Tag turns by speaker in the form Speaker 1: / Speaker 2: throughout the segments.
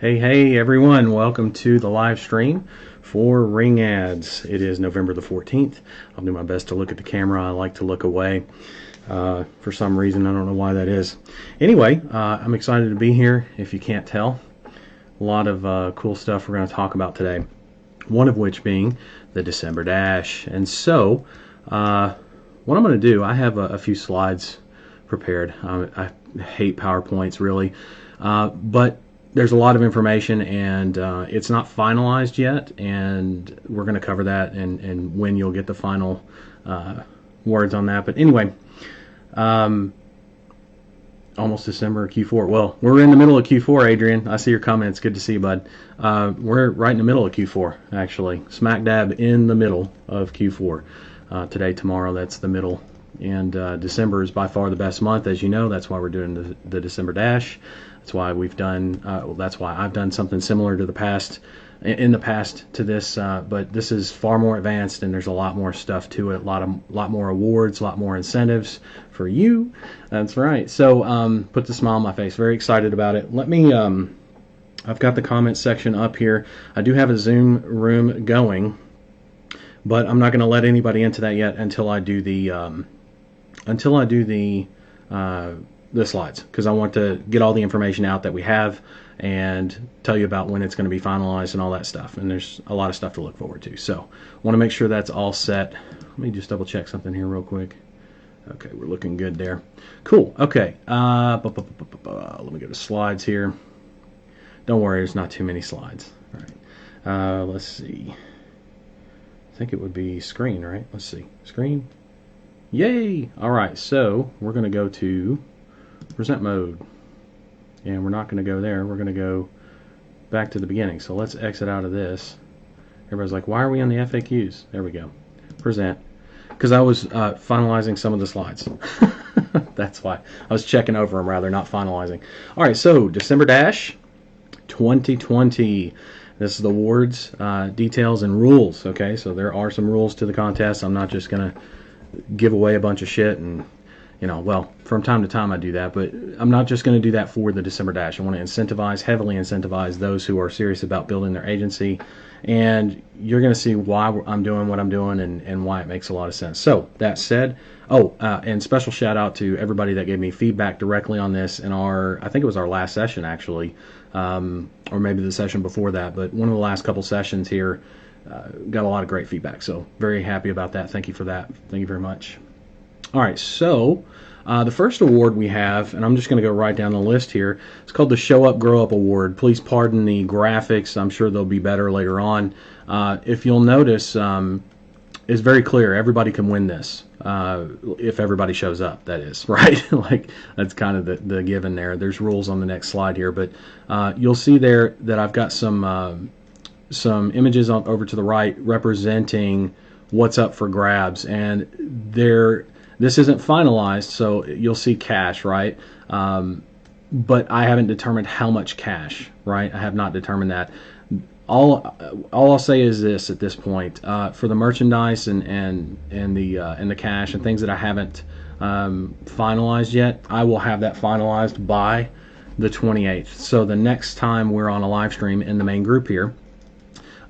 Speaker 1: Hey everyone, welcome to the live stream for ring ads. It is November the 14th. I'll do my best to look at the camera. I like to look away for some reason. I don't know why that is. Anyway, I'm excited to be here, if you can't tell. A lot of cool stuff we're going to talk about today, one of which being the December Dash. And so what I'm going to do, I have a few slides prepared. I hate PowerPoints really, but there's a lot of information, and it's not finalized yet, and we're going to cover that and when you'll get the final words on that. But anyway, almost December, Q4. Well, we're in the middle of Q4, Adrian. I see your comments. Good to see you, bud. We're right in the middle of Q4, actually. Smack dab in the middle of Q4. Today, tomorrow, that's the middle. And December is by far the best month, as you know. That's why we're doing the December Dash. That's why we've done. That's why I've done something similar to the past, in the past to this. But this is far more advanced, and there's a lot more stuff to it. A lot more awards, a lot more incentives for you. That's right. So put the smile on my face. Very excited about it. Let me. I've got the comment section up here. I do have a Zoom room going, but I'm not going to let anybody into that yet until I do the. The slides, because I want to get all the information out that we have and tell you about when it's going to be finalized and all that stuff. And there's a lot of stuff to look forward to. So I want to make sure that's all set. Let me just double check something here real quick. Okay, we're looking good there. Cool. Okay. Let me go to slides here. Don't worry, there's not too many slides. All right. Let's see. I think it would be screen, right? Let's see. Screen. Yay! All right, so we're going to go to present mode, and we're not going to go there. We're going to go back to the beginning. So let's exit out of this. Everybody's like, why are we on the FAQs? There we go. Present. Because I was finalizing some of the slides. That's why. I was checking over them, rather, not finalizing. All right, so December Dash 2020. This is the awards, details, and rules. Okay, so there are some rules to the contest. I'm not just going to give away a bunch of shit and, well, from time to time I do that, but I'm not just going to do that for the December Dash. I want to heavily incentivize those who are serious about building their agency, and you're going to see why I'm doing what I'm doing and why it makes a lot of sense. So that said, and special shout out to everybody that gave me feedback directly on this in I think it was our last session actually, or maybe the session before that, but one of the last couple sessions here. Got a lot of great feedback, so very happy about that. Thank you for that. Thank you very much. All right, so the first award we have, and I'm just going to go right down the list here, it's called the Show Up Grow Up Award. Please pardon the graphics. I'm sure they'll be better later on. If you'll notice, it's very clear everybody can win this, if everybody shows up, that is, right? Like, that's kind of the given there. There's rules on the next slide here, but you'll see there that I've got some images over to the right representing what's up for grabs, and this isn't finalized, so you'll see cash, right? But I haven't determined how much cash, right? I have not determined that. All I'll say is this at this point, for the merchandise and the cash and things that I haven't finalized yet, I will have that finalized by the 28th. So the next time we're on a live stream in the main group here,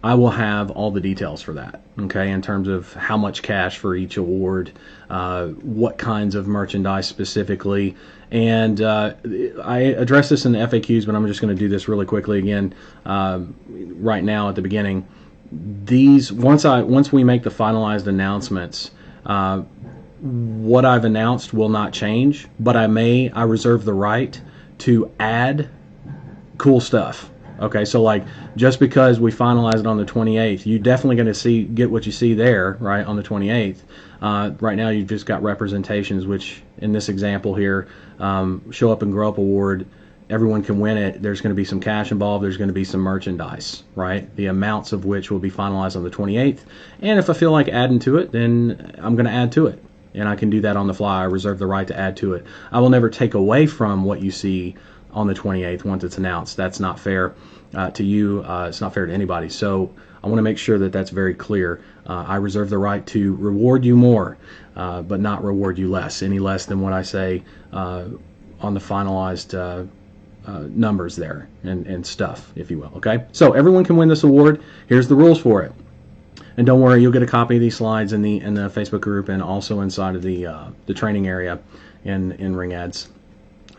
Speaker 1: I will have all the details for that, okay, in terms of how much cash for each award, what kinds of merchandise specifically, and I addressed this in the FAQs, but I'm just going to do this really quickly again right now at the beginning. Once we make the finalized announcements, what I've announced will not change, but I reserve the right to add cool stuff. Okay, so like just because we finalize it on the 28th, you're definitely going to get what you see there, right, on the 28th. Right now you've just got representations, which in this example here, Show Up and Grow Up Award, everyone can win it. There's going to be some cash involved. There's going to be some merchandise, right, the amounts of which will be finalized on the 28th. And if I feel like adding to it, then I'm going to add to it. And I can do that on the fly. I reserve the right to add to it. I will never take away from what you see on the 28th once it's announced. That's not fair to you. It's not fair to anybody. So I want to make sure that that's very clear. I reserve the right to reward you more, but not reward you less, any less than what I say on the finalized numbers there and stuff, if you will. Okay, so everyone can win this award. Here's the rules for it. And don't worry, you'll get a copy of these slides in the Facebook group and also inside of the training area in Ring Ads.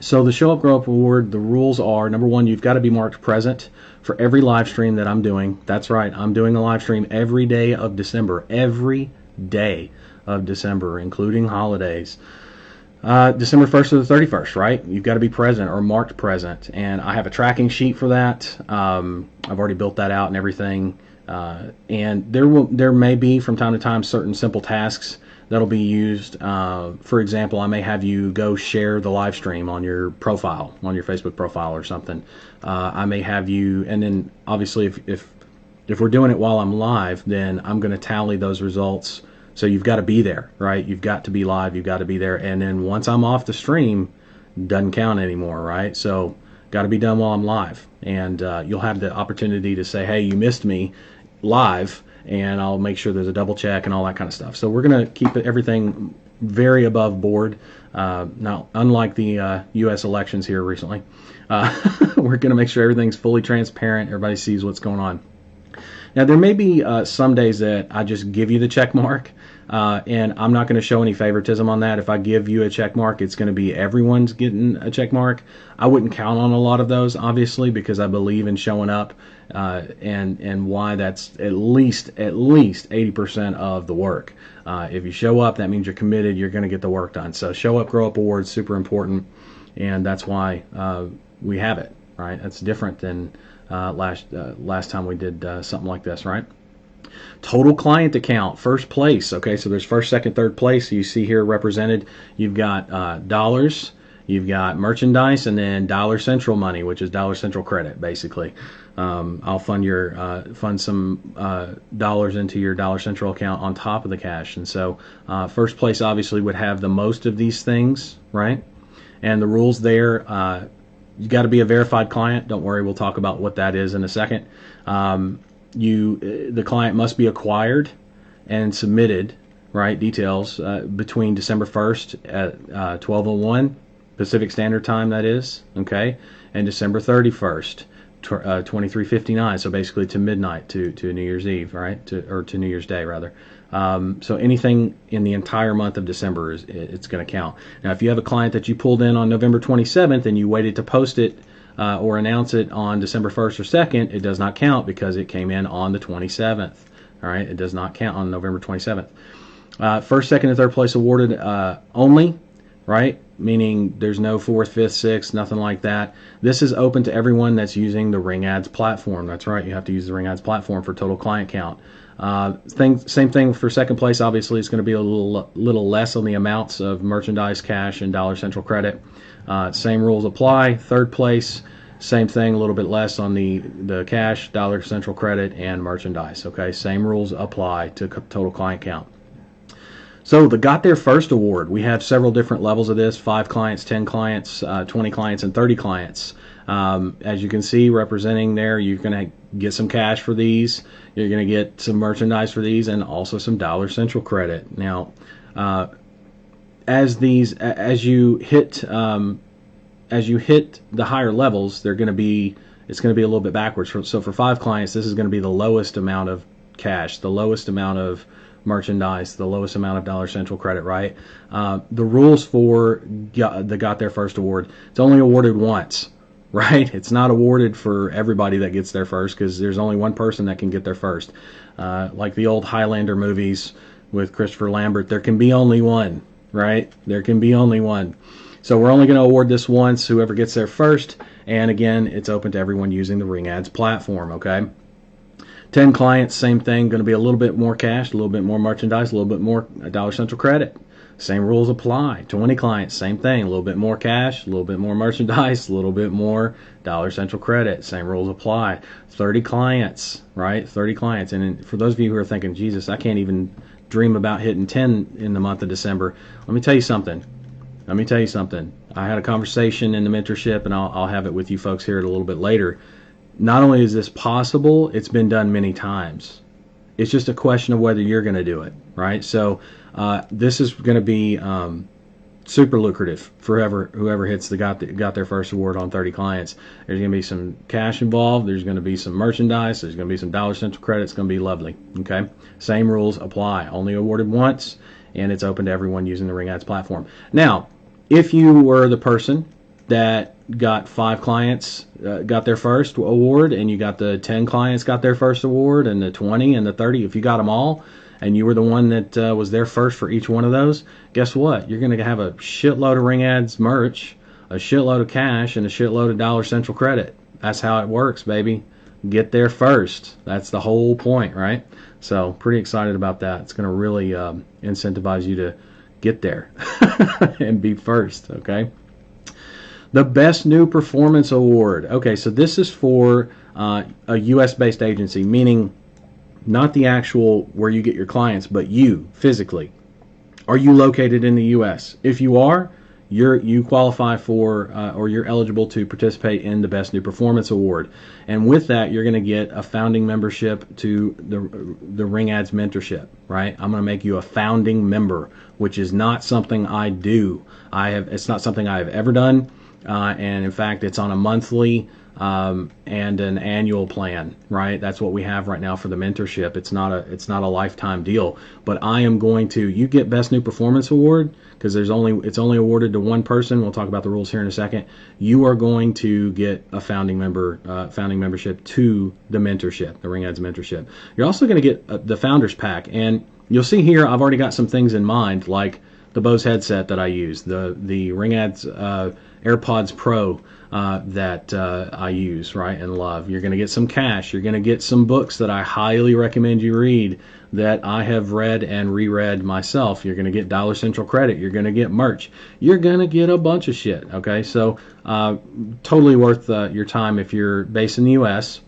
Speaker 1: So the Show Up Grow Up Award, the rules are, number one, you've got to be marked present for every live stream that I'm doing. That's right, I'm doing a live stream every day of December. Every day of December, including holidays. December 1st to the 31st, right? You've got to be present or marked present. And I have a tracking sheet for that. I've already built that out and everything. And there may be from time to time certain simple tasks that'll be used. For example, I may have you go share the live stream on your profile, on your Facebook profile or something. I may have you, and then obviously if we're doing it while I'm live, then I'm going to tally those results. So you've got to be there, right? You've got to be live, you've got to be there. And then once I'm off the stream, doesn't count anymore, right? So got to be done while I'm live. And you'll have the opportunity to say, hey, you missed me live, and I'll make sure there's a double check and all that kind of stuff. So we're going to keep everything very above board. Now, unlike the U.S. elections here recently, we're going to make sure everything's fully transparent. Everybody sees what's going on. Now, there may be some days that I just give you the check mark, and I'm not going to show any favoritism on that. If I give you a check mark, it's going to be everyone's getting a check mark. I wouldn't count on a lot of those, obviously, because I believe in showing up, and why that's at least 80% of the work. If you show up, that means you're committed. You're going to get the work done. So Show Up, Grow Up Awards, super important, and that's why we have it, right? That's different than last time we did something like this, right? Total client account, first place. Okay, so there's first, second, third place. You see here represented. You've got dollars, you've got merchandise, and then Dollar Central money, which is Dollar Central credit, basically. I'll fund some dollars into your Dollar Central account on top of the cash, and so first place obviously would have the most of these things, right? And the rules there. You got to be a verified client. Don't worry, we'll talk about what that is in a second. The client must be acquired and submitted, right? Details between December 1st at 12:01 Pacific Standard Time, that is, okay, and December 31st, 23:59. So basically to midnight to New Year's Eve, right? To New Year's Day rather. So anything in the entire month of December it's going to count. Now, if you have a client that you pulled in on November 27th and you waited to post it or announce it on December 1st or 2nd, it does not count because it came in on the 27th. All right, it does not count on November 27th. First, second, and third place awarded only, right? Meaning there's no fourth, fifth, sixth, nothing like that. This is open to everyone that's using the Ring Ads platform. That's right, you have to use the Ring Ads platform for total client count. Same thing for second place. Obviously, it's going to be a little less on the amounts of merchandise, cash, and Dollar Central credit. Same rules apply. Third place, same thing, a little bit less on the cash, Dollar Central credit, and merchandise. Okay, same rules apply to total client count. So the Got There First Award, we have several different levels of this: 5 clients, 10 clients, 20 clients, and 30 clients. As you can see, representing there, you're going to get some cash for these. You're going to get some merchandise for these, and also some Dollar Central credit. Now, as you hit the higher levels, it's going to be a little bit backwards. So for 5 clients, this is going to be the lowest amount of cash, the lowest amount of merchandise, the lowest amount of Dollar Central credit, right? The rules for the Got There First Award, it's only awarded once, right? It's not awarded for everybody that gets there first, because there's only one person that can get there first. Like the old Highlander movies with Christopher Lambert, there can be only one, right? There can be only one. So we're only going to award this once, whoever gets there first, and again, it's open to everyone using the Ring Ads platform, okay? 10 clients, same thing, going to be a little bit more cash, a little bit more merchandise, a little bit more Dollar Central credit. Same rules apply. 20 clients, same thing, a little bit more cash, a little bit more merchandise, a little bit more Dollar Central credit. Same rules apply. 30 clients, right? 30 clients. And for those of you who are thinking, Jesus, I can't even dream about hitting 10 in the month of December, let me tell you something. I had a conversation in the mentorship, and I'll have it with you folks here a little bit later. Not only is this possible, it's been done many times. It's just a question of whether you're going to do it, right? So this is going to be super lucrative for whoever hits got their first award on 30 clients. There's going to be some cash involved. There's going to be some merchandise. There's going to be some Dollar Central credit. It's going to be lovely. Okay, same rules apply. Only awarded once, and it's open to everyone using the Ring Ads platform. Now, if you were the person that got 5 clients got their first award, and you got the 10 clients got their first award, and the 20 and the 30, if you got them all, and you were the one that was there first for each one of those, guess what? You're going to have a shitload of Ring Ads merch, a shitload of cash, and a shitload of Dollar Central credit. That's how it works, baby. Get there first. That's the whole point, right? So pretty excited about that. It's going to really incentivize you to get there and be first, okay? The Best New Performance Award. Okay, so this is for a U.S.-based agency, meaning not the actual where you get your clients, but you physically. Are you located in the U.S.? If you are, you qualify for or you're eligible to participate in the Best New Performance Award. And with that, you're going to get a founding membership to the Ring Ads mentorship, right? I'm going to make you a founding member, which is not something I do. It's not something I have ever done. And in fact, it's on a monthly and an annual plan, right? That's what we have right now for the mentorship. It's not a lifetime deal, but I am going to. You get Best New Performance Award because it's only awarded to one person. We'll talk about the rules here in a second. You are going to get a founding membership to the mentorship, the Ring Ads mentorship. You're also going to get the Founders Pack, and you'll see here I've already got some things in mind, like the Bose headset that I use, the Ring Ads AirPods Pro that I use, right, and love. You're going to get some cash. You're going to get some books that I highly recommend you read that I have read and reread myself. You're going to get Dollar Central credit. You're going to get merch. You're going to get a bunch of shit, okay? So totally worth your time if you're based in the U.S.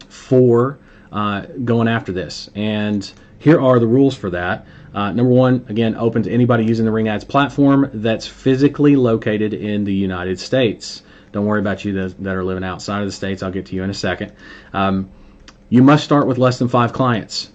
Speaker 1: for going after this. And here are the rules for that. Number one, again, open to anybody using the Ring Ads platform that's physically located in the United States. Don't worry about you that are living outside of the States. I'll get to you in a second. You must start with less than 5 clients.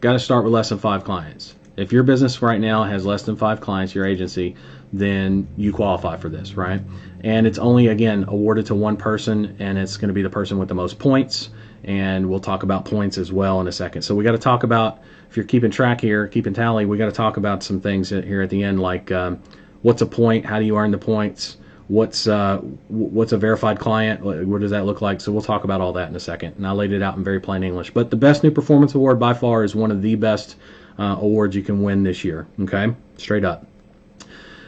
Speaker 1: Got to start with less than 5 clients. If your business right now has less than 5 clients, your agency, then you qualify for this, right? And it's only, again, awarded to one person, and it's going to be the person with the most points. And we'll talk about points as well in a second. So we got to talk about, if you're keeping track here, keeping tally, we got to talk about some things here at the end, like what's a point, how do you earn the points, what's a verified client, what does that look like? So we'll talk about all that in a second. And I laid it out in very plain English. But the Best New Performance Award by far is one of the best awards you can win this year, okay? Straight up.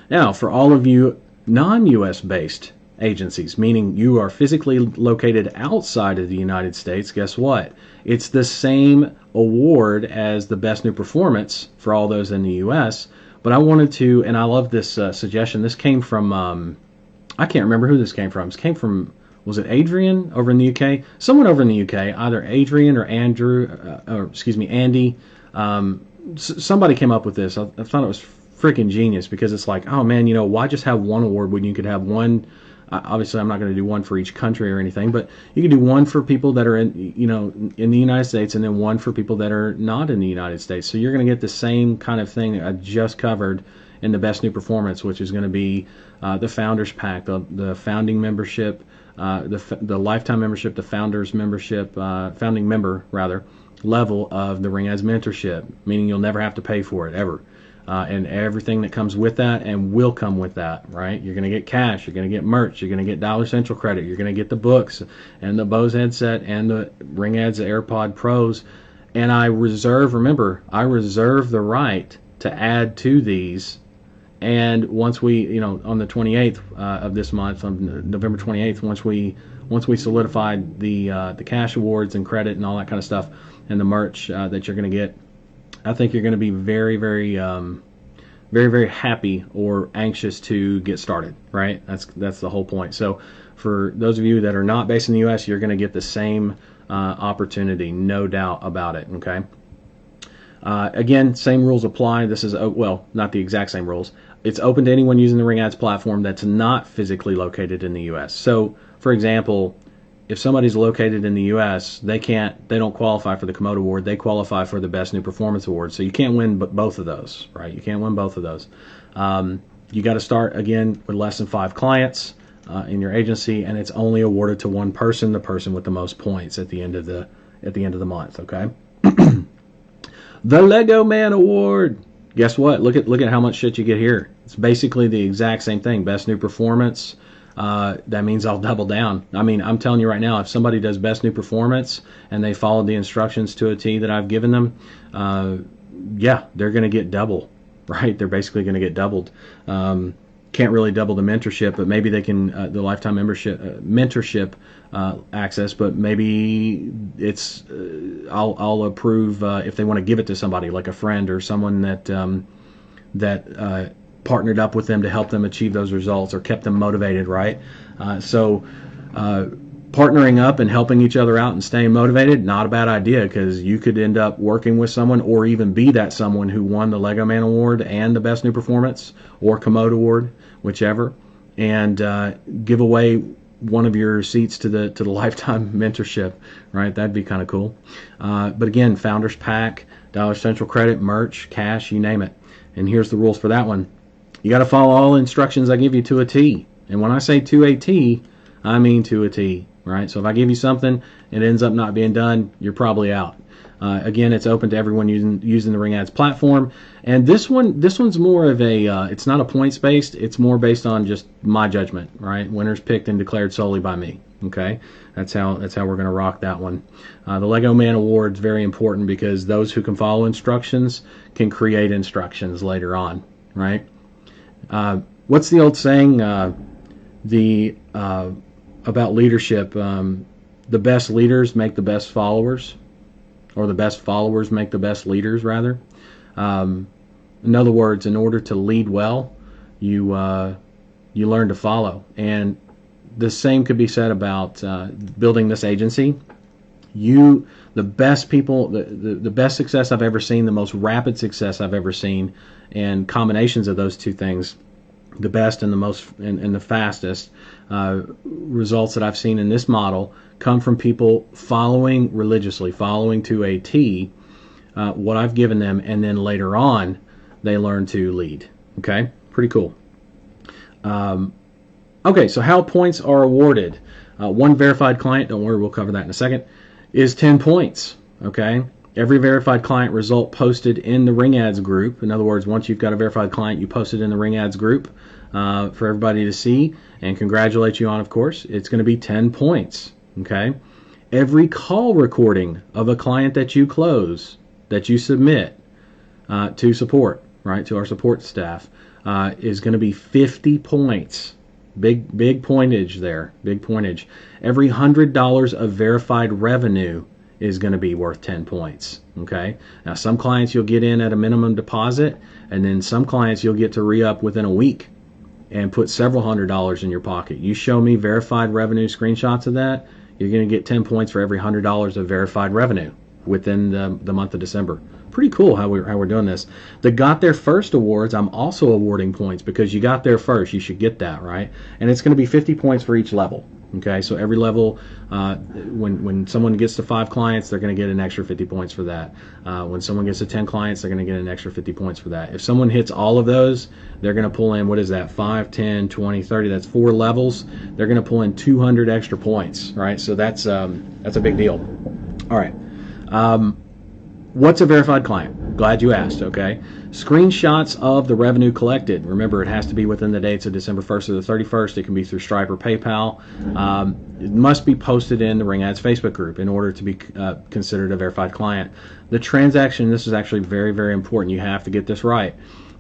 Speaker 1: Now, for all of you non-U.S. based agencies, meaning you are physically located outside of the United States, guess what? It's the same award as the Best New Performance for all those in the U.S., but I wanted to, and I love this suggestion. This came from, I can't remember who this came from. This came from, was it Adrian over in the UK? Someone over in the UK, either Adrian or Andy. Somebody came up with this. I thought it was freaking genius because it's like, oh man, why just have one award when you could have one? Obviously, I'm not going to do one for each country or anything, but you can do one for people that are in the United States, and then one for people that are not in the United States. So you're going to get the same kind of thing that I just covered in the Best New Performance, which is going to be the Founders Pack, the founding membership, the lifetime membership, the Founders membership, founding member rather level of the Ring Ads mentorship, meaning you'll never have to pay for it ever. And everything that comes with that and will come with that, right? You're going to get cash, you're going to get merch, you're going to get Dollar Central credit, you're going to get the books and the Bose headset and the Ring Ads AirPod Pros. And I reserve the right to add to these. And once we, on the 28th of this month, on November 28th, once we solidified the cash awards and credit and all that kind of stuff and the merch that you're going to get, I think you're going to be very, very, very, very happy or anxious to get started, right? That's the whole point. So for those of you that are not based in the U.S., you're going to get the same opportunity, no doubt about it, okay? Again, same rules apply. This is, well, not the exact same rules. It's open to anyone using the Ring Ads platform that's not physically located in the U.S. So, for example, if somebody's located in the U.S., they don't qualify for the Commode Award. They qualify for the Best New Performance Award. So you can't win both of those, right? You can't win both of those. You got to start again with less than 5 clients in your agency, and it's only awarded to one person, the person with the most points at the end of the month. Okay. The Lego Man Award. Guess what? Look at how much shit you get here. It's basically the exact same thing. Best new performance. That means I'll double down. I mean, I'm telling you right now, if somebody does best new performance and they followed the instructions to a T that I've given them, yeah, they're going to get double, right? They're basically going to get doubled. Can't really double the mentorship, but maybe they can the lifetime mentorship access. But maybe it's I'll approve if they want to give it to somebody like a friend or someone that partnered up with them to help them achieve those results or kept them motivated, right? So partnering up and helping each other out and staying motivated, not a bad idea, because you could end up working with someone or even be that someone who won the Lego Man Award and the Best New Performance or Commode Award, whichever, and give away one of your seats to the lifetime mentorship, right? That'd be kind of cool. But again, Founders Pack, Dollar Central credit, merch, cash, you name it. And here's the rules for that one. You got to follow all instructions I give you to a T. And when I say to a T, I mean to a T, right? So if I give you something, it ends up not being done, you're probably out. Again, it's open to everyone using the Ring Ads platform. And this one's more of a, it's not a points based, it's more based on just my judgment, right? Winners picked and declared solely by me. Okay, that's how we're going to rock that one. The Lego Man Award is very important because those who can follow instructions can create instructions later on, right? What's the old saying? About leadership, the best leaders make the best followers, or the best followers make the best leaders, rather. In other words, in order to lead well, you learn to follow. And the same could be said about building this agency. The best people, the best success I've ever seen, the most rapid success I've ever seen, and combinations of those two things, the best and the most and the fastest results that I've seen in this model come from people following religiously, following to a T what I've given them, and then later on they learn to lead. Okay, pretty cool. Okay, so how points are awarded. One verified client, don't worry, we'll cover that in a second, is 10 points. Okay, every verified client result posted in the Ring Ads group. In other words, once you've got a verified client, you post it in the Ring Ads group for everybody to see and congratulate you on, of course. It's going to be 10 points. Okay, every call recording of a client that you close, that you submit to support, right, to our support staff, is going to be 50 points. Big pointage there, big pointage. Every $100 of verified revenue is going to be worth 10 points. Okay, now some clients you'll get in at a minimum deposit, and then some clients you'll get to re-up within a week and put several $100s in your pocket. You show me verified revenue screenshots of that, you're going to get 10 points for every $100 of verified revenue within the month of December. Pretty cool how we're doing this. The Got There First awards, I'm also awarding points because you got there first. You should get that, right? And it's going to be 50 points for each level. Okay, so every level, when someone gets to 5 clients, they're going to get an extra 50 points for that. When someone gets to 10 clients, they're going to get an extra 50 points for that. If someone hits all of those, they're going to pull in, what is that, 5, 10, 20, 30, that's 4 levels. They're going to pull in 200 extra points, right? So that's a big deal. All right. What's a verified client? Glad you asked, okay? Screenshots of the revenue collected. Remember, it has to be within the dates of December 1st or the 31st. It can be through Stripe or PayPal. It must be posted in the Ring Ads Facebook group in order to be considered a verified client. The transaction, this is actually very, very important. You have to get this right.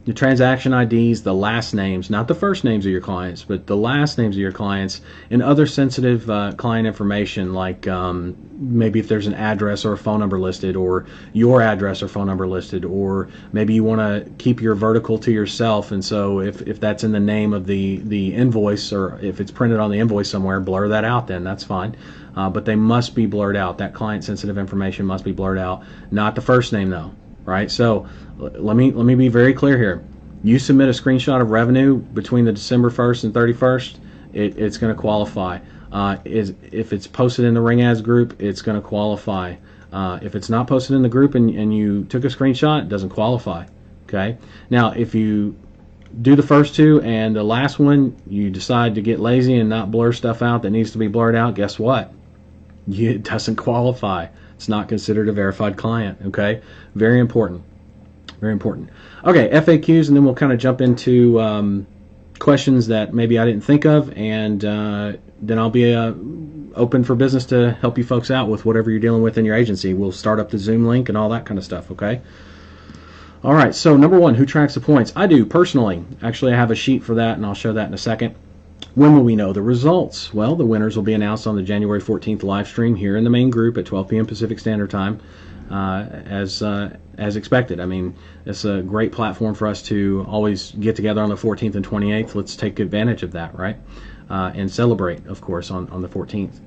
Speaker 1: The transaction IDs, the last names, not the first names of your clients, but the last names of your clients, and other sensitive client information, like maybe if there's an address or a phone number listed, or your address or phone number listed, or maybe you want to keep your vertical to yourself, and so if that's in the name of the invoice, or if it's printed on the invoice somewhere, blur that out, then that's fine. But they must be blurred out. That client sensitive information must be blurred out. Not the first name though. Right, so let me be very clear here. You submit a screenshot of revenue between the December 1st and 31st, it's going to qualify. If it's posted in the Ring Ads group, it's going to qualify. If it's not posted in the group and you took a screenshot, it doesn't qualify. Okay. Now, if you do the first two, and the last one you decide to get lazy and not blur stuff out that needs to be blurred out, guess what? It doesn't qualify. It's not considered a verified client. Okay, very important. Very important. Okay, FAQs, and then we'll kind of jump into questions that maybe I didn't think of, and then I'll be open for business to help you folks out with whatever you're dealing with in your agency. We'll start up the Zoom link and all that kind of stuff, okay? All right, so number one, who tracks the points? I do, personally. Actually, I have a sheet for that, and I'll show that in a second. When will we know the results? Well, the winners will be announced on the January 14th live stream here in the main group at 12 p.m. Pacific Standard Time, as expected. I mean, it's a great platform for us to always get together on the 14th and 28th. Let's take advantage of that, right? And celebrate, of course, on the 14th.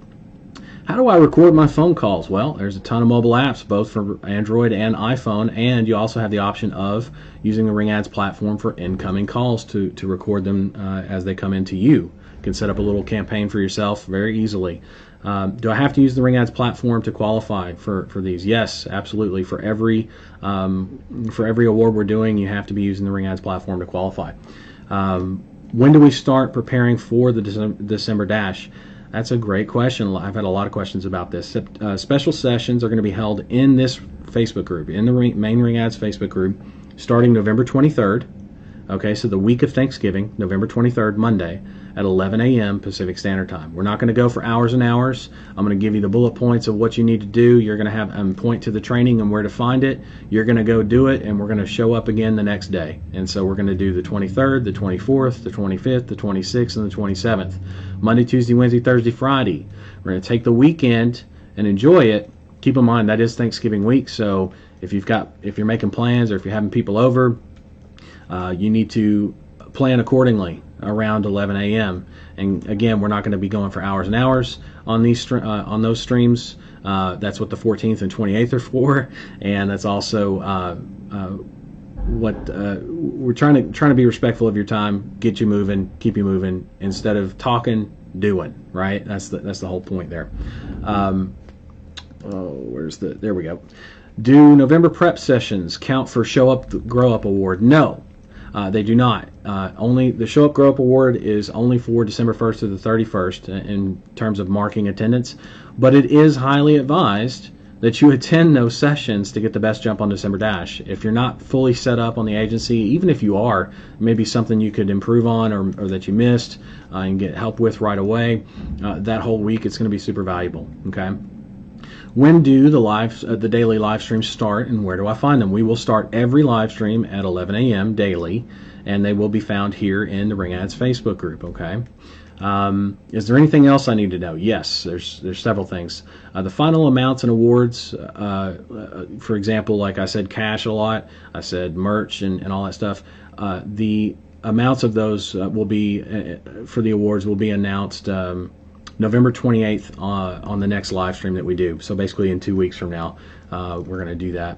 Speaker 1: How do I record my phone calls? Well, there's a ton of mobile apps, both for Android and iPhone, and you also have the option of using the Ring Ads platform for incoming calls to record them as they come into you. You can set up a little campaign for yourself very easily. Do I have to use the Ring Ads platform to qualify for these? Yes, absolutely. For every award we're doing, you have to be using the Ring Ads platform to qualify. When do we start preparing for the December Dash? That's a great question. I've had a lot of questions about this. Special sessions are going to be held in this Facebook group, in the main Ring Ads Facebook group, starting November 23rd. Okay, so the week of Thanksgiving, November 23rd, Monday, at 11 a.m. Pacific Standard Time. We're not going to go for hours and hours. I'm going to give you the bullet points of what you need to do. You're going to have point to the training and where to find it. You're going to go do it, and we're going to show up again the next day. And so we're going to do the 23rd, the 24th, the 25th, the 26th, and the 27th. Monday, Tuesday, Wednesday, Thursday, Friday. We're going to take the weekend and enjoy it. Keep in mind that is Thanksgiving week, so if you're making plans or if you're having people over, you need to plan accordingly around 11 a.m. And again, we're not going to be going for hours and hours on those streams. That's what the 14th and 28th are for, and that's also what we're trying to be respectful of your time, get you moving, keep you moving, instead of talking, doing. Right? That's the whole point there. There we go. Do November prep sessions count for Show Up Grow Up Award? No. They do not. Only the Show Up Grow Up Award is only for December 1st to the 31st in terms of marking attendance, but it is highly advised that you attend those sessions to get the best jump on December Dash. If you're not fully set up on the agency, even if you are, maybe something you could improve on or that you missed and get help with right away, that whole week it's going to be super valuable. Okay. When do the daily live streams start, and where do I find them? We will start every live stream at 11 a.m. daily, and they will be found here in the Ring Ads Facebook group. Okay. Is there anything else I need to know? Yes, there's several things. The final amounts and awards, for example, like I said, cash a lot. I said merch and all that stuff. The amounts of those will be for the awards will be announced November 28th on the next live stream that we do. So basically in 2 weeks from now, we're going to do that.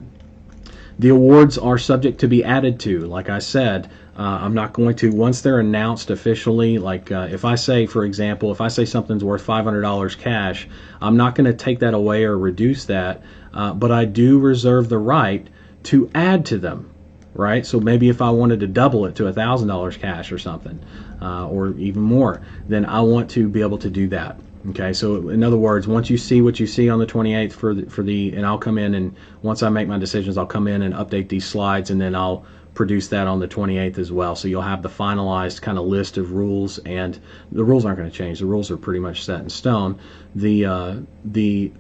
Speaker 1: The awards are subject to be added to. Like I said, I'm not going to, once they're announced officially, like if I say, for example, if I say something's worth $500 cash, I'm not going to take that away or reduce that, but I do reserve the right to add to them. Right? So maybe if I wanted to double it to $1,000 cash or something, or even more, then I want to be able to do that. Okay, so in other words, once you see what you see on the 28th and I'll come in, and once I make my decisions, I'll come in and update these slides, and then I'll produce that on the 28th as well. So you'll have the finalized kind of list of rules, and the rules aren't going to change. The rules are pretty much set in stone. The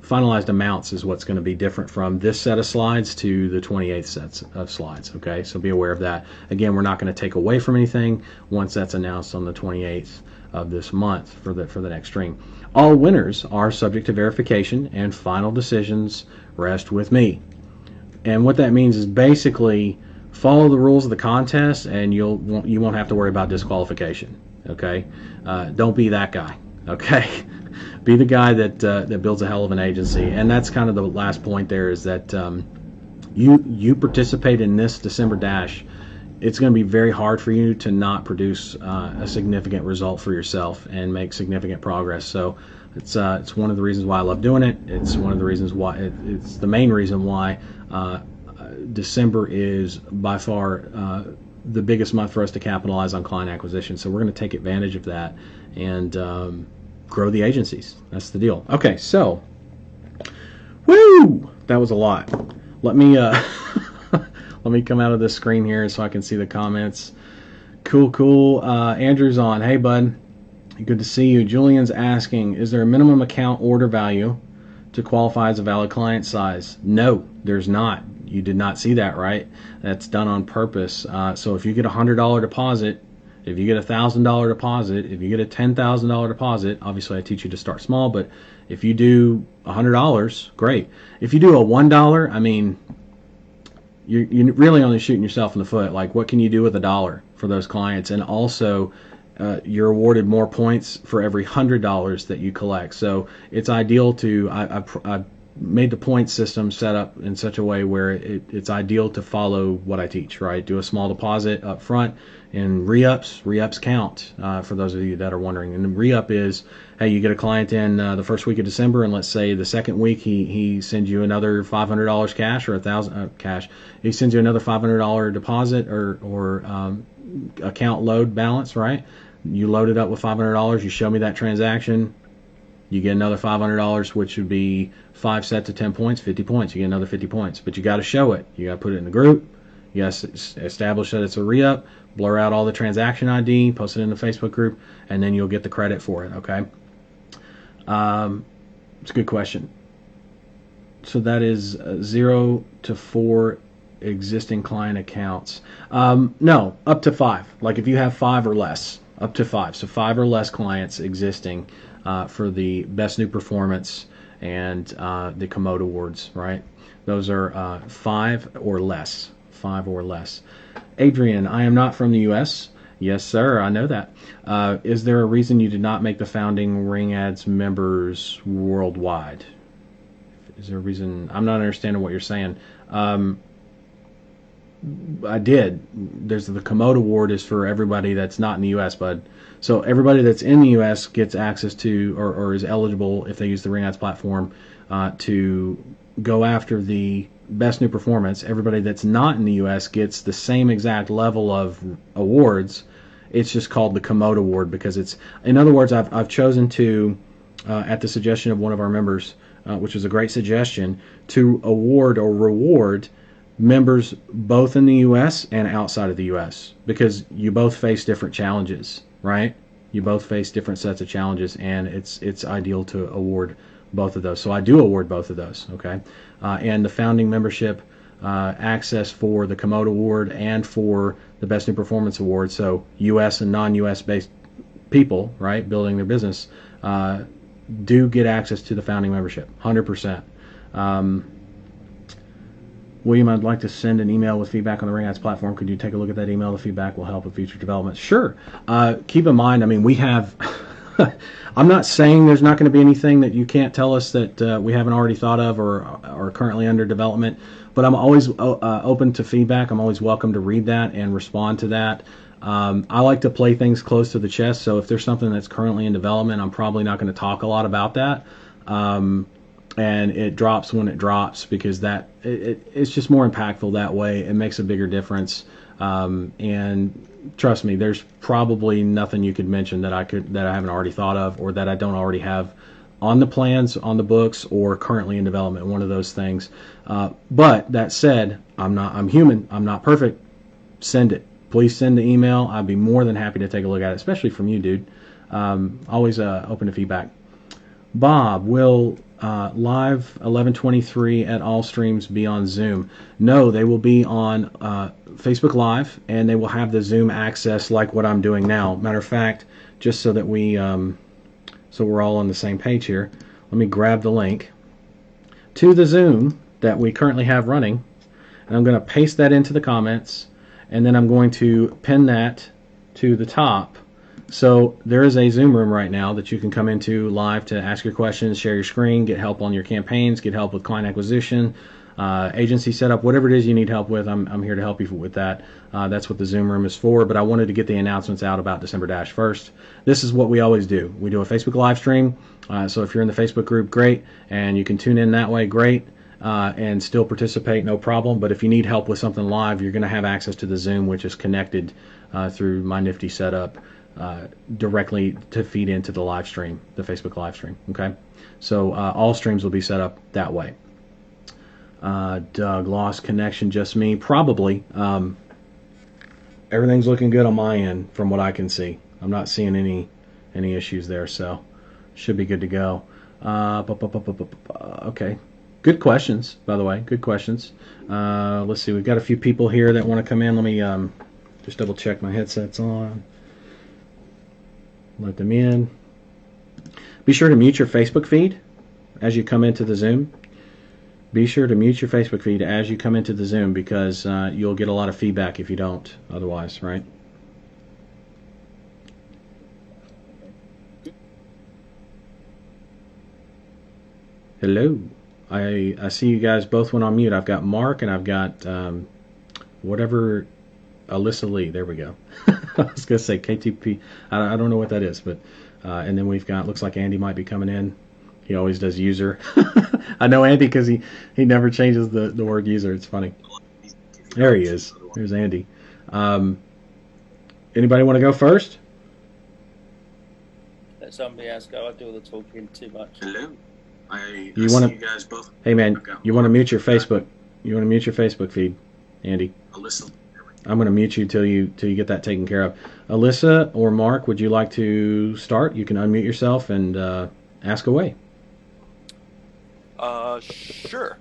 Speaker 1: finalized amounts is what's going to be different from this set of slides to the 28th sets of slides. Okay, so be aware of that. Again, we're not going to take away from anything once that's announced on the 28th of this month for the next stream. All winners are subject to verification, and final decisions rest with me. And what that means is basically follow the rules of the contest, and you won't have to worry about disqualification. Okay, don't be that guy. Okay, be the guy that builds a hell of an agency. And that's kind of the last point there, is that you participate in this December Dash. It's going to be very hard for you to not produce a significant result for yourself and make significant progress. So it's one of the reasons why I love doing it. It's one of the reasons why it's the main reason why December is by far the biggest month for us to capitalize on client acquisition. So we're going to take advantage of that and grow the agencies. That's the deal. Okay, so woo, that was a lot. Let me let me come out of this screen here so I can see the comments. Cool. Andrew's on. Hey, bud. Good to see you. Julian's asking, is there a minimum account order value to qualify as a valid client size? No, there's not. You did not see that, right? That's done on purpose. So if you get a $100 deposit, if you get a $1,000 deposit, if you get a $10,000 deposit, obviously I teach you to start small, but if you do $100, great. If you do a $1, I mean, you're really only shooting yourself in the foot. Like, what can you do with $1 for those clients? And also, you're awarded more points for every $100 that you collect. So it's ideal to, I made the point system set up in such a way where it's ideal to follow what I teach, right? Do a small deposit up front, and re-ups count, for those of you that are wondering. And the re-up is, hey, you get a client in the first week of December, and let's say the second week he sends you another $500 cash, or $1,000 cash. He sends you another $500 deposit or account load balance, right? You load it up with $500. You show me that transaction. You get another $500, which would be 5 sets of 10 points, 50 points. You get another 50 points. But you got to show it. You got to put it in the group. You got to establish that it's a re-up, blur out all the transaction ID, post it in the Facebook group, and then you'll get the credit for it, okay? It's a good question. So that is 0 to 4 existing client accounts. No, up to 5. Like if you have 5 or less, up to 5. So 5 or less clients existing for the Best New Performance and the Commode Awards, right? Those are 5 or less. 5 or less. Adrian, I am not from the U.S. Yes, sir, I know that. Is there a reason you did not make the founding Ring Ads members worldwide? Is there a reason? I'm not understanding what you're saying. I did. There's the Commode Award is for everybody that's not in the U.S., bud. So everybody that's in the U.S. gets access to or is eligible, if they use the Ring Ads platform, to go after the Best New Performance. Everybody that's not in the U.S. gets the same exact level of awards. It's just called the Commode Award because it's, in other words, I've chosen to, at the suggestion of one of our members, which is a great suggestion, to award or reward members both in the U.S. and outside of the U.S. because you both face different challenges, right? You both face different sets of challenges, and it's ideal to award both of those. So I do award both of those, okay? And the founding membership access for the Commode Award and for the Best New Performance Award, so U.S. and non-U.S. based people, right, building their business, do get access to the founding membership, 100%. William, I'd like to send an email with feedback on the Ring Ads platform. Could you take a look at that email? The feedback will help with future developments. Sure. Keep in mind, I mean, we have, I'm not saying there's not going to be anything that you can't tell us that we haven't already thought of or are currently under development, but I'm always open to feedback. I'm always welcome to read that and respond to that. I like to play things close to the chest, so if there's something that's currently in development, I'm probably not going to talk a lot about that. And it drops when it drops because that it's just more impactful that way. It makes a bigger difference. And trust me, there's probably nothing you could mention that I haven't already thought of or that I don't already have on the plans, on the books, or currently in development. One of those things. But that said, I'm human. I'm not perfect. Send it. Please send the email. I'd be more than happy to take a look at it, especially from you, dude. Always open to feedback. Bob, will live 11:23 at all streams be on Zoom? No, they will be on Facebook Live, and they will have the Zoom access like what I'm doing now. Matter of fact, just so that so we're all on the same page here, let me grab the link to the Zoom that we currently have running, and I'm going to paste that into the comments, and then I'm going to pin that to the top. So there is a Zoom room right now that you can come into live to ask your questions, share your screen, get help on your campaigns, get help with client acquisition, agency setup, whatever it is you need help with. I'm here to help you with that. That's what the Zoom room is for. But I wanted to get the announcements out about December 1st. This is what we always do. We do a Facebook live stream. So if you're in the Facebook group, great, and you can tune in that way, great. and still participate, no problem. But if you need help with something live, you're going to have access to the Zoom, which is connected through my nifty setup directly to feed into the live stream, the Facebook live stream. Okay, so all streams will be set up that way. Doug, lost connection, just me? Probably. Everything's looking good on my end from what I can see. I'm not seeing any issues there, so should be good to go. Okay. Good questions, by the way. Good questions. Let's see. We've got a few people here that want to come in. Let me just double check my headset's on. Let them in. Be sure to mute your Facebook feed as you come into the Zoom. Be sure to mute your Facebook feed as you come into the Zoom because you'll get a lot of feedback if you don't otherwise, right? Hello. I see you guys both went on mute. I've got Mark and I've got whatever, Alyssa Lee. There we go. I was going to say KTP. I don't know what that is, but and then we've got, looks like Andy might be coming in. He always does user. I know Andy because he never changes the word user. It's funny. There he is. There's Andy. Anybody want to go first?
Speaker 2: Let somebody else go. I do all the talking too much.
Speaker 3: Hello. I
Speaker 1: You
Speaker 3: see
Speaker 1: wanna-
Speaker 3: you guys both.
Speaker 1: Hey man, you want to mute your Facebook? You want to mute your Facebook feed, Andy?
Speaker 3: Alyssa.
Speaker 1: I'm going to mute you till you get that taken care of. Alyssa or Mark, would you like to start? You can unmute yourself and ask away.
Speaker 4: Sure.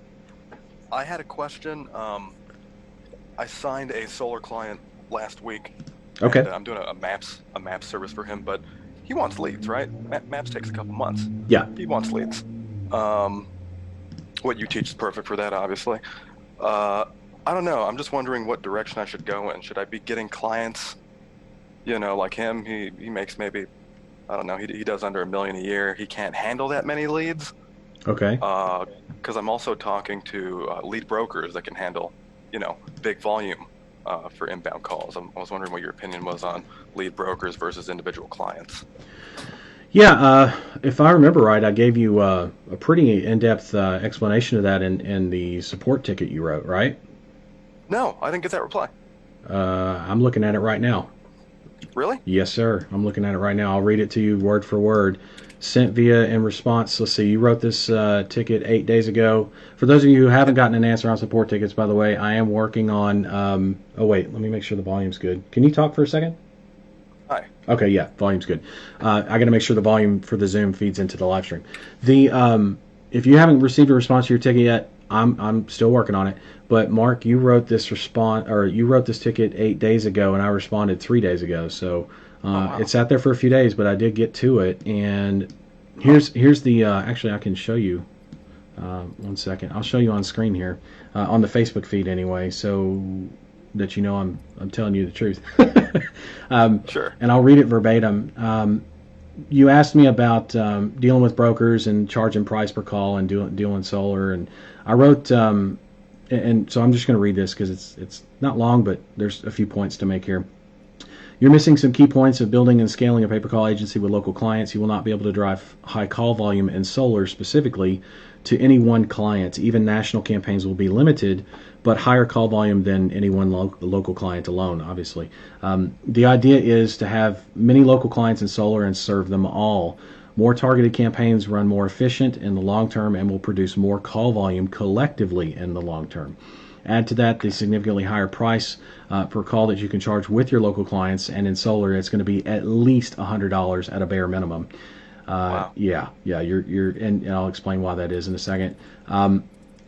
Speaker 4: I had a question. I signed a solar client last week.
Speaker 1: Okay.
Speaker 4: And, I'm doing a maps service for him, but he wants leads, right? Maps takes a couple months.
Speaker 1: Yeah.
Speaker 4: He wants leads. What you teach is perfect for that, obviously. I don't know. I'm just wondering what direction I should go in. Should I be getting clients, like him? He makes maybe, I don't know, he does under $1 million a year. He can't handle that many leads.
Speaker 1: Okay.
Speaker 4: Because I'm also talking to lead brokers that can handle, big volume for inbound calls. I was wondering what your opinion was on lead brokers versus individual clients.
Speaker 1: Yeah, if I remember right, I gave you a pretty in-depth explanation of that in the support ticket you wrote, right?
Speaker 4: No, I didn't get that reply.
Speaker 1: I'm looking at it right now.
Speaker 4: Really?
Speaker 1: Yes, sir. I'm looking at it right now. I'll read it to you word for word. Sent via in response. Let's see. You wrote this ticket 8 days ago. For those of you who haven't gotten an answer on support tickets, by the way, I am working on. Oh wait, let me make sure the volume's good. Can you talk for a second?
Speaker 4: Hi.
Speaker 1: Okay, yeah, volume's good. I got to make sure the volume for the Zoom feeds into the live stream. If you haven't received a response to your ticket yet, I'm still working on it. But Mark, you wrote this ticket 8 days ago, and I responded 3 days ago. So
Speaker 4: wow.
Speaker 1: It sat there for a few days, but I did get to it. And here's the actually I can show you. 1 second. I'll show you on screen here on the Facebook feed anyway, so that I'm telling you the truth.
Speaker 4: Sure.
Speaker 1: And I'll read it verbatim. You asked me about dealing with brokers and charging price per call and dealing solar, and I wrote, and so I'm just going to read this because it's not long, but there's a few points to make here. You're missing some key points of building and scaling a pay-per-call agency with local clients. You will not be able to drive high call volume in solar specifically to any one client. Even national campaigns will be limited, but higher call volume than any one local client alone, obviously. The idea is to have many local clients in solar and serve them all. More targeted campaigns run more efficient in the long term and will produce more call volume collectively in the long term. Add to that the significantly higher price per call that you can charge with your local clients, and in solar it's going to be at least $100 at a bare minimum.
Speaker 4: Wow.
Speaker 1: Yeah, and I'll explain why that is in a second.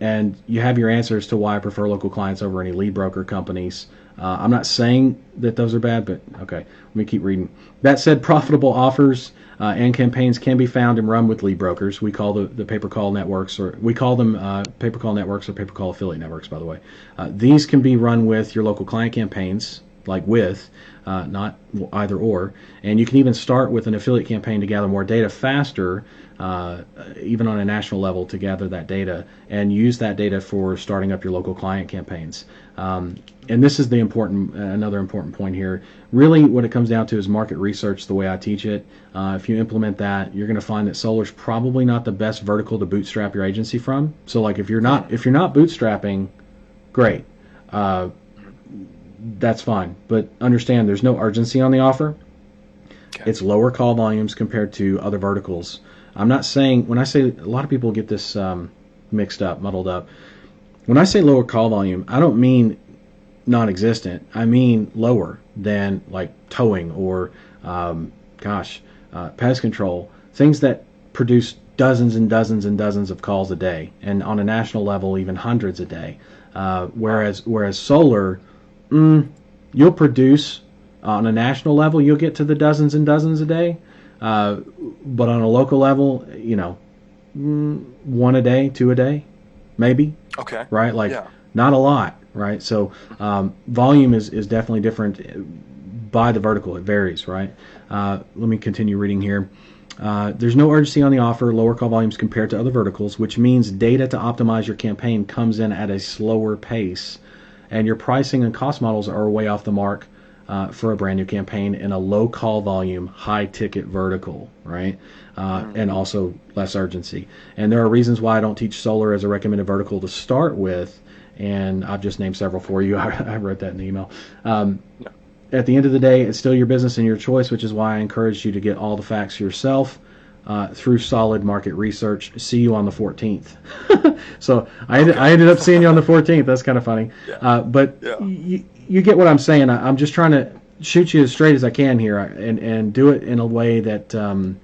Speaker 1: And you have your answers to why I prefer local clients over any lead broker companies. I'm not saying that those are bad, but okay, let me keep reading. That said, profitable offers and campaigns can be found and run with lead brokers. We call the pay-per-call networks, or we call them pay-per-call networks or pay-per-call affiliate networks, by the way. These can be run with your local client campaigns like with, not either or. And you can even start with an affiliate campaign to gather more data faster, even on a national level, to gather that data and use that data for starting up your local client campaigns. And this is another important point here. Really, what it comes down to is market research. The way I teach it, if you implement that, you're going to find that solar's probably not the best vertical to bootstrap your agency from. So, like, if you're not bootstrapping, great, that's fine. But understand, there's no urgency on the offer. Okay. It's lower call volumes compared to other verticals. I'm not saying, when I say, a lot of people get this mixed up, muddled up. When I say lower call volume, I don't mean non-existent. I mean lower than like towing or pest control, things that produce dozens and dozens and dozens of calls a day, and on a national level even hundreds a day. Whereas solar, you'll produce on a national level, you'll get to the dozens and dozens a day, but on a local level, one a day, two a day, maybe.
Speaker 4: Okay.
Speaker 1: Right, not a lot. Right, so volume is definitely different by the vertical. It varies, right? Let me continue reading here. There's no urgency on the offer, lower call volumes compared to other verticals, which means data to optimize your campaign comes in at a slower pace, and your pricing and cost models are way off the mark for a brand new campaign in a low call volume, high ticket vertical, right? And also less urgency. And there are reasons why I don't teach solar as a recommended vertical to start with. And I've just named several for you. I wrote that in the email. At the end of the day, it's still your business and your choice, which is why I encourage you to get all the facts yourself through solid market research. See you on the 14th. So I ended up seeing you on the 14th. That's kind of funny. You get what I'm saying. I'm just trying to shoot you as straight as I can here and do it in a way that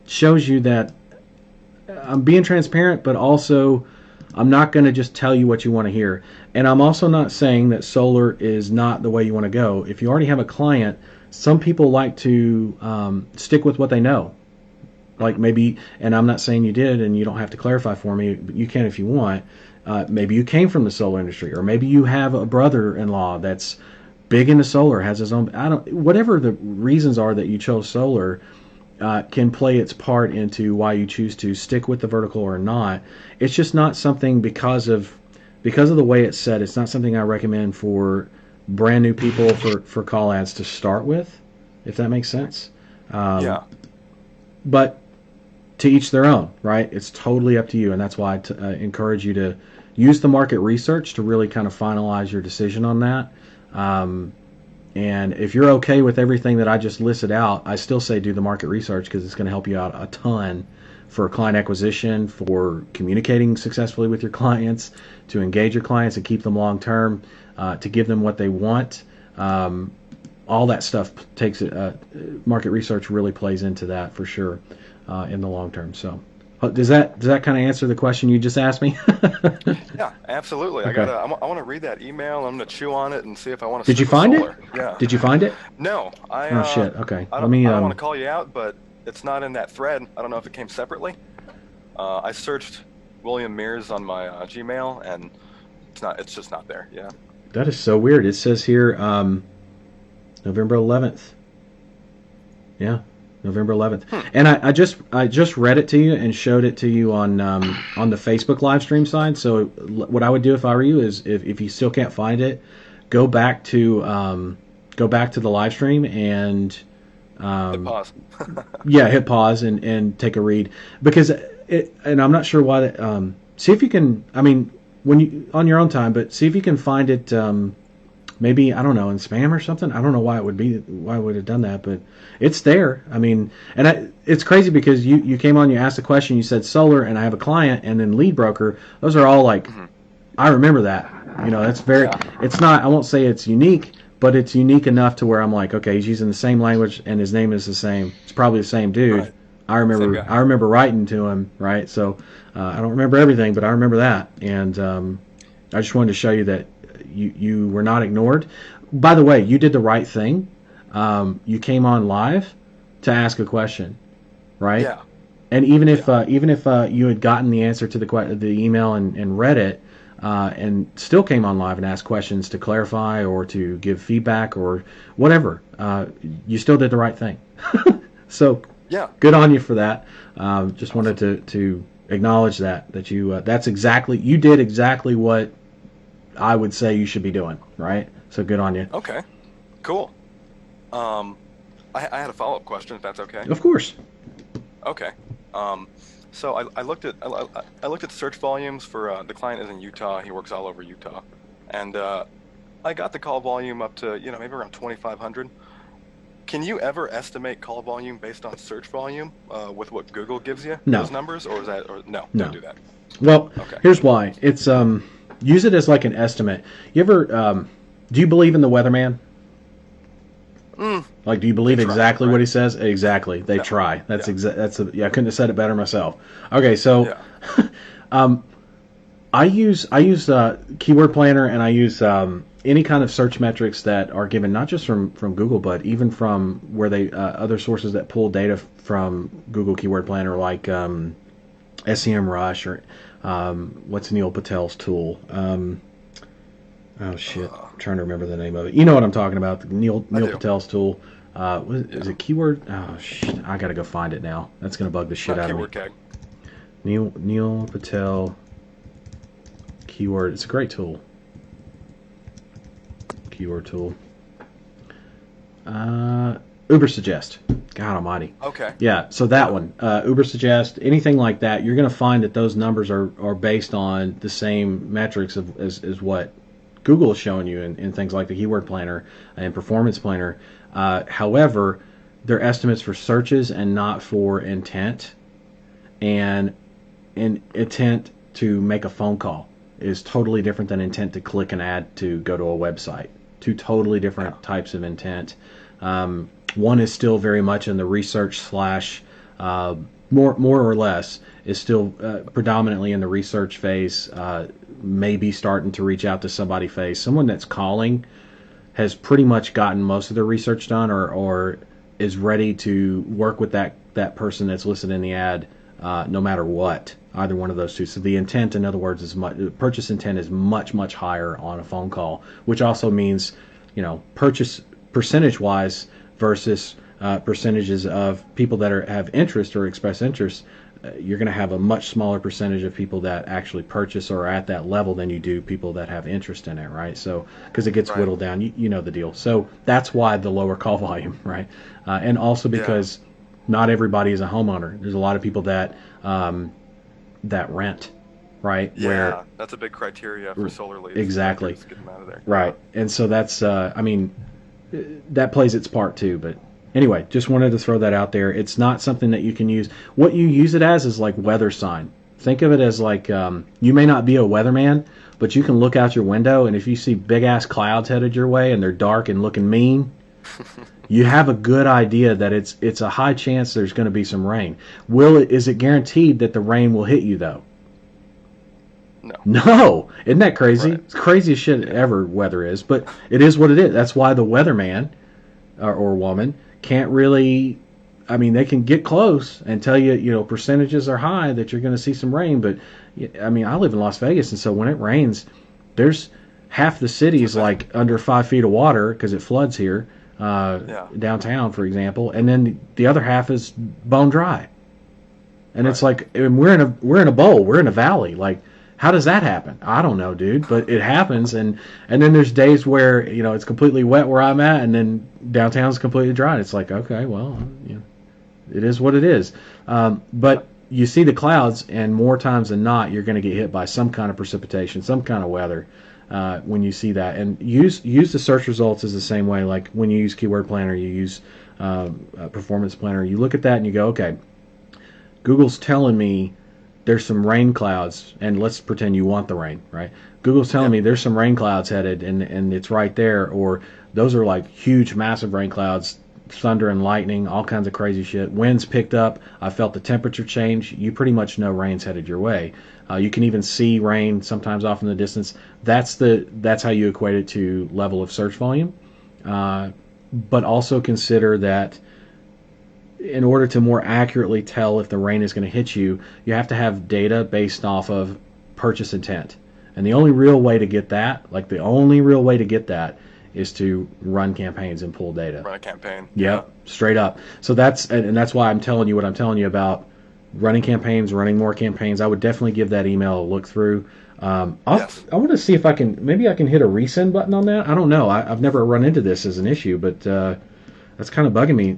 Speaker 1: shows you that I'm being transparent, but also I'm not going to just tell you what you want to hear. And I'm also not saying that solar is not the way you want to go. If you already have a client, some people like to stick with what they know. Like maybe, and I'm not saying you did, and you don't have to clarify for me, but you can if you want. Maybe you came from the solar industry, or maybe you have a brother-in-law that's big into solar, has his own, whatever the reasons are that you chose solar, can play its part into why you choose to stick with the vertical or not. It's just not something because of the way it's set. It's not something I recommend for brand new people for call ads to start with, if that makes sense. But to each their own, right? It's totally up to you, and that's why I encourage you to use the market research to really kind of finalize your decision on that. And if you're okay with everything that I just listed out, I still say do the market research because it's going to help you out a ton for client acquisition, for communicating successfully with your clients, to engage your clients and keep them long term, to give them what they want. All that stuff takes market research really plays into that for sure in the long term. So does that kind of answer the question you just asked me?
Speaker 4: Yeah, absolutely.
Speaker 1: Okay.
Speaker 4: I want to read that email. I'm going to chew on it and see if I want to.
Speaker 1: Did you find
Speaker 4: it?
Speaker 1: Yeah. Did you find it?
Speaker 4: No.
Speaker 1: Oh shit. Okay.
Speaker 4: I don't want to call you out, but it's not in that thread. I don't know if it came separately. I searched William Mears on my Gmail, and it's just not there. Yeah.
Speaker 1: That is so weird. It says here November 11th. Yeah. November 11th. And I just read it to you and showed it to you on the Facebook live stream side. So what I would do if I were you is if you still can't find it, go back to the live stream and
Speaker 4: hit pause.
Speaker 1: hit pause and take a read, because and I'm not sure why that. See if you can. I mean, when you on your own time, but see if you can find it. Maybe, I don't know, in spam or something. I don't know why it would have done that, but it's there. I mean, and it's crazy because you came on, you asked a question, you said solar, and I have a client, and then lead broker. Those are all like, I remember that. That's very. It's not. I won't say it's unique, but it's unique enough to where I'm like, okay, he's using the same language, and his name is the same. It's probably the same dude.
Speaker 4: Right.
Speaker 1: I remember writing to him, right? So I don't remember everything, but I remember that, and I just wanted to show you that. You were not ignored. By the way, you did the right thing. You came on live to ask a question, right?
Speaker 4: Yeah.
Speaker 1: And even if you had gotten the answer to the email and read it, and still came on live and asked questions to clarify or to give feedback or whatever, you still did the right thing. So
Speaker 4: Yeah.
Speaker 1: good on you for that. Just wanted to acknowledge that you you did exactly what I would say you should be doing, right? So good on you.
Speaker 4: Okay. Cool. I had a follow-up question, if that's okay.
Speaker 1: Of course.
Speaker 4: Okay. So I looked at I looked at search volumes for the client is in Utah. He works all over Utah, and I got the call volume up to maybe around 2,500. Can you ever estimate call volume based on search volume with what Google gives you?
Speaker 1: No.
Speaker 4: Those numbers, or no?
Speaker 1: No.
Speaker 4: Don't do that.
Speaker 1: Well,
Speaker 4: Okay.
Speaker 1: here's why. It's use it as like an estimate. You ever do you believe in the weatherman? Like, do you believe
Speaker 4: They try,
Speaker 1: exactly
Speaker 4: right?
Speaker 1: what he says? Exactly. They
Speaker 4: No.
Speaker 1: try. That's
Speaker 4: Yeah.
Speaker 1: I couldn't have said it better myself. Okay, so
Speaker 4: Yeah.
Speaker 1: I use Keyword Planner, and I use any kind of search metrics that are given not just from Google, but even from where they other sources that pull data from Google Keyword Planner, like SEMrush or what's Neil Patel's tool. Oh shit! I'm trying to remember the name of it. You know what I'm talking about? Neil
Speaker 4: do.
Speaker 1: Patel's tool. Is it Keyword? Oh shit! I gotta go find it now. That's gonna bug the shit out of me.
Speaker 4: Keyword Keg.
Speaker 1: Neil Patel Keyword. It's a great tool. Keyword tool. Uber Suggest. God Almighty.
Speaker 4: Okay.
Speaker 1: Yeah, so that one, Uber Suggest, anything like that, you're going to find that those numbers are based on the same metrics as what Google is showing you in things like the Keyword Planner and Performance Planner. However, they're estimates for searches and not for intent. And intent to make a phone call is totally different than intent to click an ad to go to a website. Two totally different types of intent. One is still very much in the research slash more or less is still predominantly in the research phase, maybe starting to reach out to somebody phase. Someone that's calling has pretty much gotten most of their research done or is ready to work with that person that's listed in the ad no matter what, either one of those two. So the intent, in other words, is purchase intent is much higher on a phone call, which also means, purchase percentage-wise versus percentages of people that have interest or express interest. You're going to have a much smaller percentage of people that actually purchase or are at that level than you do people that have interest in it, right? So, because it gets whittled down, you know the deal. So that's why the lower call volume, right? And also because not everybody is a homeowner. There's a lot of people that rent, right?
Speaker 4: Yeah,
Speaker 1: where
Speaker 4: that's a big criteria for solar leads.
Speaker 1: Exactly.
Speaker 4: Just get them out of there.
Speaker 1: Right. And so that's, that plays its part too. But anyway, just wanted to throw that out there. It's not something that you can use. What you use it as is like weather sign. Think of it as like, you may not be a weatherman, but you can look out your window, and if you see big ass clouds headed your way and they're dark and looking mean, you have a good idea that it's a high chance there's going to be some rain. Is it guaranteed that the rain will hit you though? No. Isn't that crazy?
Speaker 4: Right.
Speaker 1: It's crazy as shit ever weather is, but it is what it is. That's why the weatherman or woman can't really, they can get close and tell you, percentages are high that you're going to see some rain, but I live in Las Vegas, and so when it rains, there's half the city is like under 5 feet of water because it floods here, downtown, for example, and then the other half is bone dry. And it's like, and we're in a bowl, we're in a valley, like, how does that happen? I don't know, dude, but it happens, and then there's days where it's completely wet where I'm at, and then downtown's completely dry. And it's like, okay, well, it is what it is. But you see the clouds, and more times than not, you're going to get hit by some kind of precipitation, some kind of weather when you see that. And use the search results as the same way. Like when you use Keyword Planner, you use Performance Planner. You look at that and you go, okay, Google's telling me there's some rain clouds, and let's pretend you want the rain, right? Google's telling me there's some rain clouds headed, and it's right there, or those are like huge, massive rain clouds, thunder and lightning, all kinds of crazy shit. Winds picked up. I felt the temperature change. You pretty much know rain's headed your way. You can even see rain sometimes off in the distance. That's how you equate it to level of search volume. But also consider that in order to more accurately tell if the rain is going to hit you, you have to have data based off of purchase intent. And the only real way to get that, like the only real way to get that, is to run campaigns and pull data.
Speaker 4: Run a campaign.
Speaker 1: Yep, straight up. So and that's why I'm telling you what I'm telling you about running campaigns, running more campaigns. I would definitely give that email a look through.
Speaker 4: Yes.
Speaker 1: I want to see if I can hit a resend button on that. I don't know. I've never run into this as an issue, but that's kind of bugging me.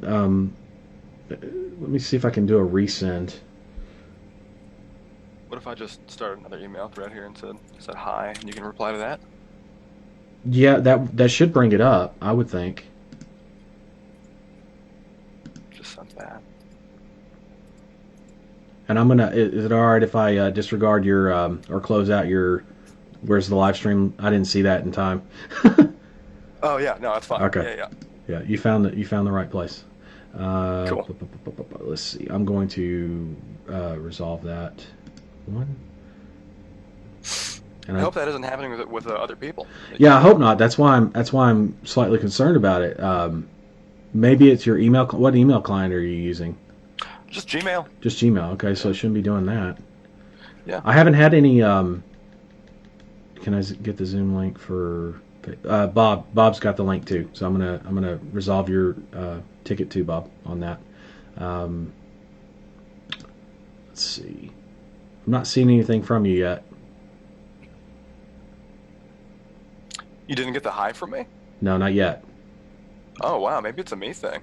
Speaker 1: Let me see if I can do a resend.
Speaker 4: What if I just started another email thread here and said hi, and you can reply to that?
Speaker 1: Yeah, that should bring it up, I would think.
Speaker 4: Just sent that.
Speaker 1: And I'm gonna. Is it all right if I disregard your or close out your? Where's the live stream? I didn't see that in time.
Speaker 4: Oh yeah, no, that's fine.
Speaker 1: Okay.
Speaker 4: Yeah.
Speaker 1: Yeah, you found the right place.
Speaker 4: Cool.
Speaker 1: Let's see. I'm going to resolve that one. And
Speaker 4: I hope that isn't happening with other people.
Speaker 1: Yeah, I hope not. That's why I'm slightly concerned about it. Maybe it's your email. What email client are you using?
Speaker 4: Just Gmail.
Speaker 1: Just Gmail. Okay, so it shouldn't be doing that.
Speaker 4: Yeah.
Speaker 1: I haven't had any. Can I get the Zoom link for Bob? Bob's got the link too, so I'm gonna resolve your ticket too, Bob, on that. Let's see. I'm not seeing anything from you yet.
Speaker 4: You didn't get the hi from me?
Speaker 1: No, not yet.
Speaker 4: Oh wow, maybe it's a me thing.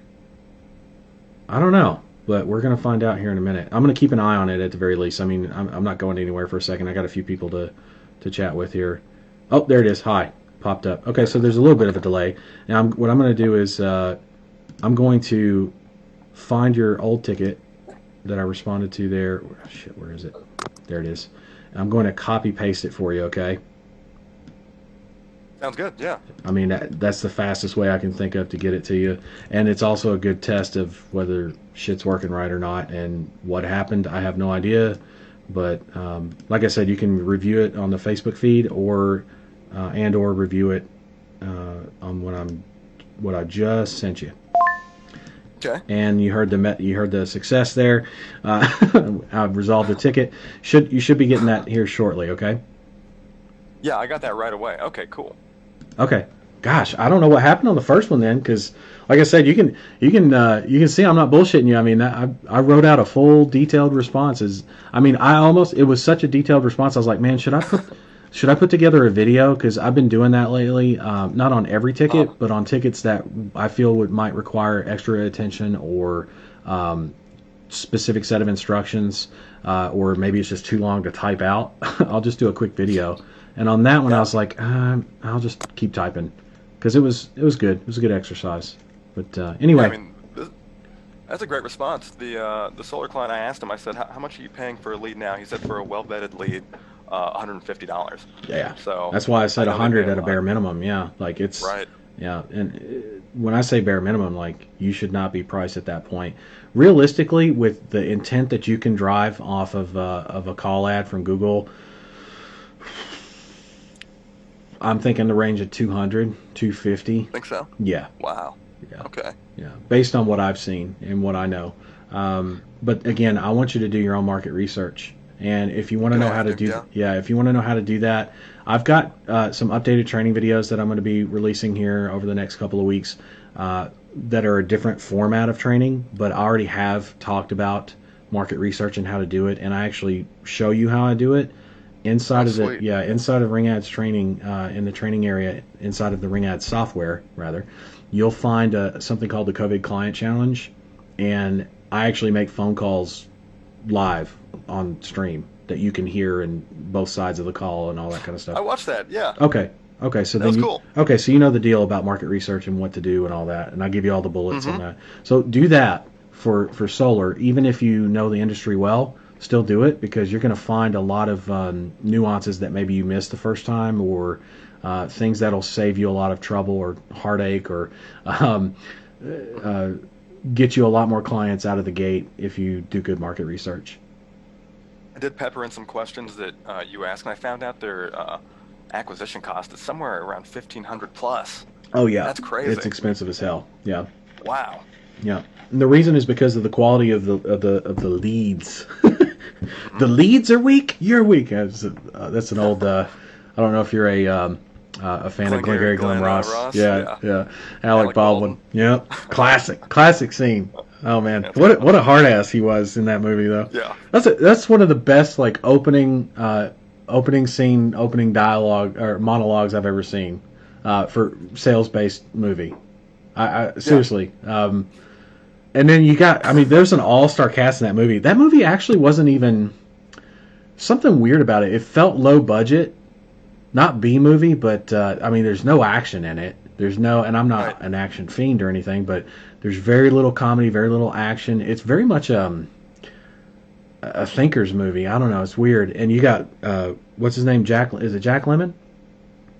Speaker 1: I don't know, but we're gonna find out here in a minute. I'm gonna keep an eye on it at the very least. I mean, I'm not going anywhere for a second. I got a few people to chat with here. Oh, there it is. Hi, popped up. Okay, so there's a little bit of a delay. Now, what I'm gonna do is I'm going to find your old ticket that I responded to there. Shit, where is it? There it is. I'm going to copy paste it for you. Okay.
Speaker 4: Sounds good, yeah.
Speaker 1: I mean, that's the fastest way I can think of to get it to you. And it's also a good test of whether shit's working right or not. And what happened, I have no idea. But like I said, you can review it on the Facebook feed or review it on what I just sent you.
Speaker 4: Okay.
Speaker 1: And you heard the success there. I've resolved the ticket. You should be getting that here shortly. Okay.
Speaker 4: Yeah, I got that right away. Okay, cool.
Speaker 1: Okay. Gosh, I don't know what happened on the first one then, because like I said, you can see I'm not bullshitting you. I mean, I wrote out a full detailed response. It was such a detailed response. I was like, man, should I put together a video? Because I've been doing that lately. Not on every ticket, but on tickets that I feel might require extra attention or specific set of instructions, or maybe it's just too long to type out. I'll just do a quick video. And on that one, I was like, I'll just keep typing, because it was good. It was a good exercise. But anyway,
Speaker 4: Yeah, I mean, that's a great response. The solar client, I asked him, I said, how much are you paying for a lead now? He said for a well-vetted lead, $150.
Speaker 1: yeah.
Speaker 4: So
Speaker 1: That's why I said
Speaker 4: know they
Speaker 1: 100
Speaker 4: pay
Speaker 1: at a
Speaker 4: lot.
Speaker 1: bare minimum. Yeah, like it's
Speaker 4: Right.
Speaker 1: Yeah, and when I say bare minimum, like you should not be priced at that point. Realistically, with the intent that you can drive off of a call ad from Google, I'm thinking the range of 200, 250.
Speaker 4: Think so?
Speaker 1: Yeah.
Speaker 4: Wow.
Speaker 1: Yeah.
Speaker 4: Okay.
Speaker 1: Yeah, based on what I've seen and what I know. But again, I want you to do your own market research. And if you want to know how to do, if you want to know how to do that, I've got some updated training videos that I'm going to be releasing here over the next couple of weeks that are a different format of training, but I already have talked about market research and how to do it, and I actually show you how I do it inside of inside of Ring Ads training, in the training area, inside of the Ring Ads software rather. You'll find something called the COVID Client Challenge, and I actually make phone calls live on stream that you can hear in both sides of the call and all that kind of stuff.
Speaker 4: I watched that, yeah.
Speaker 1: Okay, so
Speaker 4: that was cool.
Speaker 1: Okay, so you know the deal about market research and what to do and all that, and I give you all the bullets on that. So do that for solar, even if you know the industry well. Still do it, because you're going to find a lot of nuances that maybe you missed the first time, or things that'll save you a lot of trouble or heartache, or get you a lot more clients out of the gate if you do good market research.
Speaker 4: I did pepper in some questions that you asked, and I found out their acquisition cost is somewhere around $1,500 plus.
Speaker 1: Oh yeah,
Speaker 4: that's crazy.
Speaker 1: It's expensive as hell. Yeah.
Speaker 4: Wow.
Speaker 1: Yeah, and the reason is because of the quality of the leads. The leads are weak. You're weak. That's an old I don't know if you're a fan of Glengarry Glen Ross. Yeah,
Speaker 4: Yeah.
Speaker 1: yeah. Alec
Speaker 4: Alec
Speaker 1: Baldwin.
Speaker 4: Baldwin.
Speaker 1: Yep. Classic scene. Oh man,
Speaker 4: That's a good
Speaker 1: what
Speaker 4: one.
Speaker 1: a hard ass he was in that movie though.
Speaker 4: Yeah.
Speaker 1: That's one of the best like opening scene, opening dialogue or monologues I've ever seen for sales based movie. I
Speaker 4: Yeah.
Speaker 1: seriously. And then you got, I mean, there's an all star cast in that movie. That movie actually wasn't even something weird about it. It felt low budget, not B movie, but I mean, there's no action in it. There's no, and I'm
Speaker 4: Right.
Speaker 1: not an action fiend or anything, but there's very little comedy, very little action. It's very much a thinker's movie. I don't know. It's weird. And you got what's his name? Jack? Is it Jack Lemmon?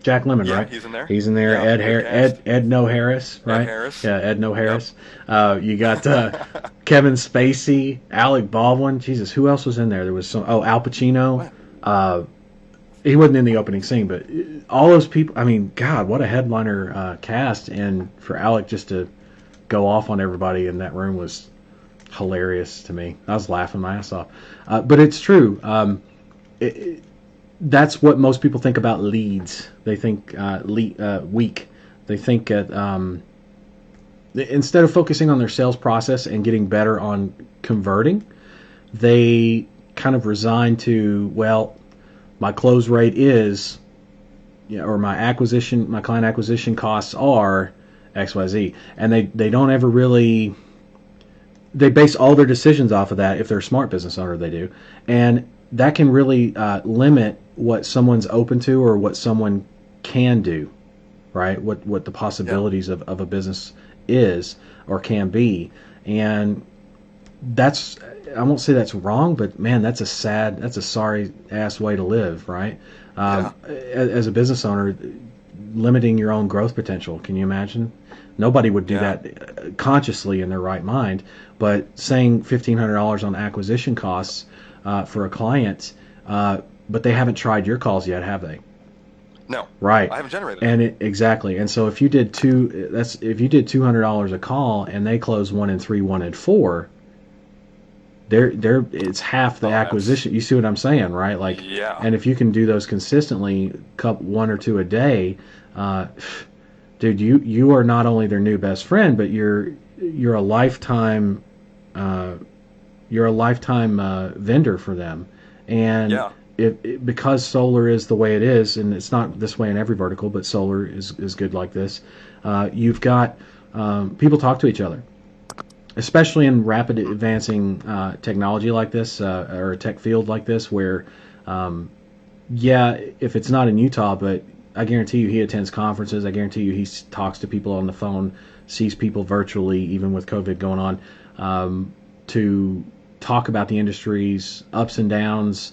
Speaker 1: Jack Lemmon,
Speaker 4: Yeah,
Speaker 1: right?
Speaker 4: he's in there.
Speaker 1: He's in there.
Speaker 4: Yeah,
Speaker 1: Ed
Speaker 4: good cast.
Speaker 1: Ed No Harris, right?
Speaker 4: Ed Harris.
Speaker 1: Yeah, Ed No Harris. You got Kevin Spacey, Alec Baldwin. Jesus, who else was in there? There was some. Oh, Al Pacino.
Speaker 4: What?
Speaker 1: He wasn't in the opening scene, but all those people. I mean, God, what a headliner cast! And for Alec just to go off on everybody in that room was hilarious to me. I was laughing my ass off. But it's true. That's what most people think about leads. They think weak. They think that instead of focusing on their sales process and getting better on converting, they kind of resign to, well, my close rate is, or my client acquisition costs are XYZ, and they don't ever really. They base all their decisions off of that. If they're a smart business owner, they do, and that can really limit what someone's open to or what someone can do, right? What the possibilities of a business is or can be, and that's, I won't say that's wrong, but man, that's a sorry ass way to live, right? As a business owner, limiting your own growth potential. Can you imagine? Nobody would do that consciously in their right mind, but saying $1,500 on acquisition costs for a client, but they haven't tried your calls yet, have they?
Speaker 4: No.
Speaker 1: Right.
Speaker 4: I haven't generated.
Speaker 1: And exactly. And so if you did $200 a call and they close 1 in 3, 1 in 4, it's half the acquisition. You see what I'm saying, right? Like,
Speaker 4: yeah.
Speaker 1: And if you can do those consistently, one or two a day, dude, you are not only their new best friend, but you're a lifetime vendor for them. And because solar is the way it is, and it's not this way in every vertical, but solar is good like this. You've got people talk to each other, especially in rapid advancing technology like this, or a tech field like this, where if it's not in Utah, but I guarantee you he attends conferences. I guarantee you he talks to people on the phone, sees people virtually, even with COVID going on, to talk about the industry's ups and downs,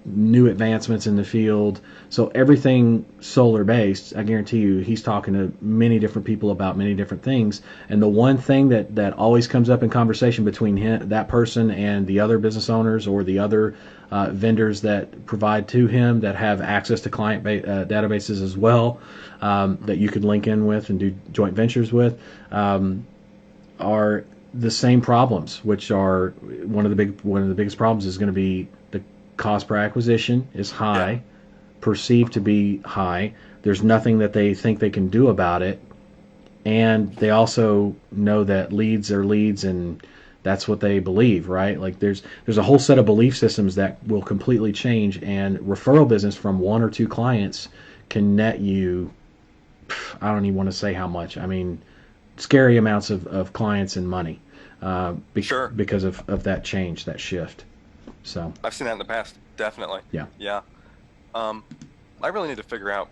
Speaker 1: new advancements in the field. So everything solar based, I guarantee you he's talking to many different people about many different things. And the one thing that always comes up in conversation between that person and the other business owners or the other vendors that provide to him that have access to client databases as well, that you could link in with and do joint ventures with, are the same problems, which are one of the biggest problems is going to be the cost per acquisition is high, perceived to be high. There's nothing that they think they can do about it, and they also know that leads are leads, and that's what they believe, right? Like there's a whole set of belief systems that will completely change, and referral business from 1 or 2 clients can net you, I don't even want to say how much. I mean, scary amounts of clients and money because of that change, that shift. So
Speaker 4: I've seen that in the past, definitely.
Speaker 1: Yeah.
Speaker 4: I really need to figure out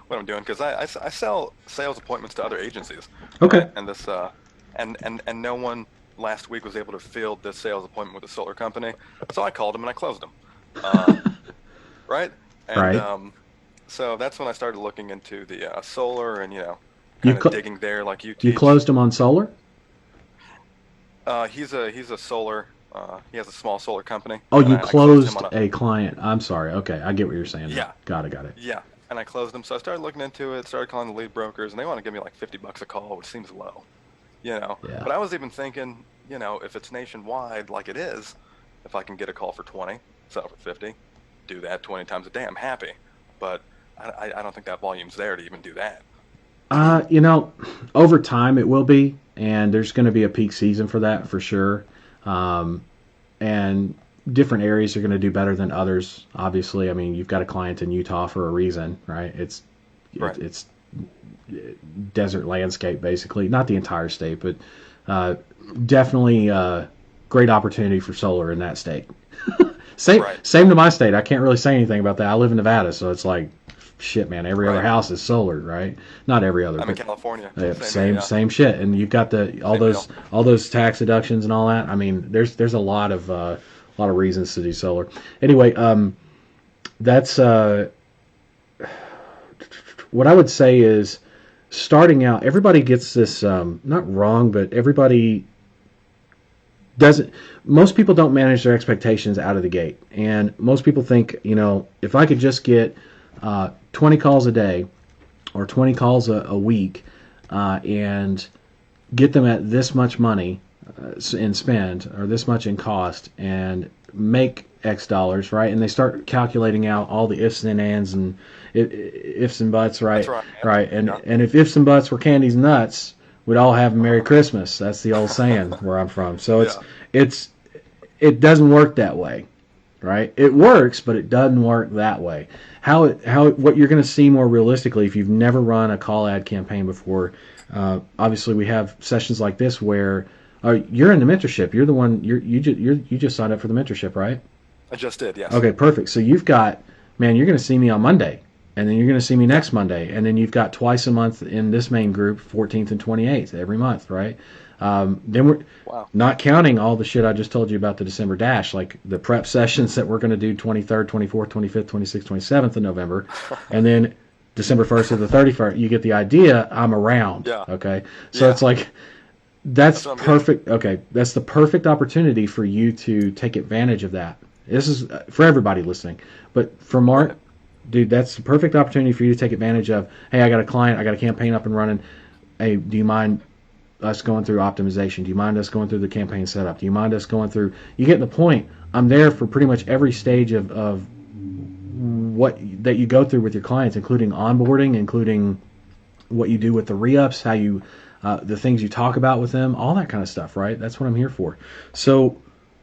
Speaker 4: what I'm doing, because I sell sales appointments to other agencies.
Speaker 1: Okay.
Speaker 4: Right? And this and no one last week was able to field this sales appointment with a solar company, so I called them and I closed them. Right. And
Speaker 1: right.
Speaker 4: So that's when I started looking into the solar and kind of digging there like you teach.
Speaker 1: You closed him on solar?
Speaker 4: He's a solar. He has a small solar company.
Speaker 1: Oh, you closed a client. I'm sorry. Okay, I get what you're saying.
Speaker 4: Yeah.
Speaker 1: Got it.
Speaker 4: Yeah, and I closed them. So I started looking into it, started calling the lead brokers, and they want to give me like $50 a call, which seems low.
Speaker 1: Yeah.
Speaker 4: But I was even thinking, if it's nationwide like it is, if I can get a call for 20, sell it for 50, do that 20 times a day, I'm happy. But I don't think that volume's there to even do that.
Speaker 1: Over time it will be, and there's going to be a peak season for that for sure. And different areas are going to do better than others. Obviously, I mean, you've got a client in Utah for a reason, right? It's desert landscape basically, not the entire state, but definitely great opportunity for solar in that state. Same to my state. I can't really say anything about that. I live in Nevada, so it's like, shit, man. Every other house is solar, right? Not every other.
Speaker 4: I'm in California.
Speaker 1: Same shit. And you've got all those tax deductions and all that. I mean, there's a lot of reasons to do solar. Anyway, that's what I would say is, starting out, everybody gets this not wrong, but everybody doesn't. Most people don't manage their expectations out of the gate, and most people think, if I could just get 20 calls a day or 20 calls a week and get them at this much money in spend or this much in cost and make X dollars, right? And they start calculating out all the ifs and ands and ifs and buts, right?
Speaker 4: That's
Speaker 1: right. And if ifs and buts were candies and nuts, we'd all have a Merry Christmas. That's the old saying where I'm from. So it doesn't work that way, right? It works, but it doesn't work that way. What you're going to see more realistically, if you've never run a call ad campaign before, obviously we have sessions like this where you're in the mentorship. You're the one. You just signed up for the mentorship, right?
Speaker 4: I just did, yes.
Speaker 1: Okay, perfect. So you've got, man, you're going to see me on Monday, and then you're going to see me next Monday, and then you've got twice a month in this main group, 14th and 28th every month, right? Then we're not counting all the shit I just told you about the December dash, like the prep sessions that we're going to do 23rd, 24th, 25th, 26th, 27th of November, and then December 1st to the 31st. You get the idea. I'm around.
Speaker 4: Yeah.
Speaker 1: Okay. So it's like, that's perfect. Okay, that's the perfect opportunity for you to take advantage of that. This is for everybody listening, but for Mark, dude, that's the perfect opportunity for you to take advantage of. Hey, I got a client, I got a campaign up and running. Hey, do you mind us going through optimization? Do you mind us going through the campaign setup? Do you mind us going through? You get the point. I'm there for pretty much every stage of what that you go through with your clients, including onboarding, including what you do with the re-ups, how you the things you talk about with them, all that kind of stuff, right? That's what I'm here for. So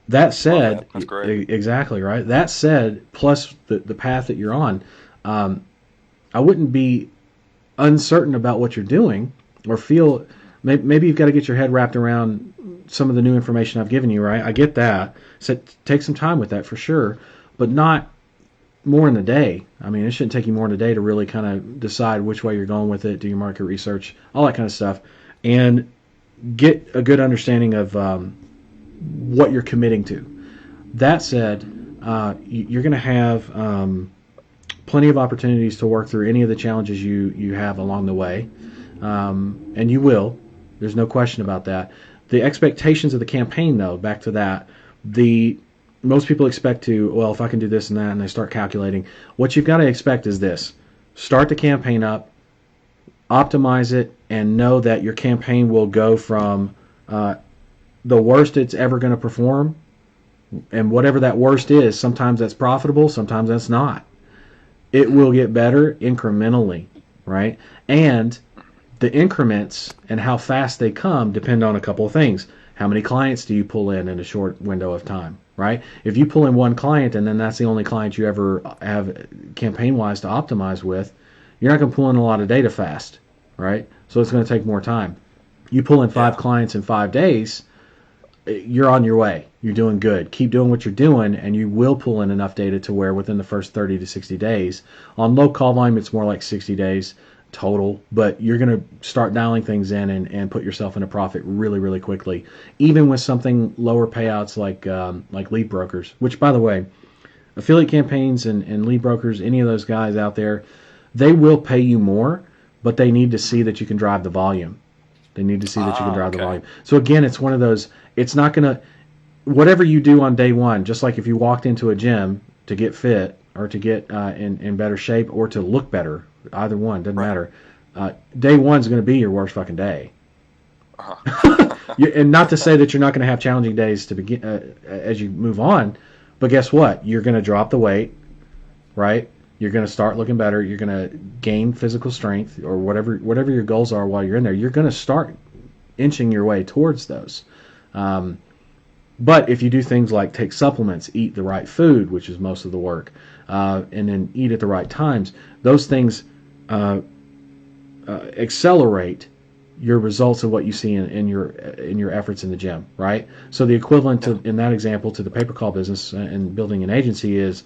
Speaker 1: that said,
Speaker 4: that's great.
Speaker 1: Exactly, right? That said, plus the path that you're on, I wouldn't be uncertain about what you're doing or feel maybe you've got to get your head wrapped around some of the new information I've given you, right? I get that. So take some time with that for sure, but not more in a day. I mean, it shouldn't take you more than a day to really kind of decide which way you're going with it, do your market research, all that kind of stuff, and get a good understanding of what you're committing to. That said, you're going to have plenty of opportunities to work through any of the challenges you have along the way, and you will. There's no question about that. The expectations of the campaign, though, back to that, most people expect well, if I can do this and that, and they start calculating. What you've got to expect is this. Start the campaign up, optimize it, and know that your campaign will go from the worst it's ever going to perform, and whatever that worst is, sometimes that's profitable, sometimes that's not. It will get better incrementally, right? And the increments and how fast they come depend on a couple of things. How many clients do you pull in a short window of time, right? If you pull in one client and then that's the only client you ever have campaign-wise to optimize with, you're not going to pull in a lot of data fast, right? So it's going to take more time. You pull in 5 clients in 5 days, you're on your way. You're doing good. Keep doing what you're doing, and you will pull in enough data to where within the first 30 to 60 days. On low call volume, it's more like 60 days total, but you're going to start dialing things in and put yourself in a profit really, really quickly, even with something lower payouts like lead brokers, which, by the way, affiliate campaigns and lead brokers, any of those guys out there, they will pay you more, but they need to see that you can drive the volume. They need to see that you can drive the volume. So again, it's one of those, it's not going to, whatever you do on day one, just like if you walked into a gym to get fit or to get in better shape or to look better, either one, doesn't matter. Day one's going to be your worst fucking day. And not to say that you're not going to have challenging days to begin as you move on, but guess what? You're going to drop the weight. right? You're going to start looking better. You're going to gain physical strength or whatever your goals are while you're in there. You're going to start inching your way towards those. But if you do things like take supplements, eat the right food, which is most of the work, and then eat at the right times, those things accelerate your results of what you see in your efforts in the gym, right? So the equivalent to, in that example, to the pay-per-call business and building an agency is,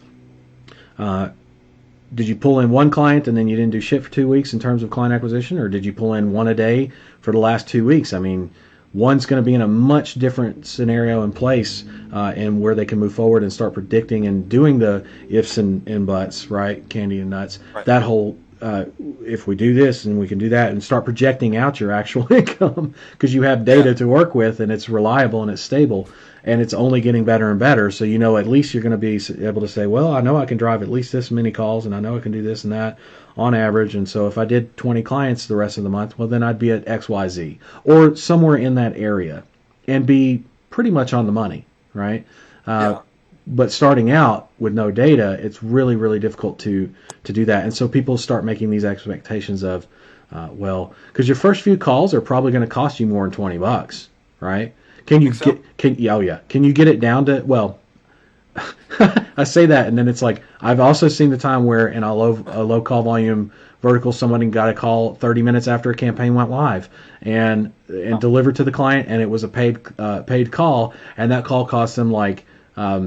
Speaker 1: did you pull in one client and then you didn't do shit for 2 weeks in terms of client acquisition, or did you pull in one a day for the last 2 weeks? I mean, one's going to be in a much different scenario and place, and where they can move forward and start predicting and doing the ifs and buts, right? Candy and nuts.
Speaker 4: Right.
Speaker 1: That whole, if we do this and we can do that, and start projecting out your actual income because you have data to work with, and it's reliable and it's stable, and it's only getting better and better. So at least you're going to be able to say, well, I know I can drive at least this many calls, and I know I can do this and that on average. And so if I did 20 clients the rest of the month, well, then I'd be at XYZ or somewhere in that area and be pretty much on the money, right? But starting out with no data, it's really, really difficult to do that. And so people start making these expectations of, well, because your first few calls are probably going to cost you more than $20, right? Can you Can you get it down to, well, I say that, and then it's like, I've also seen the time where in a low call volume vertical, somebody got a call 30 minutes after a campaign went live and delivered to the client, and it was a paid call, and that call cost them like, I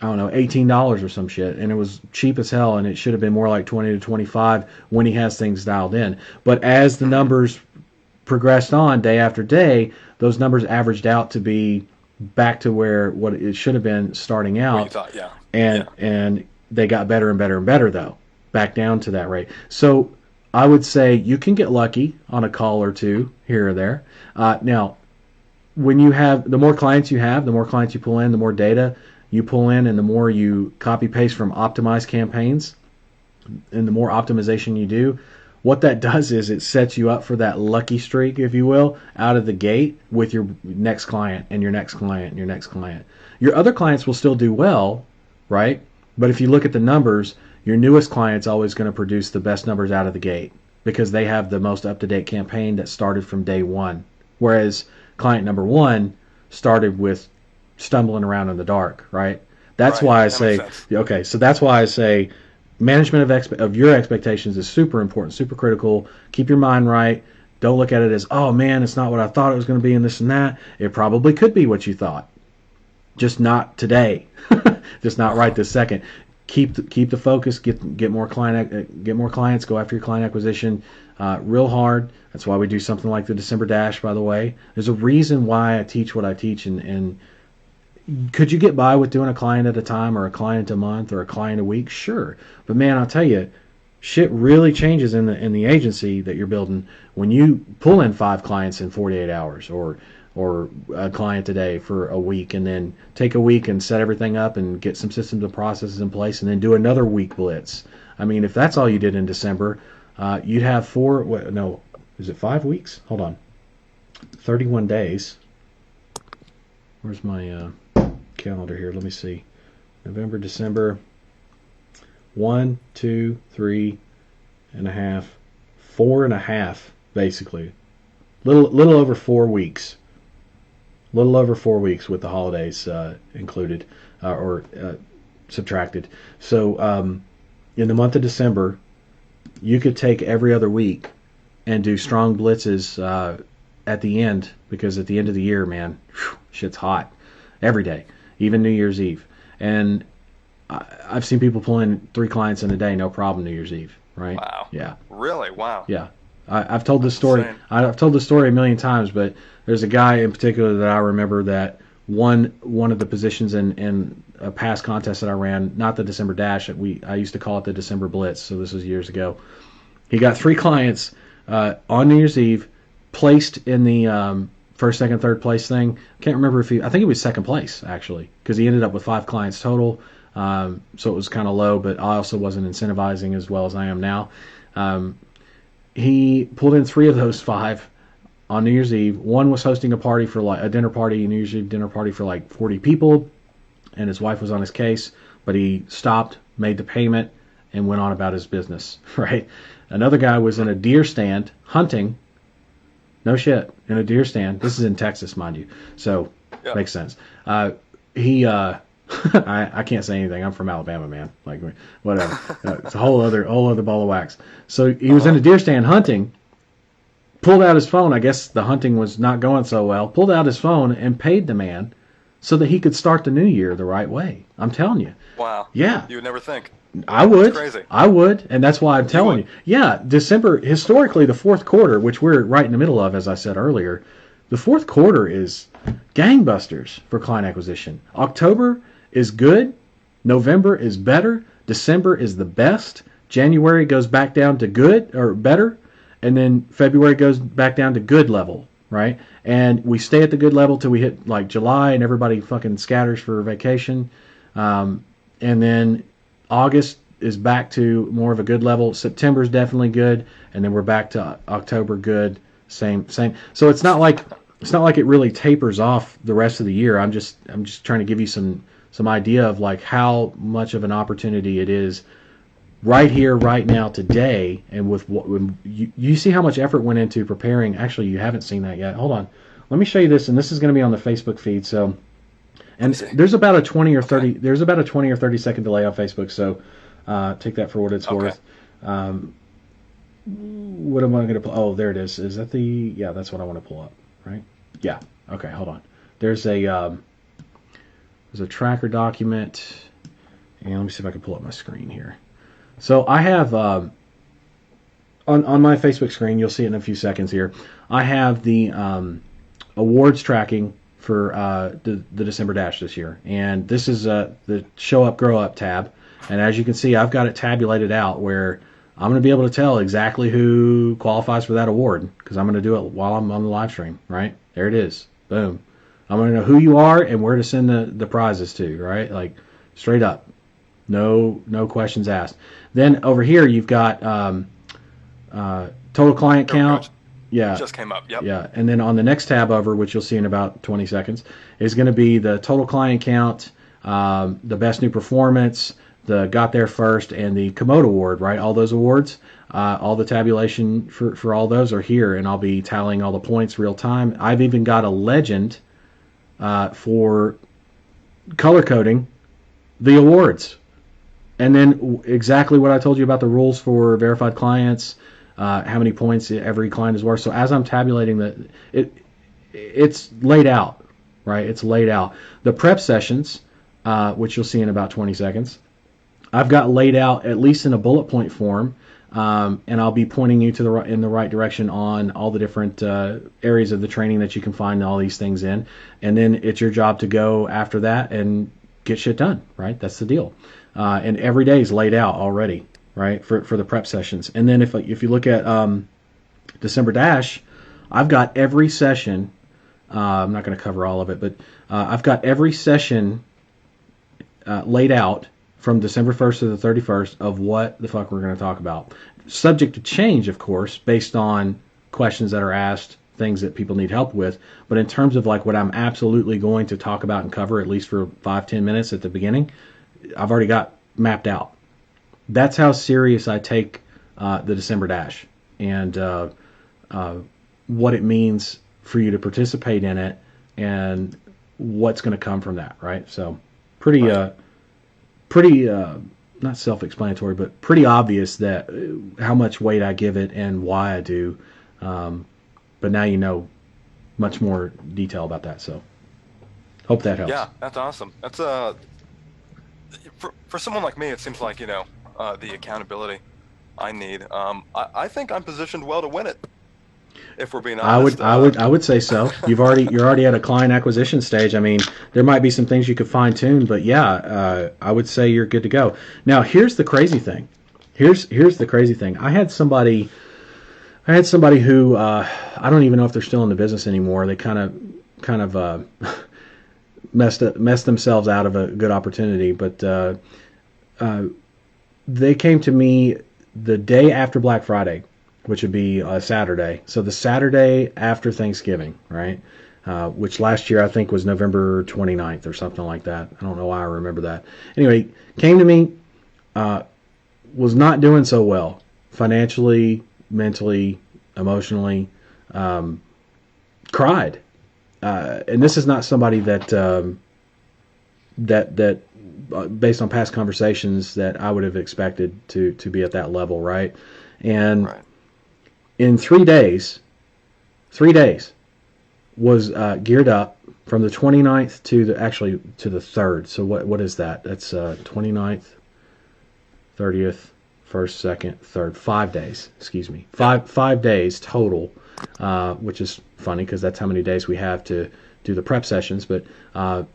Speaker 1: don't know, $18 or some shit, and it was cheap as hell, and it should have been more like 20 to 25 when he has things dialed in. But as the numbers progressed on day after day, those numbers averaged out to be back to what it should have been starting out.
Speaker 4: Thought,
Speaker 1: and they got better and better and better, though, back down to that rate. So I would say you can get lucky on a call or two here or there. Now, when you have, the more clients you have, the more clients you pull in, the more data you pull in, and the more you copy paste from optimized campaigns, and the more optimization you do, what that does is it sets you up for that lucky streak, if you will, out of the gate with your next client and your next client and your next client. Your other clients will still do well, right? But if you look at the numbers, your newest client's always going to produce the best numbers out of the gate because they have the most up-to-date campaign that started from day one. Whereas client number one started with stumbling around in the dark, right? That's why I say, okay, so that's why I say management of your expectations is super important, super critical. Keep your mind right. Don't look at it as, oh man, it's not what I thought it was going to be and this and that. It probably could be what you thought, just not today, just not right this second. Keep the focus. Get more clients. Go after your client acquisition real hard. That's why we do something like the December Dash. By the way, there's a reason why I teach what I teach. And could you get by with doing a client at a time, or a client a month, or a client a week? Sure, but man, I'll tell you, shit really changes in the agency that you're building when you pull in 5 clients in 48 hours, or a client a day for a week, and then take a week and set everything up and get some systems and processes in place, and then do another week blitz. I mean, if that's all you did in December, you'd have 5 weeks? Hold on. 31 days. Where's my calendar here? Let me see. November, December. 1, 2, 3 and a half. 4.5, basically. Little over 4 weeks. Little over 4 weeks with the holidays included or subtracted. So in the month of December, you could take every other week and do strong blitzes at the end, because at the end of the year, man, shit's hot every day, even New Year's Eve. And I've seen people pull in 3 clients in a day, no problem, New Year's Eve, right?
Speaker 4: Wow.
Speaker 1: Yeah.
Speaker 4: Really? Wow.
Speaker 1: Yeah. I've told this story.
Speaker 4: Insane.
Speaker 1: I've told the story a million times, but there's a guy in particular that I remember that won one of the positions in a past contest that I ran, not the December Dash. I used to call it the December Blitz, so this was years ago. He got 3 clients on New Year's Eve, placed in the first, second, third place thing. Can't remember I think he was second place, actually, because he ended up with 5 clients total. So it was kind of low, but I also wasn't incentivizing as well as I am now. He pulled in 3 of those 5 on New Year's Eve. One was hosting a party for a dinner party, a New Year's Eve dinner party for 40 people, and his wife was on his case, but he stopped, made the payment, and went on about his business, right? Another guy was in a deer stand hunting. No shit, in a deer stand. This is in Texas, mind you, so makes sense. He I can't say anything. I'm from Alabama, man. Like, whatever. It's a whole other ball of wax. So he was in a deer stand hunting, pulled out his phone. I guess the hunting was not going so well. Pulled out his phone and paid the man so that he could start the new year the right way. I'm telling you.
Speaker 4: Wow.
Speaker 1: Yeah.
Speaker 4: You would never think.
Speaker 1: I would.
Speaker 4: That's crazy.
Speaker 1: I would, and that's why I'm telling you. Yeah, December, historically, the fourth quarter, which we're right in the middle of, as I said earlier, the fourth quarter is gangbusters for client acquisition. October is good. November is better. December is the best. January goes back down to good or better. And then February goes back down to good level, right? And we stay at the good level till we hit like July and everybody fucking scatters for vacation. And then August is back to more of a good level. September's definitely good. And then we're back to October good. Same. So it's not like it really tapers off the rest of the year. I'm just trying to give you some idea of like how much of an opportunity it is right here, right now, today, and with what you see how much effort went into preparing. Actually, you haven't seen that yet. Hold on, let me show you this, and this is going to be on the Facebook feed. So, and there's about a 20 or 30 there's about a 20 or 30 second delay on Facebook. So, take that for what it's worth. What am I going to pull? Oh, there it is. Is that the? Yeah, that's what I want to pull up. Right? Yeah. Okay. Hold on. There's a tracker document, and let me see if I can pull up my screen here. So I have on my Facebook screen, you'll see it in a few seconds here. I have the awards tracking for the December Dash this year, and this is the Show Up Grow Up tab. And as you can see, I've got it tabulated out where I'm going to be able to tell exactly who qualifies for that award because I'm going to do it while I'm on the live stream. Right there, it is. Boom. I'm going to know who you are and where to send the prizes to. Right, like straight up. No questions asked. Then over here you've got total client count. Yeah.
Speaker 4: Just came up. Yep.
Speaker 1: Yeah. And then on the next tab over, which you'll see in about 20 seconds, is going to be the total client count, the best new performance, the got there first, and the Komodo award. Right. All those awards, all the tabulation for all those are here, and I'll be tallying all the points real time. I've even got a legend for color coding the awards. And then exactly what I told you about the rules for verified clients, how many points every client is worth. So as I'm tabulating it's laid out, right? It's laid out. The prep sessions, which you'll see in about 20 seconds, I've got laid out at least in a bullet point form, and I'll be pointing you in the right direction on all the different areas of the training that you can find all these things in. And then it's your job to go after that and get shit done, right? That's the deal. And every day is laid out already, right, for the prep sessions. And then if you look at December Dash, I've got every session. I'm not going to cover all of it, but I've got every session laid out from December 1st to the 31st of what the fuck we're going to talk about. Subject to change, of course, based on questions that are asked, things that people need help with. But in terms of like what I'm absolutely going to talk about and cover, at least for 5-10 minutes at the beginning, I've already got mapped out. That's how serious I take the December Dash and what it means for you to participate in it and what's going to come from that, right? So pretty not self-explanatory, but pretty obvious that how much weight I give it and why I do. But now you know much more detail about that. So hope that helps.
Speaker 4: Yeah, that's awesome. That's for someone like me, it seems like the accountability I need. I think I'm positioned well to win it. If we're being honest,
Speaker 1: I would say so. You're already at a client acquisition stage. I mean, there might be some things you could fine tune, but yeah, I would say you're good to go. Now, here's the crazy thing. Here's the crazy thing. I had somebody who I don't even know if they're still in the business anymore. They kind of messed themselves out of a good opportunity, but they came to me the day after Black Friday, which would be Saturday. So the Saturday after Thanksgiving, right? Which last year I think was November 29th or something like that. I don't know why I remember that. Anyway, came to me, was not doing so well financially, mentally, emotionally. Cried, and this is not somebody that based on past conversations that I would have expected to be at that level, right? And
Speaker 4: Right.
Speaker 1: in 3 days was geared up from the 29th to the 3rd. So what is that? That's 29th, 30th, 1st, 2nd, 3rd. 5 days. Excuse me. Five days total, which is funny because that's how many days we have to do the prep sessions. But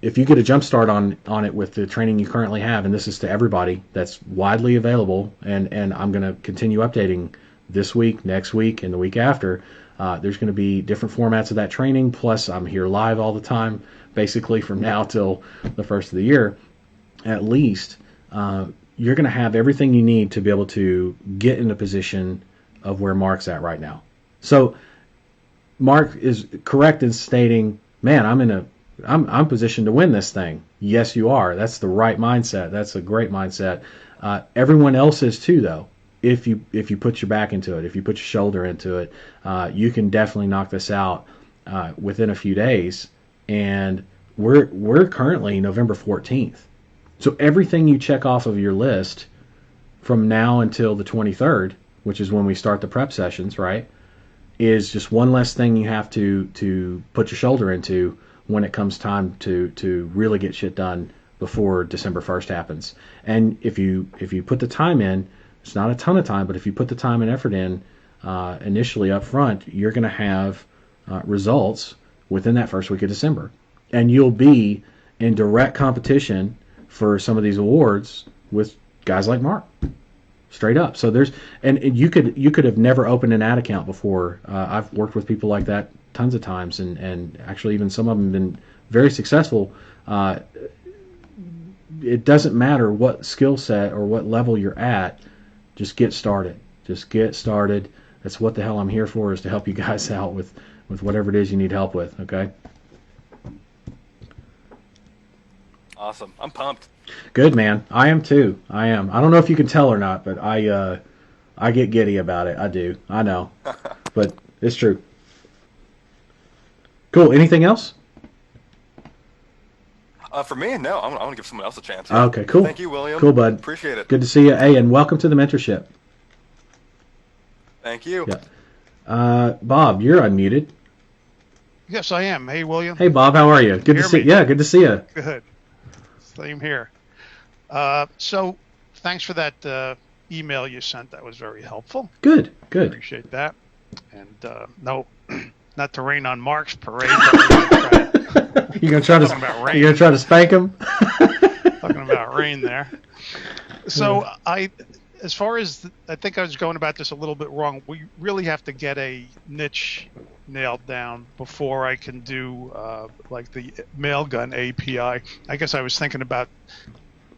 Speaker 1: if you get a jump start on it with the training you currently have, and this is to everybody, that's widely available, and I'm going to continue updating this week, next week, and the week after. There's going to be different formats of that training, plus I'm here live all the time, basically from now till the first of the year, at least. You're going to have everything you need to be able to get in the position of where Mark's at right now. So Mark is correct in stating, man, I'm positioned to win this thing. Yes, you are. That's the right mindset. That's a great mindset. Everyone else is too, though. If you put your back into it, if you put your shoulder into it, you can definitely knock this out within a few days. And we're currently November 14th. So everything you check off of your list from now until the 23rd, which is when we start the prep sessions, right, is just one less thing you have to put your shoulder into when it comes time to really get shit done before December 1st happens. And if you put the time in, it's not a ton of time, but if you put the time and effort in initially up front, you're going to have results within that first week of December. And you'll be in direct competition for some of these awards with guys like Mark. Straight up. So and you could have never opened an ad account before. I've worked with people like that tons of times, and actually even some of them have been very successful. It doesn't matter what skill set or what level you're at. Just get started. Just get started. That's what the hell I'm here for, is to help you guys out with whatever it is you need help with. Okay.
Speaker 4: Awesome. I'm pumped.
Speaker 1: Good, man. I am too. I am. I don't know if you can tell or not, but I get giddy about it. I do. I know. But it's true. Cool. Anything else?
Speaker 4: For me, no. I want to give someone else a chance.
Speaker 1: Okay, cool.
Speaker 4: Thank you, William.
Speaker 1: Cool, bud.
Speaker 4: Appreciate it.
Speaker 1: Good to see you. Hey, and welcome to the mentorship.
Speaker 4: Thank you.
Speaker 1: Yeah. Bob, you're unmuted.
Speaker 3: Yes, I am. Hey, William.
Speaker 1: Hey, Bob. How are you? Good to see. Yeah, good to see you.
Speaker 3: Good. Same here. So, thanks for that email you sent. That was very helpful.
Speaker 1: Good.
Speaker 3: Appreciate that. And no, not to rain on Mark's parade. But
Speaker 1: You're gonna try to spank him.
Speaker 3: Talking about rain there. So as far as I think I was going about this a little bit wrong. We really have to get a niche nailed down before I can do like the Mailgun API. I guess I was thinking about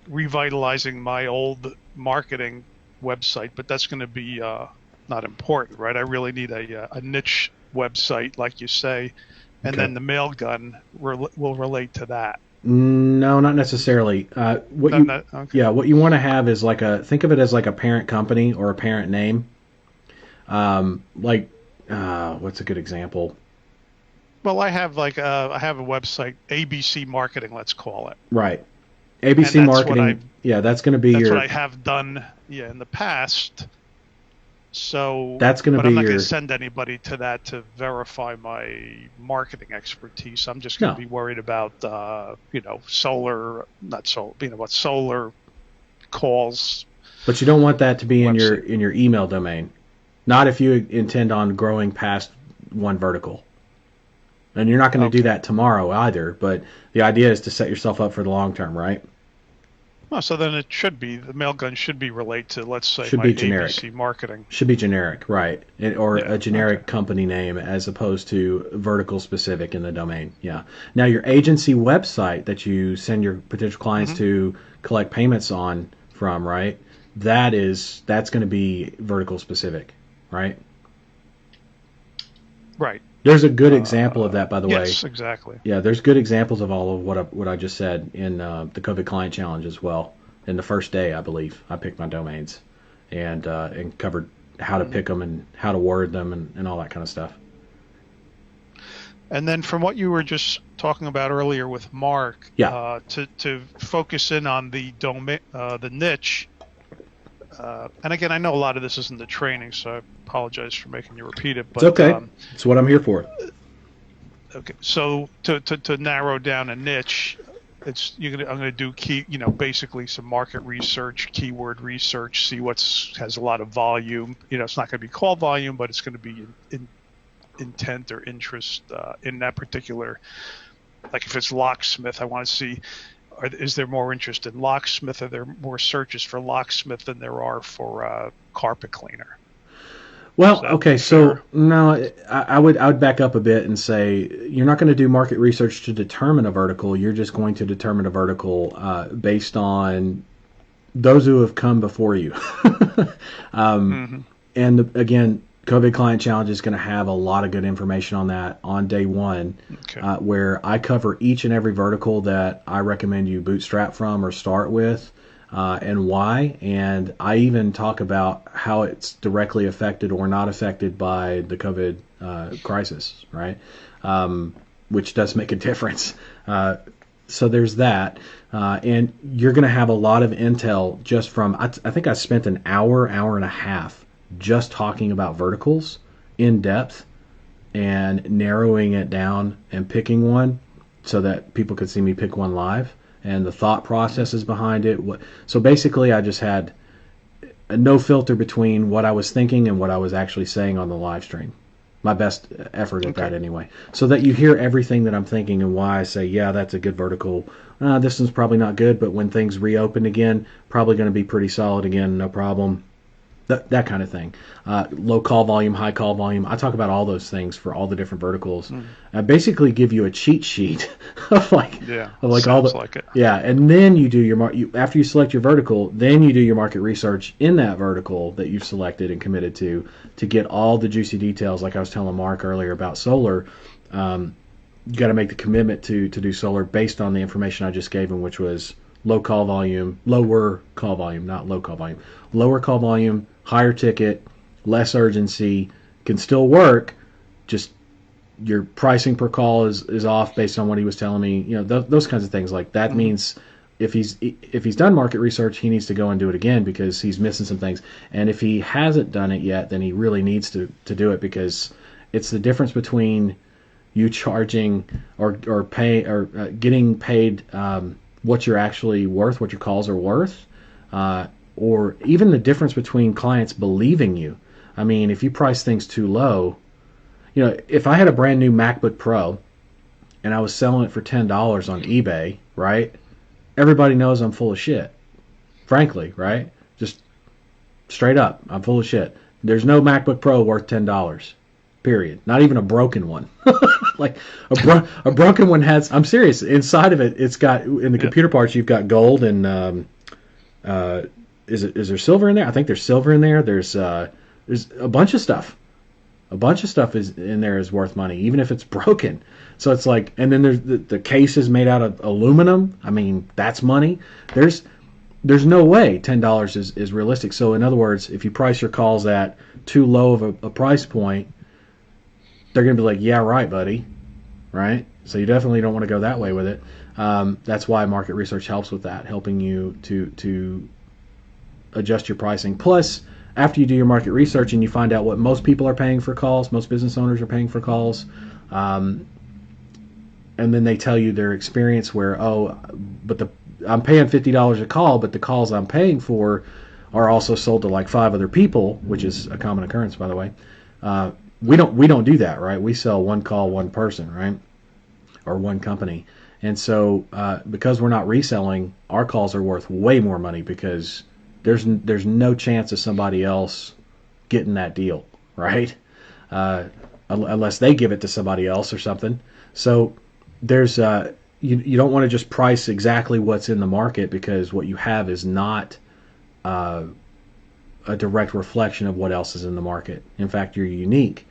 Speaker 3: revitalizing my old marketing website, but that's going to be not important, right? I really need a niche website, like you say, and then the Mailgun will relate to that.
Speaker 1: No, not necessarily. What you want to have is think of it as like a parent company or a parent name. What's a good example?
Speaker 3: Well, I have a website, ABC Marketing, let's call it.
Speaker 1: Right. ABC Marketing. That's going to be
Speaker 3: what I have done in the past. So
Speaker 1: that's going to be
Speaker 3: I'm not going to send anybody to that to verify my marketing expertise. I'm just going to be worried about solar calls.
Speaker 1: But you don't want that to be in your email domain. Not if you intend on growing past one vertical. And you're not going to do that tomorrow either, but the idea is to set yourself up for the long term, right?
Speaker 3: Oh, so then the Mailgun should be related to, let's say,
Speaker 1: should
Speaker 3: my
Speaker 1: be generic.
Speaker 3: ABC Marketing.
Speaker 1: Should be generic, right? A generic company name as opposed to vertical specific in the domain. Yeah. Now your agency website that you send your potential clients to collect payments from, right? That's going to be vertical specific, right?
Speaker 3: Right.
Speaker 1: There's a good example of that, by the way.
Speaker 3: Yes, exactly.
Speaker 1: Yeah, there's good examples of all of what I just said in the COVID Client Challenge as well. In the first day, I believe, I picked my domains. and covered how to pick them and how to word them and all that kind of stuff.
Speaker 3: And then from what you were just talking about earlier with Mark,
Speaker 1: Yeah.
Speaker 3: To focus in on the domain, the niche. And again, I know a lot of this isn't the training, so I apologize for making you repeat it. But,
Speaker 1: it's okay. It's what I'm here for.
Speaker 3: Okay, so to narrow down a niche, I'm gonna do basically some market research, keyword research, see has a lot of volume. It's not gonna be call volume, but it's gonna be in intent or interest in that particular. Like if it's locksmith, I want to see. Is there more interest in locksmith? Are there more searches for locksmith than there are for carpet cleaner?
Speaker 1: Well, okay, so no, I would back up a bit and say you're not going to do market research to determine a vertical. You're just going to determine a vertical based on those who have come before you. And again, COVID Client Challenge is going to have a lot of good information on that on day one, where I cover each and every vertical that I recommend you bootstrap from or start with. And why, and I even talk about how it's directly affected or not affected by the COVID crisis, right? Which does make a difference. So there's that, and you're going to have a lot of intel just from. I think I spent an hour and a half just talking about verticals in depth and narrowing it down and picking one so that people could see me pick one live. And the thought processes behind it. So basically, I just had no filter between what I was thinking and what I was actually saying on the live stream. My best effort at that anyway. So that you hear everything that I'm thinking and why I say, yeah, that's a good vertical. This one's probably not good, but when things reopen again, probably going to be pretty solid again, no problem. That kind of thing. Low call volume, high call volume. I talk about all those things for all the different verticals. I basically give you a cheat sheet of all the.
Speaker 3: Like it.
Speaker 1: Yeah, and then you do after you select your vertical, then you do your market research in that vertical that you've selected and committed to get all the juicy details. Like I was telling Mark earlier about solar, you got to make the commitment to do solar based on the information I just gave him, which was lower call volume, not low call volume, lower call volume, higher ticket, less urgency, can still work, just your pricing per call is off based on what he was telling me. Those kinds of things. Like that means if he's done market research, he needs to go and do it again because he's missing some things. And if he hasn't done it yet, then he really needs to do it, because it's the difference between you charging or pay or getting paid what you're actually worth, what your calls are worth, or even the difference between clients believing you. I mean, if you price things too low, if I had a brand new MacBook Pro and I was selling it for $10 on eBay, right? Everybody knows I'm full of shit. Frankly, right? Just straight up, I'm full of shit. There's no MacBook Pro worth $10. Period. Not even a broken one. Like a broken one has. I'm serious. Inside of it, it's got in the computer parts. You've got gold and is there silver in there? I think there's silver in there. There's a bunch of stuff. A bunch of stuff is in there is worth money, even if it's broken. So it's like, and then there's the case is made out of aluminum. I mean, that's money. There's no way $10 is realistic. So in other words, if you price your calls at too low of a price point, they're going to be like, yeah, right, buddy, right? So you definitely don't want to go that way with it. That's why market research helps with that, helping you to adjust your pricing. Plus, after you do your market research and you find out what most people are paying for calls, most business owners are paying for calls, and then they tell you their experience where, but I'm paying $50 a call, but the calls I'm paying for are also sold to like 5 other people, which is a common occurrence, by the way. We don't do that, right? We sell one call, one person, right? Or one company. And so because we're not reselling, our calls are worth way more money because there's no chance of somebody else getting that deal, right? Unless they give it to somebody else or something. So there's you don't want to just price exactly what's in the market, because what you have is not a direct reflection of what else is in the market. In fact, you're unique.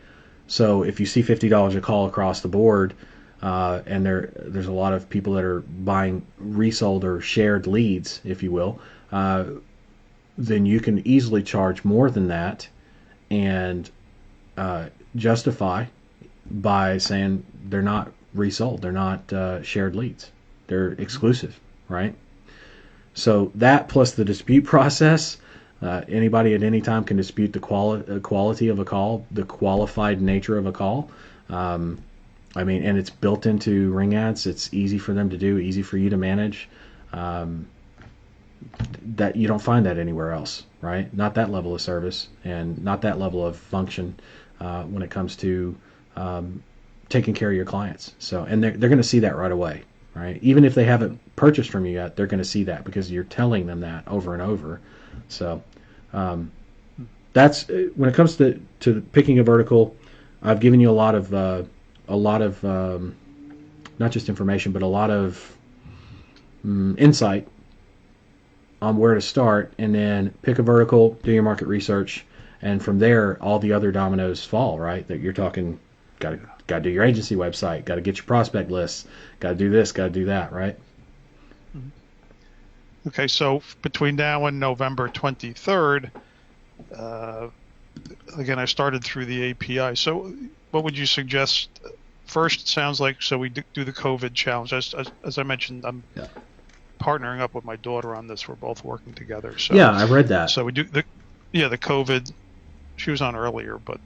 Speaker 1: So if you see $50 a call across the board, and there's a lot of people that are buying resold or shared leads, if you will, then you can easily charge more than that and justify by saying they're not resold, they're not shared leads, they're exclusive, right? So that plus the dispute process, anybody at any time can dispute the quality of a call, the qualified nature of a call. I mean, and it's built into Ring Ads. It's easy for them to do, easy for you to manage. That you don't find that anywhere else, right? Not that level of service and not that level of function when it comes to taking care of your clients. So, and they're going to see that right away, right? Even if they haven't purchased from you yet, they're going to see that because you're telling them that over and over. So, that's when it comes to picking a vertical. I've given you a lot of not just information, but a lot of insight on where to start, and then pick a vertical, do your market research, and from there, all the other dominoes fall, right? That you're talking, got to do your agency website, got to get your prospect lists, got to do this, got to do that, right?
Speaker 3: Okay, so between now and November 23rd, again, I started through the API. So what would you suggest? First, it sounds like, so we do the COVID challenge. As I mentioned, I'm partnering up with my daughter on this. We're both working together. So
Speaker 1: yeah, I read that.
Speaker 3: So we do the COVID. She was on earlier, but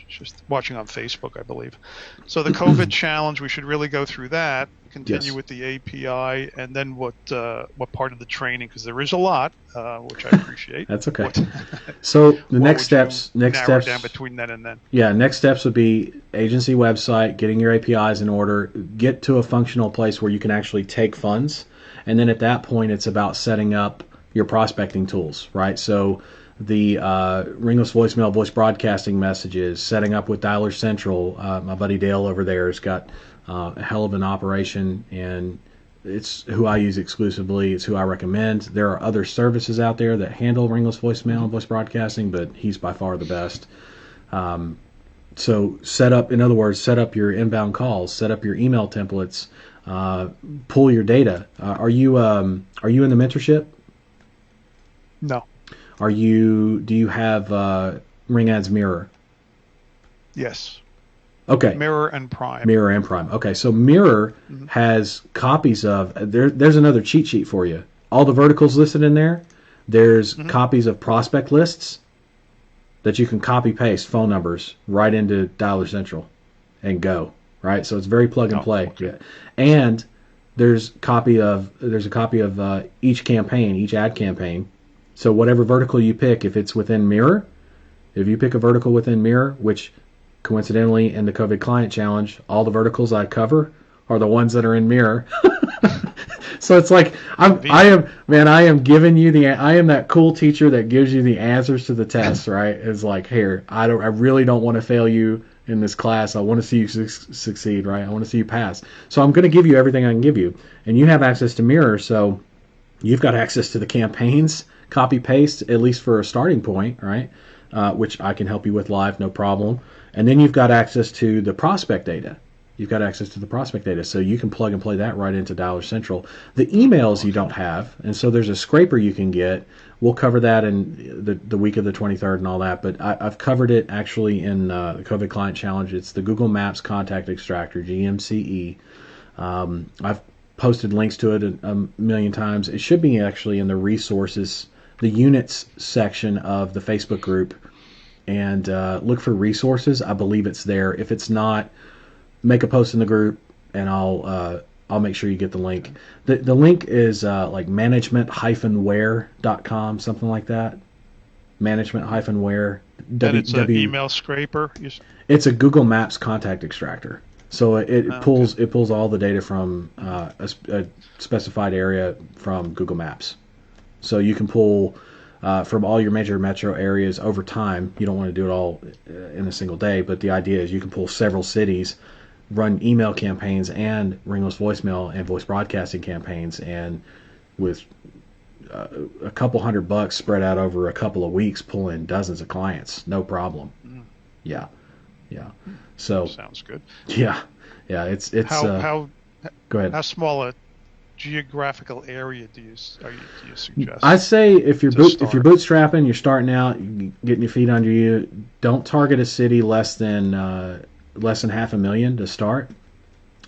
Speaker 3: she's just watching on Facebook, I believe. So the COVID challenge, we should really go through that. Continue with the API, and then what part of the training? Because there is a lot, which I appreciate.
Speaker 1: That's okay. So the next steps
Speaker 3: down between then and then.
Speaker 1: Yeah, next steps would be agency website, getting your APIs in order, get to a functional place where you can actually take funds, and then at that point it's about setting up your prospecting tools, right? So the ringless voicemail, voice broadcasting messages, setting up with Dialer Central. My buddy Dale over there has got a hell of an operation, and it's who I use exclusively. It's who I recommend. There are other services out there that handle ringless voicemail and voice broadcasting, but he's by far the best. So set up your inbound calls, set up your email templates, pull your data. Are you in the mentorship?
Speaker 3: No.
Speaker 1: Do you have Ring Ads Mirror?
Speaker 3: Yes.
Speaker 1: Okay.
Speaker 3: Mirror and Prime.
Speaker 1: Okay, so Mirror has copies of there's another cheat sheet for you. All the verticals listed in there. There's copies of prospect lists that you can copy paste phone numbers right into Dialer Central and go, right? So it's very plug and play.
Speaker 3: Okay.
Speaker 1: Yeah. And there's a copy of each campaign, each ad campaign. So whatever vertical you pick, if it's within Mirror, if you pick a vertical within Mirror, which coincidentally in the COVID Client Challenge, all the verticals I cover are the ones that are in Mirror. So it's like I am giving you I am that cool teacher that gives you the answers to the test, right? It's like, here, I really don't want to fail you in this class. I want to see you succeed, right? I want to see you pass. So I'm going to give you everything I can give you, and you have access to Mirror, so you've got access to the campaigns, copy paste, at least for a starting point, right? Which I can help you with live, no problem. And then you've got access to the prospect data. So you can plug and play that right into Dialer Central. The emails you don't have, and so there's a scraper you can get. We'll cover that in the week of the 23rd and all that, but I've covered it actually in the COVID Client Challenge. It's the Google Maps Contact Extractor, GMCE. I've posted links to it a million times. It should be actually in the resources, the units section of the Facebook group, and look for resources. I believe it's there. If it's not, make a post in the group, and I'll make sure you get the link. The link is like management-ware.com, something like that. Management-ware.
Speaker 3: And it's an email scraper.
Speaker 1: It's a Google Maps contact extractor. So it pulls all the data from a specified area from Google Maps. So you can pull from all your major metro areas over time. You don't want to do it all in a single day, but the idea is you can pull several cities, run email campaigns and ringless voicemail and voice broadcasting campaigns, and with a couple $100 spread out over a couple of weeks, pull in dozens of clients, no problem. Yeah. So
Speaker 3: sounds good.
Speaker 1: Yeah. It's
Speaker 3: how
Speaker 1: go ahead.
Speaker 3: How small a geographical area do you suggest?
Speaker 1: I say if you're
Speaker 3: to
Speaker 1: if you're
Speaker 3: start?
Speaker 1: bootstrapping, you're starting out, you're getting your feet under you. Don't target a city less than half a million to start,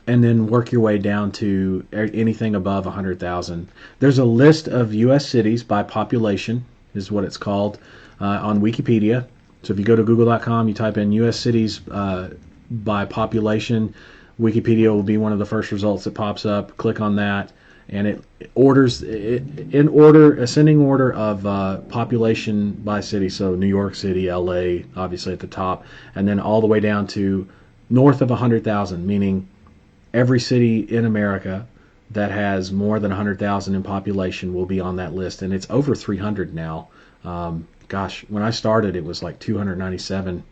Speaker 1: and then work your way down to anything above 100,000. There's a list of U.S. cities by population, is what it's called, on Wikipedia. So if you go to google.com, you type in U.S. cities by population, Wikipedia will be one of the first results that pops up. Click on that, and it orders in order, ascending order of population by city. So New York City, L.A., obviously at the top, and then all the way down to north of 100,000, meaning every city in America that has more than 100,000 in population will be on that list, and it's over 300 now. Gosh, when I started, it was like 297.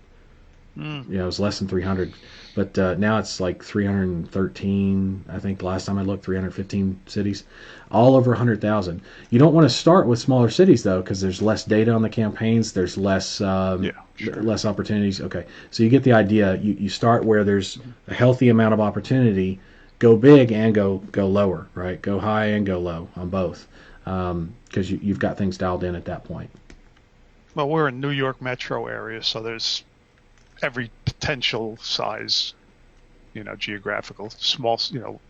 Speaker 1: It was less than 300, but now it's like 313. I think the last time I looked, 315 cities, all over 100,000. You don't want to start with smaller cities though, because there's less data on the campaigns. There's less less opportunities. Okay, so you get the idea. You start where there's a healthy amount of opportunity. Go big and go lower, right? Go high and go low on both, because you've got things dialed in at that point.
Speaker 3: Well, we're in New York metro area, so there's every potential size, geographical, small,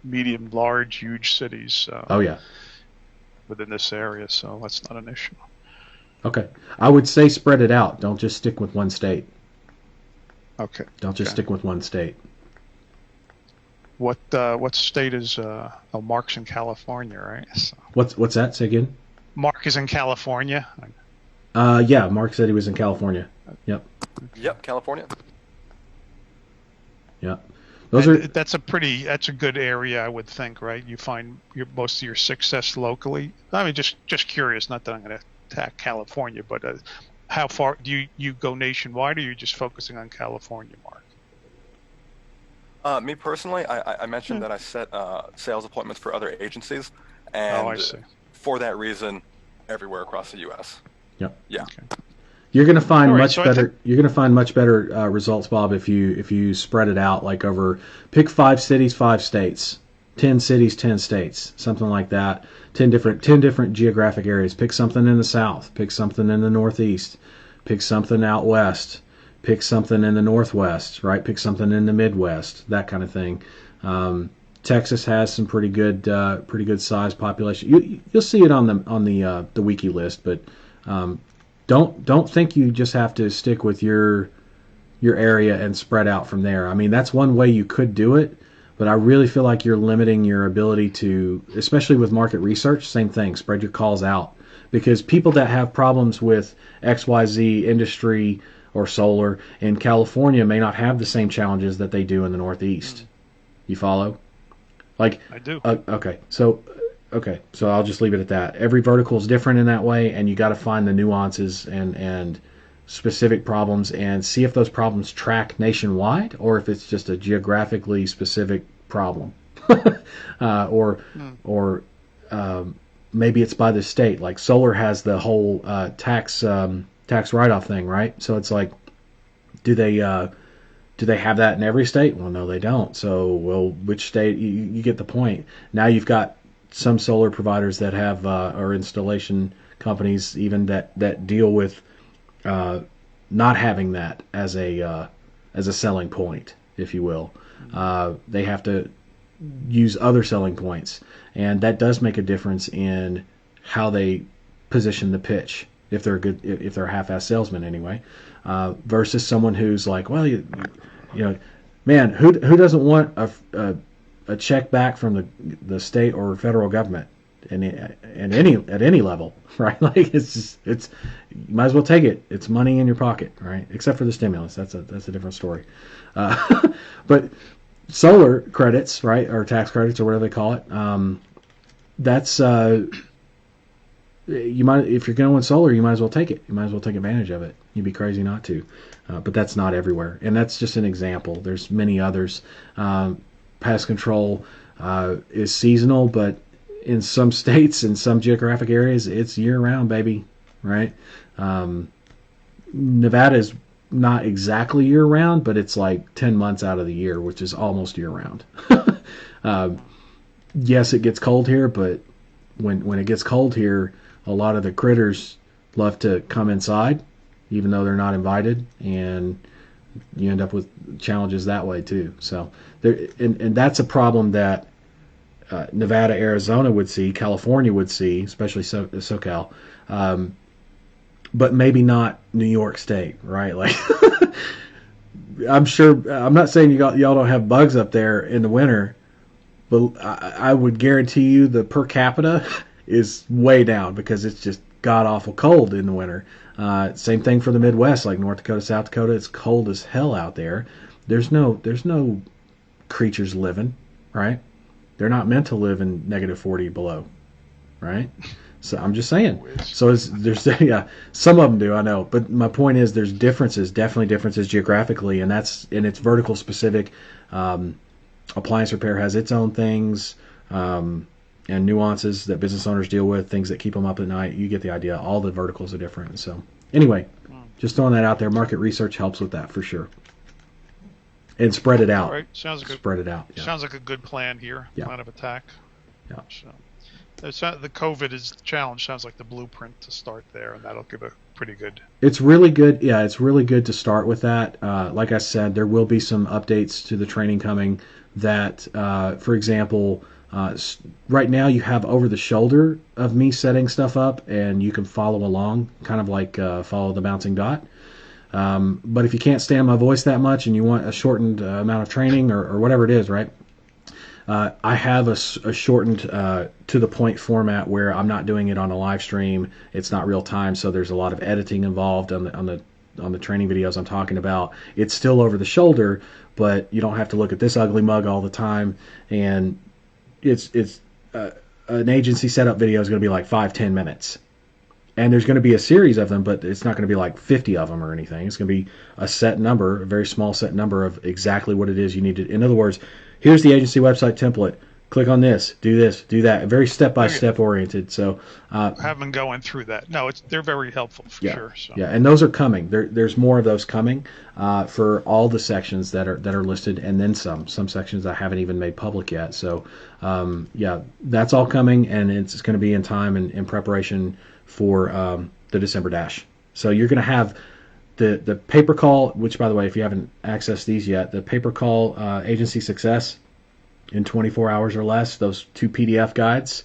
Speaker 3: medium, large, huge cities.
Speaker 1: Oh yeah.
Speaker 3: Within this area, so that's not an issue.
Speaker 1: Okay, I would say spread it out. Don't just stick with one state.
Speaker 3: Okay.
Speaker 1: Don't just stick with one state.
Speaker 3: What state is? Mark's in California, right? So.
Speaker 1: What's that? Say again.
Speaker 3: Mark is in California.
Speaker 1: Yeah, Mark said he was in California. Yep.
Speaker 4: Yep, California.
Speaker 1: Yeah.
Speaker 3: That's a good area, I would think, right? You find most of your success locally. I mean, just curious. Not that I'm going to attack California, but how far do you go nationwide, or are you just focusing on California, Mark?
Speaker 4: Me personally, I mentioned that I set sales appointments for other agencies, and
Speaker 3: I see.
Speaker 4: For that reason, everywhere across the U.S.
Speaker 1: Yep.
Speaker 4: Yeah.
Speaker 3: Okay.
Speaker 1: You're going to find
Speaker 3: All right,
Speaker 1: much
Speaker 3: so
Speaker 1: better. You're going to find much better results, Bob, if you spread it out like over. Pick 5 cities, 5 states, 10 cities, 10 states, something like that. 10 different geographic areas. Pick something in the South. Pick something in the Northeast. Pick something out west. Pick something in the Northwest. Right. Pick something in the Midwest. That kind of thing. Texas has some pretty good size population. You'll see it on the wiki list, but. Don't think you just have to stick with your area and spread out from there. I mean, that's one way you could do it, but I really feel like you're limiting your ability to, especially with market research, same thing, spread your calls out. Because people that have problems with XYZ industry or solar in California may not have the same challenges that they do in the Northeast. You follow? Like
Speaker 3: I do.
Speaker 1: Okay, so I'll just leave it at that. Every vertical is different in that way, and you got to find the nuances and specific problems and see if those problems track nationwide or if it's just a geographically specific problem, or maybe it's by the state. Like solar has the whole tax write-off thing, right? So it's like, do they have that in every state? Well, no, they don't. So, well, which state? You get the point. Now you've got some solar providers that have or installation companies even that deal with not having that as a selling point, if you will. They have to use other selling points, and that does make a difference in how they position the pitch if they're a half-ass salesman anyway, versus someone who's like, well, you know, man, who doesn't want a check back from the state or federal government at any level, right? Like it's you might as well take it. It's money in your pocket, right? Except for the stimulus. That's a different story. But solar credits, right, or tax credits or whatever they call it, that's if you're going with solar, you might as well take it. You might as well take advantage of it. You'd be crazy not to. But that's not everywhere, and that's just an example. There's many others. Pest control is seasonal, but in some states, in some geographic areas, it's year-round, baby, right? Nevada is not exactly year-round, but it's like 10 months out of the year, which is almost year-round. yes, it gets cold here, but when it gets cold here, a lot of the critters love to come inside, even though they're not invited, and you end up with challenges that way too. So there, and that's a problem that Nevada, Arizona would see, California would see, especially SoCal, but maybe not New York State, right? Like, I'm sure. I'm not saying y'all don't have bugs up there in the winter, but I would guarantee you the per capita is way down because it's just god awful cold in the winter. Same thing for the Midwest, like North Dakota, South Dakota. It's cold as hell out there. There's no creatures living, right? They're not meant to live in negative 40 below, right? So I'm just saying. So there's yeah, some of them do, I know, but my point is there's differences, definitely differences geographically, and it's vertical specific. Appliance repair has its own things and nuances that business owners deal with, things that keep them up at night. You get the idea. All the verticals are different. So anyway, just throwing that out there. Market research helps with that for sure. And spread it out.
Speaker 3: All right. Sounds good.
Speaker 1: Spread it out. Yeah.
Speaker 3: Sounds like a good plan here.
Speaker 1: Yeah.
Speaker 3: Plan of attack.
Speaker 1: Yeah.
Speaker 3: So, the COVID is the challenge. Sounds like the blueprint to start there, and that'll give a pretty good.
Speaker 1: It's really good. Yeah, it's really good to start with that. Like I said, there will be some updates to the training coming that, for example, right now you have over the shoulder of me setting stuff up, and you can follow along, kind of like follow the bouncing dot. But if you can't stand my voice that much and you want a shortened amount of training or whatever it is, right? I have a shortened to the point format where I'm not doing it on a live stream. It's not real time, so there's a lot of editing involved on the training videos I'm talking about. It's still over the shoulder, but you don't have to look at this ugly mug all the time. And it's an agency setup video is going to be like 5-10 minutes. And there's going to be a series of them, but it's not going to be like 50 of them or anything. It's going to be a set number, a very small set number of exactly what it is you need to. In other words, here's the agency website template. Click on this, do that. Very step-by-step oriented. So
Speaker 3: I haven't been going through that. No, they're very helpful for sure. So.
Speaker 1: Yeah, and those are coming. There's more of those coming for all the sections that are listed, and then some. Some sections I haven't even made public yet. So yeah, that's all coming, and it's going to be in time and in preparation for the December Dash. So you're going to have the paper call, which, by the way, if you haven't accessed these yet, the paper call agency success in 24 hours or less, those 2 PDF guides,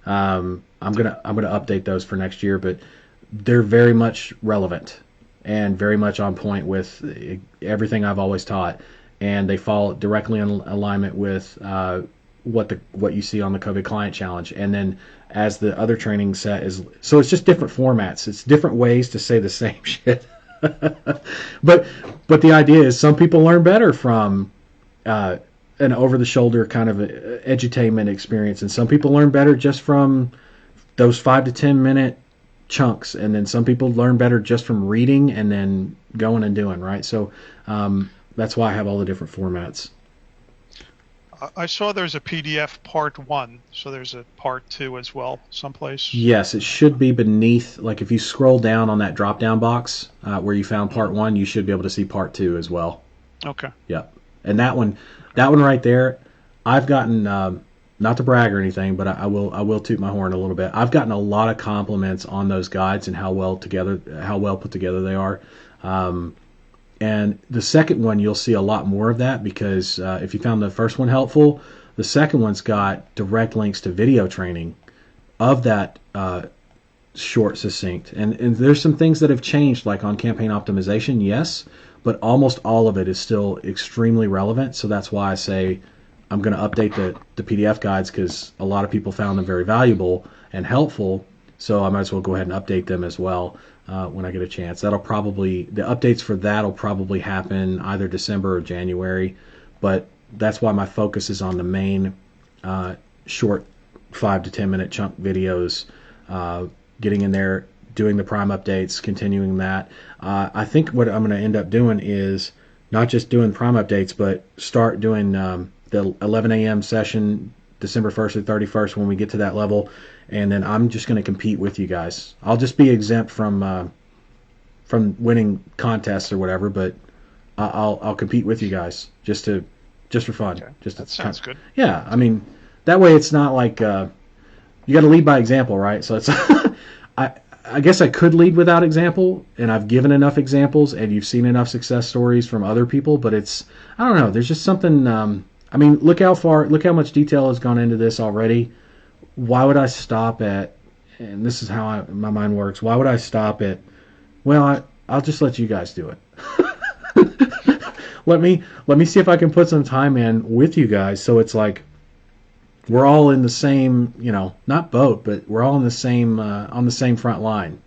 Speaker 1: I'm gonna update those for next year, but they're very much relevant and very much on point with everything I've always taught, and they fall directly in alignment with what you see on the COVID Client Challenge. And then as the other training set is, so it's just different formats. It's different ways to say the same shit. but the idea is some people learn better from an over-the-shoulder kind of edutainment experience, and some people learn better just from those 5 to 10 minute chunks, and then some people learn better just from reading and then going and doing, right? So that's why I have all the different formats.
Speaker 3: I saw there's a PDF part 1, so there's a part 2 as well someplace.
Speaker 1: Yes, it should be beneath, like if you scroll down on that drop-down box where you found part 1, you should be able to see part 2 as well.
Speaker 3: Okay.
Speaker 1: Yep. And that one right there, I've gotten, not to brag or anything, but I will toot my horn a little bit. I've gotten a lot of compliments on those guides and how well put together they are. And the second one, you'll see a lot more of that because if you found the first one helpful, the second one's got direct links to video training of that short, succinct. And there's some things that have changed, like on campaign optimization, yes, but almost all of it is still extremely relevant. So that's why I say I'm going to update the PDF guides because a lot of people found them very valuable and helpful. So I might as well go ahead and update them as well. When I get a chance. The updates for that will probably happen either December or January, but that's why my focus is on the main short 5 to 10 minute chunk videos, getting in there, doing the prime updates, continuing that. I think what I'm going to end up doing is not just doing prime updates, but start doing the 11 a.m. session December 1st or 31st when we get to that level. And then I'm just going to compete with you guys. I'll just be exempt from winning contests or whatever, but I'll compete with you guys just for fun.
Speaker 3: Okay. That sounds good.
Speaker 1: Yeah, I mean, that way it's not like you got to lead by example, right? So it's I guess I could lead without example, and I've given enough examples, and you've seen enough success stories from other people. But it's, I don't know. There's just something. I mean, look how much detail has gone into this already. Why would I stop at? And this is how my mind works. Why would I stop at? Well, I'll just let you guys do it. let me see if I can put some time in with you guys, so it's like we're all in the same, not boat, but we're all in the same on the same front line,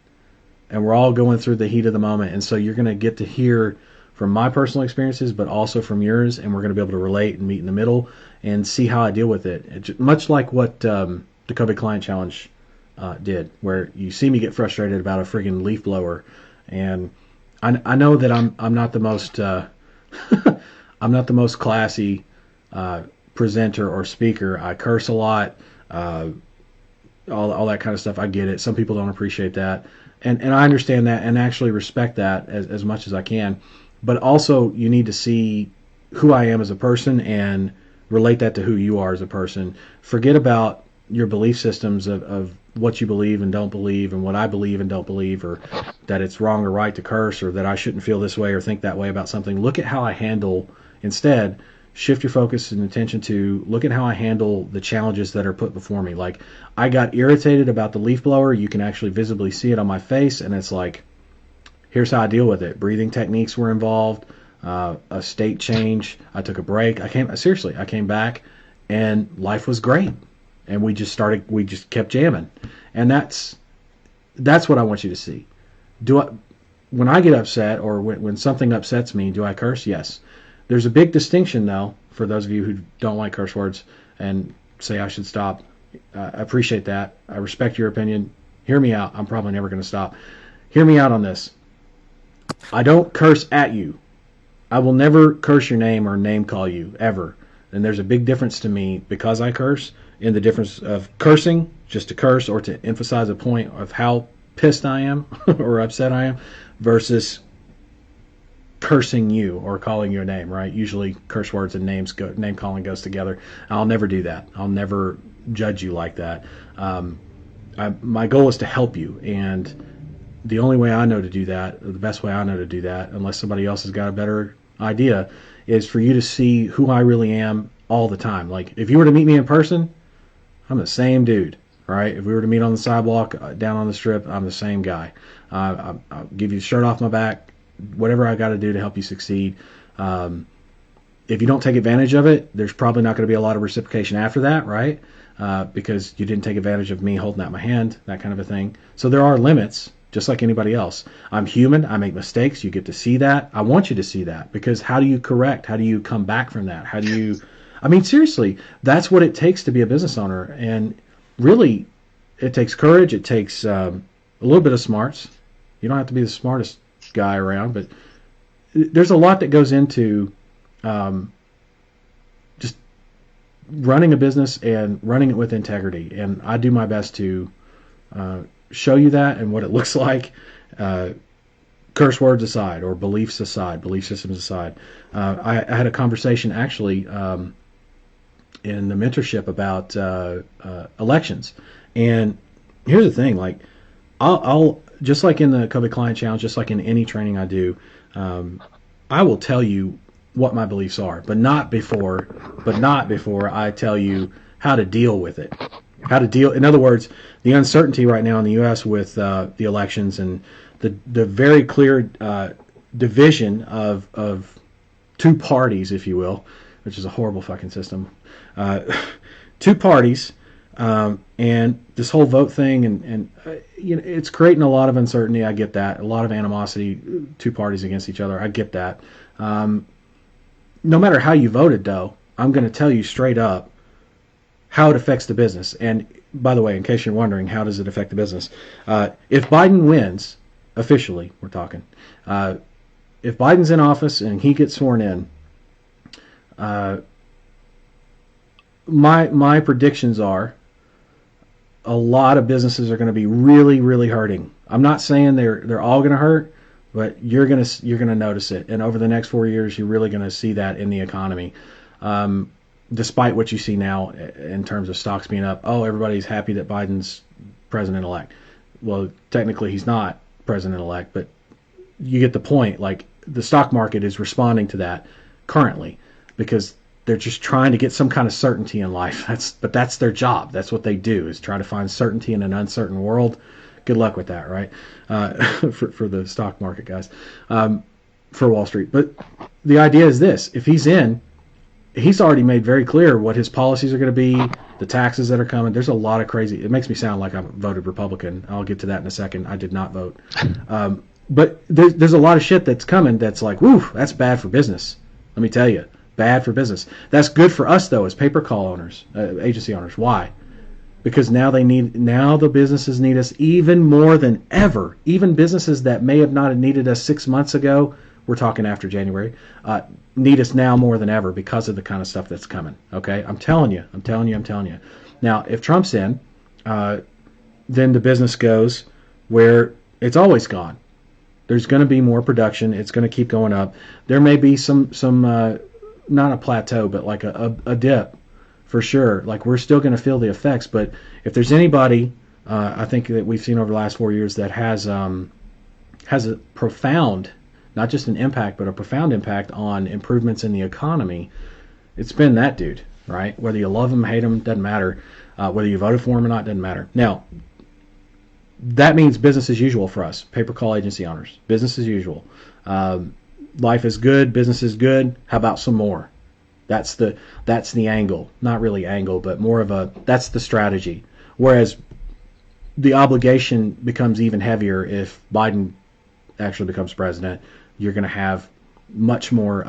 Speaker 1: and we're all going through the heat of the moment. And so you're going to get to hear from my personal experiences, but also from yours, and we're going to be able to relate and meet in the middle and see how I deal with it. Much like what the COVID Client Challenge did, where you see me get frustrated about a friggin' leaf blower, and I know that I'm not the most I'm not the most classy presenter or speaker. I curse a lot, all that kind of stuff. I get it. Some people don't appreciate that, and I understand that and actually respect that as much as I can. But also, you need to see who I am as a person and relate that to who you are as a person. Forget about your belief systems of what you believe and don't believe, and what I believe and don't believe, or that it's wrong or right to curse, or that I shouldn't feel this way or think that way about something. Look at how I handle, instead, shift your focus and attention to, look at how I handle the challenges that are put before me. Like, I got irritated about the leaf blower. You can actually visibly see it on my face, and it's like, here's how I deal with it. Breathing techniques were involved, a state change. I took a break. I came back, and life was great. And we just kept jamming. And that's what I want you to see. When I get upset, or when something upsets me, do I curse? Yes. There's a big distinction, though, for those of you who don't like curse words and say I should stop. I appreciate that. I respect your opinion. Hear me out. I'm probably never going to stop. Hear me out on this. I don't curse at you. I will never curse your name or name call you, ever. And there's a big difference to me, because I curse, in the difference of cursing, just to curse or to emphasize a point of how pissed I am or upset I am, versus cursing you or calling you a name, right? Usually curse words and name calling goes together. I'll never do that. I'll never judge you like that. My goal is to help you, and the only way I know to do that, or the best way I know to do that, unless somebody else has got a better idea, is for you to see who I really am all the time. Like, if you were to meet me in person, I'm the same dude, right? If we were to meet on the sidewalk, down on the strip, I'm the same guy. I'll give you the shirt off my back, whatever I got to do to help you succeed. If you don't take advantage of it, there's probably not going to be a lot of reciprocation after that, right? Because you didn't take advantage of me holding out my hand, that kind of a thing. So there are limits, just like anybody else. I'm human. I make mistakes. You get to see that. I want you to see that, because how do you correct? How do you come back from that? How do you... I mean, seriously, that's what it takes to be a business owner. And really, it takes courage. It takes a little bit of smarts. You don't have to be the smartest guy around, but there's a lot that goes into just running a business and running it with integrity. And I do my best to show you that and what it looks like, curse words aside, or beliefs aside, belief systems aside. I had a conversation, actually, in the mentorship about elections. And here's the thing, like, I'll just like in the COVID Client Challenge, just like in any training I do, I will tell you what my beliefs are, but not before I tell you how to deal with it. In other words, the uncertainty right now in the U.S. with the elections, and the very clear division of two parties, if you will, which is a horrible fucking system. Two parties, and this whole vote thing, and it's creating a lot of uncertainty. I get that. A lot of animosity, two parties against each other. I get that. No matter how you voted, though, I'm going to tell you straight up how it affects the business. And by the way, in case you're wondering, how does it affect the business? If Biden wins, officially, we're talking, if Biden's in office and he gets sworn in, my predictions are a lot of businesses are going to be really, really hurting. I'm not saying they're all going to hurt, but you're going to notice it. And over the next 4 years, you're really going to see that in the economy. despite what you see now in terms of stocks being up, oh, everybody's happy that Biden's president-elect. Well, technically he's not president-elect, but you get the point. Like, the stock market is responding to that currently because they're just trying to get some kind of certainty in life. But that's their job. That's what they do, is try to find certainty in an uncertain world. Good luck with that, right? For the stock market guys, for Wall Street. But the idea is this: if he's in, he's already made very clear what his policies are going to be, the taxes that are coming. There's a lot of crazy. It makes me sound like I voted Republican. I'll get to that in a second. I did not vote. But there's a lot of shit that's coming that's like, woo, that's bad for business. Let me tell you, bad for business. That's good for us, though, as pay-per-call owners, agency owners. Why? Because now the businesses need us even more than ever. Even businesses that may have not needed us 6 months ago, we're talking after January, need us now more than ever because of the kind of stuff that's coming. Okay, I'm telling you. Now, if Trump's in, then the business goes where it's always gone. There's going to be more production. It's going to keep going up. There may be some not a plateau, but like a dip for sure. Like, we're still going to feel the effects. But if there's anybody, I think that we've seen over the last 4 years that has a profound, not just an impact, but a profound impact on improvements in the economy, it's been that dude, right? Whether you love him, hate him, doesn't matter. Whether you voted for him or not, doesn't matter. Now, that means business as usual for us, pay-per-call agency owners. Business as usual. Life is good, business is good. How about some more? That's the angle. Not really angle, but more of that's the strategy. Whereas the obligation becomes even heavier if Biden actually becomes president. You're going to have much more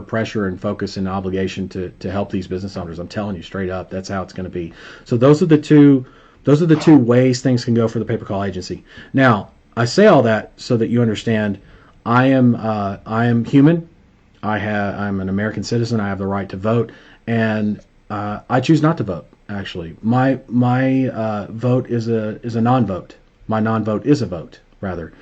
Speaker 1: pressure and focus and obligation to help these business owners. I'm telling you straight up, that's how it's going to be. So those are the two ways things can go for the pay-per-call agency. Now, I say all that so that you understand I am human. I'm an American citizen. I have the right to vote, and I choose not to vote. Actually, my vote is a non-vote. My non-vote is a vote, rather,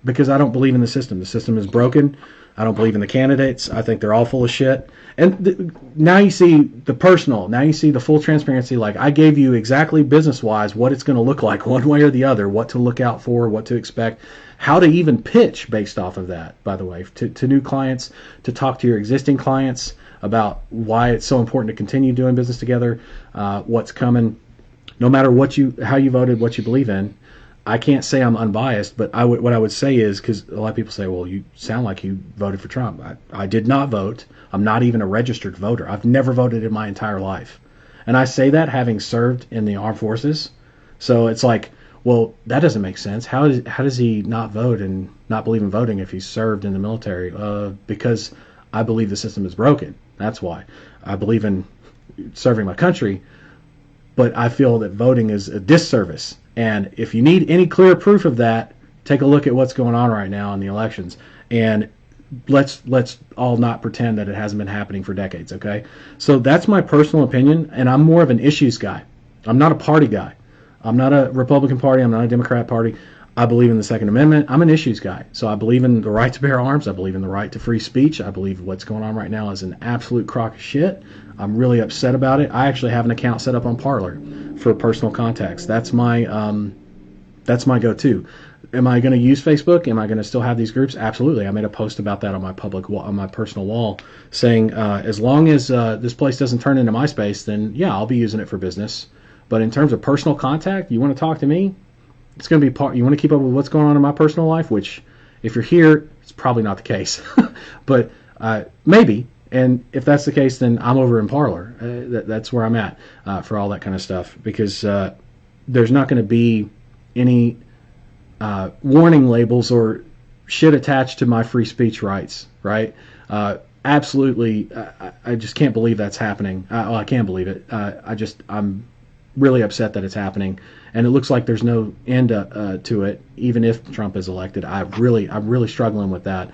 Speaker 1: because I don't believe in the system. The system is broken. I don't believe in the candidates. I think they're all full of shit. And now you see the personal. Now you see the full transparency. Like, I gave you exactly business-wise what it's going to look like one way or the other, what to look out for, what to expect, how to even pitch based off of that, by the way, to new clients, to talk to your existing clients about why it's so important to continue doing business together, what's coming, no matter how you voted, what you believe in. I can't say I'm unbiased, but what I would say is, because a lot of people say, well, you sound like you voted for Trump. I did not vote. I'm not even a registered voter. I've never voted in my entire life. And I say that having served in the armed forces. So it's like, well, that doesn't make sense. How does he not vote and not believe in voting if he's served in the military? Because I believe the system is broken. That's why. I believe in serving my country, but I feel that voting is a disservice. And if you need any clear proof of that, take a look at what's going on right now in the elections. And let's all not pretend that it hasn't been happening for decades, okay? So that's my personal opinion, and I'm more of an issues guy. I'm not a party guy. I'm not a Republican Party. I'm not a Democrat Party. I believe in the Second Amendment. I'm an issues guy. So I believe in the right to bear arms. I believe in the right to free speech. I believe what's going on right now is an absolute crock of shit. I'm really upset about it. I actually have an account set up on Parler for personal contacts. That's my go-to. Am I going to use Facebook? Am I going to still have these groups? Absolutely. I made a post about that on my on my personal wall, saying as long as this place doesn't turn into MySpace, then yeah, I'll be using it for business. But in terms of personal contact, you want to talk to me? It's going to be part. You want to keep up with what's going on in my personal life, which, if you're here, it's probably not the case. But maybe. And if that's the case, then I'm over in Parler. That's where I'm at for all that kind of stuff, because there's not going to be any warning labels or shit attached to my free speech rights, right? Absolutely, I just can't believe that's happening. Well, I can't believe it. I'm really upset that it's happening, and it looks like there's no end to it, even if Trump is elected. I'm really struggling with that.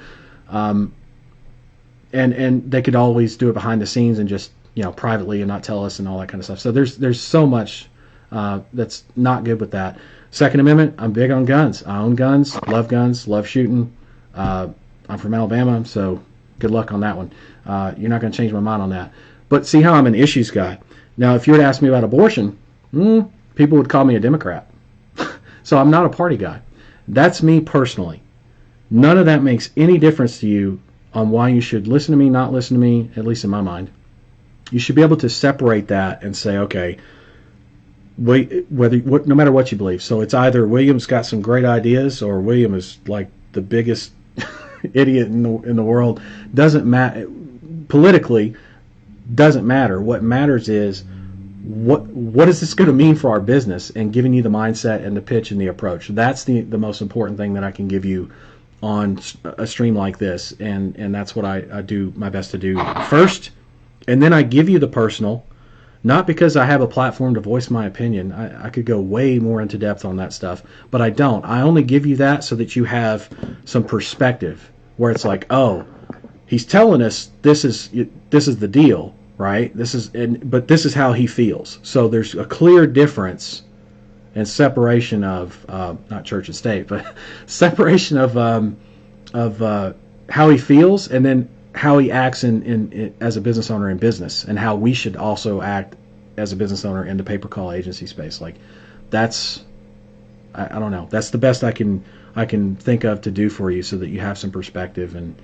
Speaker 1: And they could always do it behind the scenes and just, privately and not tell us and all that kind of stuff. So there's so much that's not good with that. Second Amendment, I'm big on guns. I own guns, love shooting. I'm from Alabama, so good luck on that one. You're not going to change my mind on that. But see how I'm an issues guy. Now, if you were to ask me about abortion, people would call me a Democrat. So I'm not a party guy. That's me personally. None of that makes any difference to you on why you should listen to me, not listen to me, at least in my mind. You should be able to separate that and say, okay, no matter what you believe. So it's either William's got some great ideas or William is like the biggest idiot in the world. Doesn't matter. Politically, doesn't matter. What matters is what is this going to mean for our business, and giving you the mindset and the pitch and the approach. That's the most important thing that I can give you on a stream like this, and that's what I do my best to do first, and then I give you the personal, not because I have a platform to voice my opinion. I could go way more into depth on that stuff, but I don't. I only give you that so that you have some perspective, where it's like, oh, he's telling us this is the deal, right? But this is how he feels. So there's a clear difference and separation of not church and state, but separation of how he feels, and then how he acts in as a business owner in business, and how we should also act as a business owner in the pay-per-call agency space. Like, that's I don't know. That's the best I can think of to do for you, so that you have some perspective, and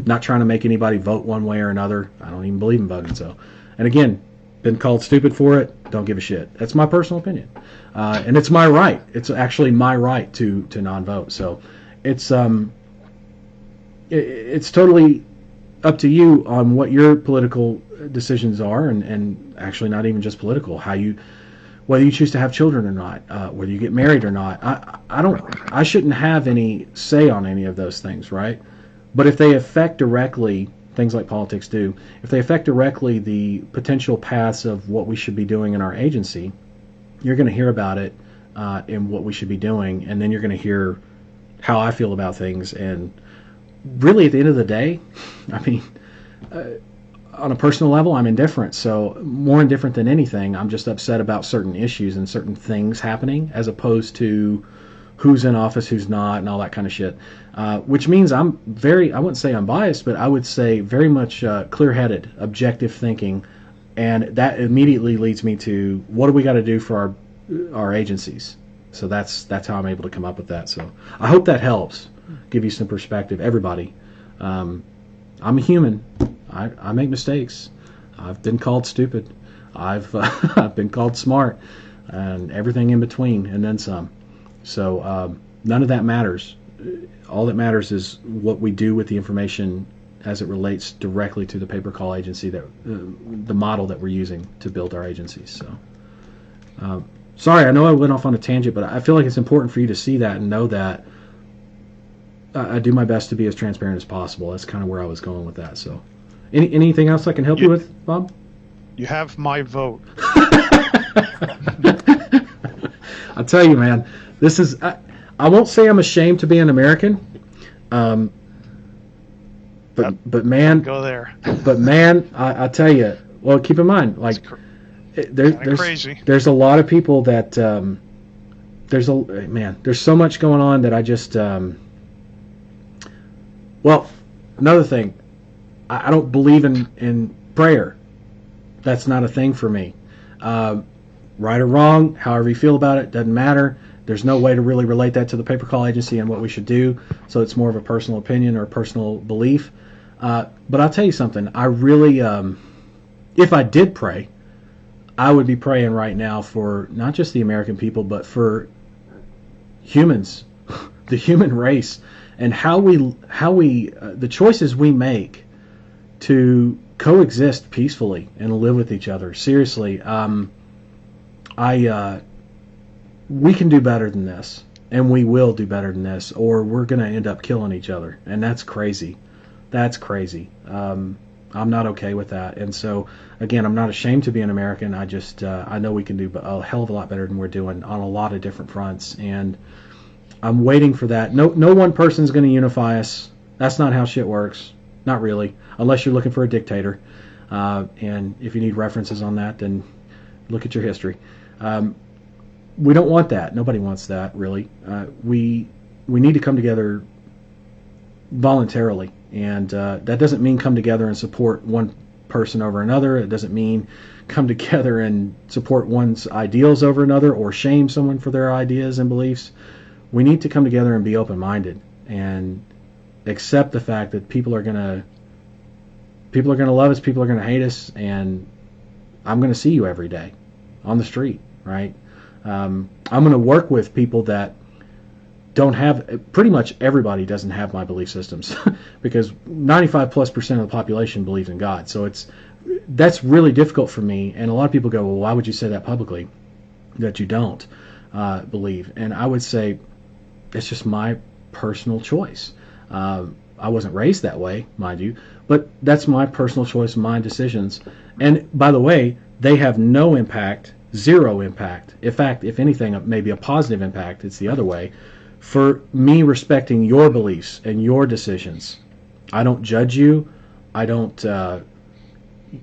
Speaker 1: not trying to make anybody vote one way or another. I don't even believe in voting. So, and again, been called stupid for it. Don't give a shit. That's my personal opinion, and it's my right. It's actually my right to non-vote. So, it's totally up to you on what your political decisions are, and actually not even just political. Whether you choose to have children or not, whether you get married or not. I shouldn't have any say on any of those things, right? But if they affect directly, things like politics do, if they affect directly the potential paths of what we should be doing in our agency, you're going to hear about it in what we should be doing, and then you're going to hear how I feel about things. And really, at the end of the day, I mean, on a personal level, I'm indifferent. So more indifferent than anything, I'm just upset about certain issues and certain things happening, as opposed to who's in office, who's not, and all that kind of shit. Which means I wouldn't say I'm biased, but I would say very much clear-headed, objective thinking, and that immediately leads me to, what do we got to do for our agencies? So that's how I'm able to come up with that. So I hope that helps give you some perspective, everybody. I'm a human. I make mistakes. I've been called stupid. I've been called smart, and everything in between, and then some. So none of that matters. All that matters is what we do with the information as it relates directly to the pay-per-call agency, that the model that we're using to build our agencies. So, sorry, I know I went off on a tangent, but I feel like it's important for you to see that and know that I do my best to be as transparent as possible. That's kind of where I was going with that. So, anything else I can help you with, Bob?
Speaker 3: You have my vote.
Speaker 1: I'll tell you, man. This is, I won't say I'm ashamed to be an American, but man,
Speaker 3: go there.
Speaker 1: But man, I tell you, well, keep in mind, like, there's a lot of people that there's so much going on that I just well, another thing, I don't believe in prayer. That's not a thing for me. Right or wrong, however you feel about it, doesn't matter. There's no way to really relate that to the pay-per-call agency and what we should do, so it's more of a personal opinion or a personal belief. But I'll tell you something. I really, if I did pray, I would be praying right now for not just the American people, but for humans, the human race, and how we the choices we make to coexist peacefully and live with each other. Seriously, we can do better than this, and we will do better than this, or we're going to end up killing each other, and that's crazy. That's crazy. I'm not okay with that, and so, again, I'm not ashamed to be an American. I just I know we can do a hell of a lot better than we're doing on a lot of different fronts, and I'm waiting for that. No one person's going to unify us. That's not how shit works. Not really, unless you're looking for a dictator, and if you need references on that, then look at your history. We don't want that. Nobody wants that, really. We need to come together voluntarily And that doesn't mean come together and support one person over another. It doesn't mean come together and support one's ideals over another or shame someone for their ideas and beliefs. We need to come together and be open-minded and accept the fact that people are going to love us, people are going to hate us, and I'm going to see you every day on the street, right? I'm going to work with people that don't have, pretty much everybody doesn't have my belief systems because 95+% of the population believes in God. So that's really difficult for me. And a lot of people go, well, why would you say that publicly, that you don't believe? And I would say it's just my personal choice. I wasn't raised that way, mind you, but that's my personal choice, my decisions. And by the way, they have no impact, zero impact. In fact, if anything, maybe a positive impact. It's the other way. For me respecting your beliefs and your decisions. I don't judge you. I don't,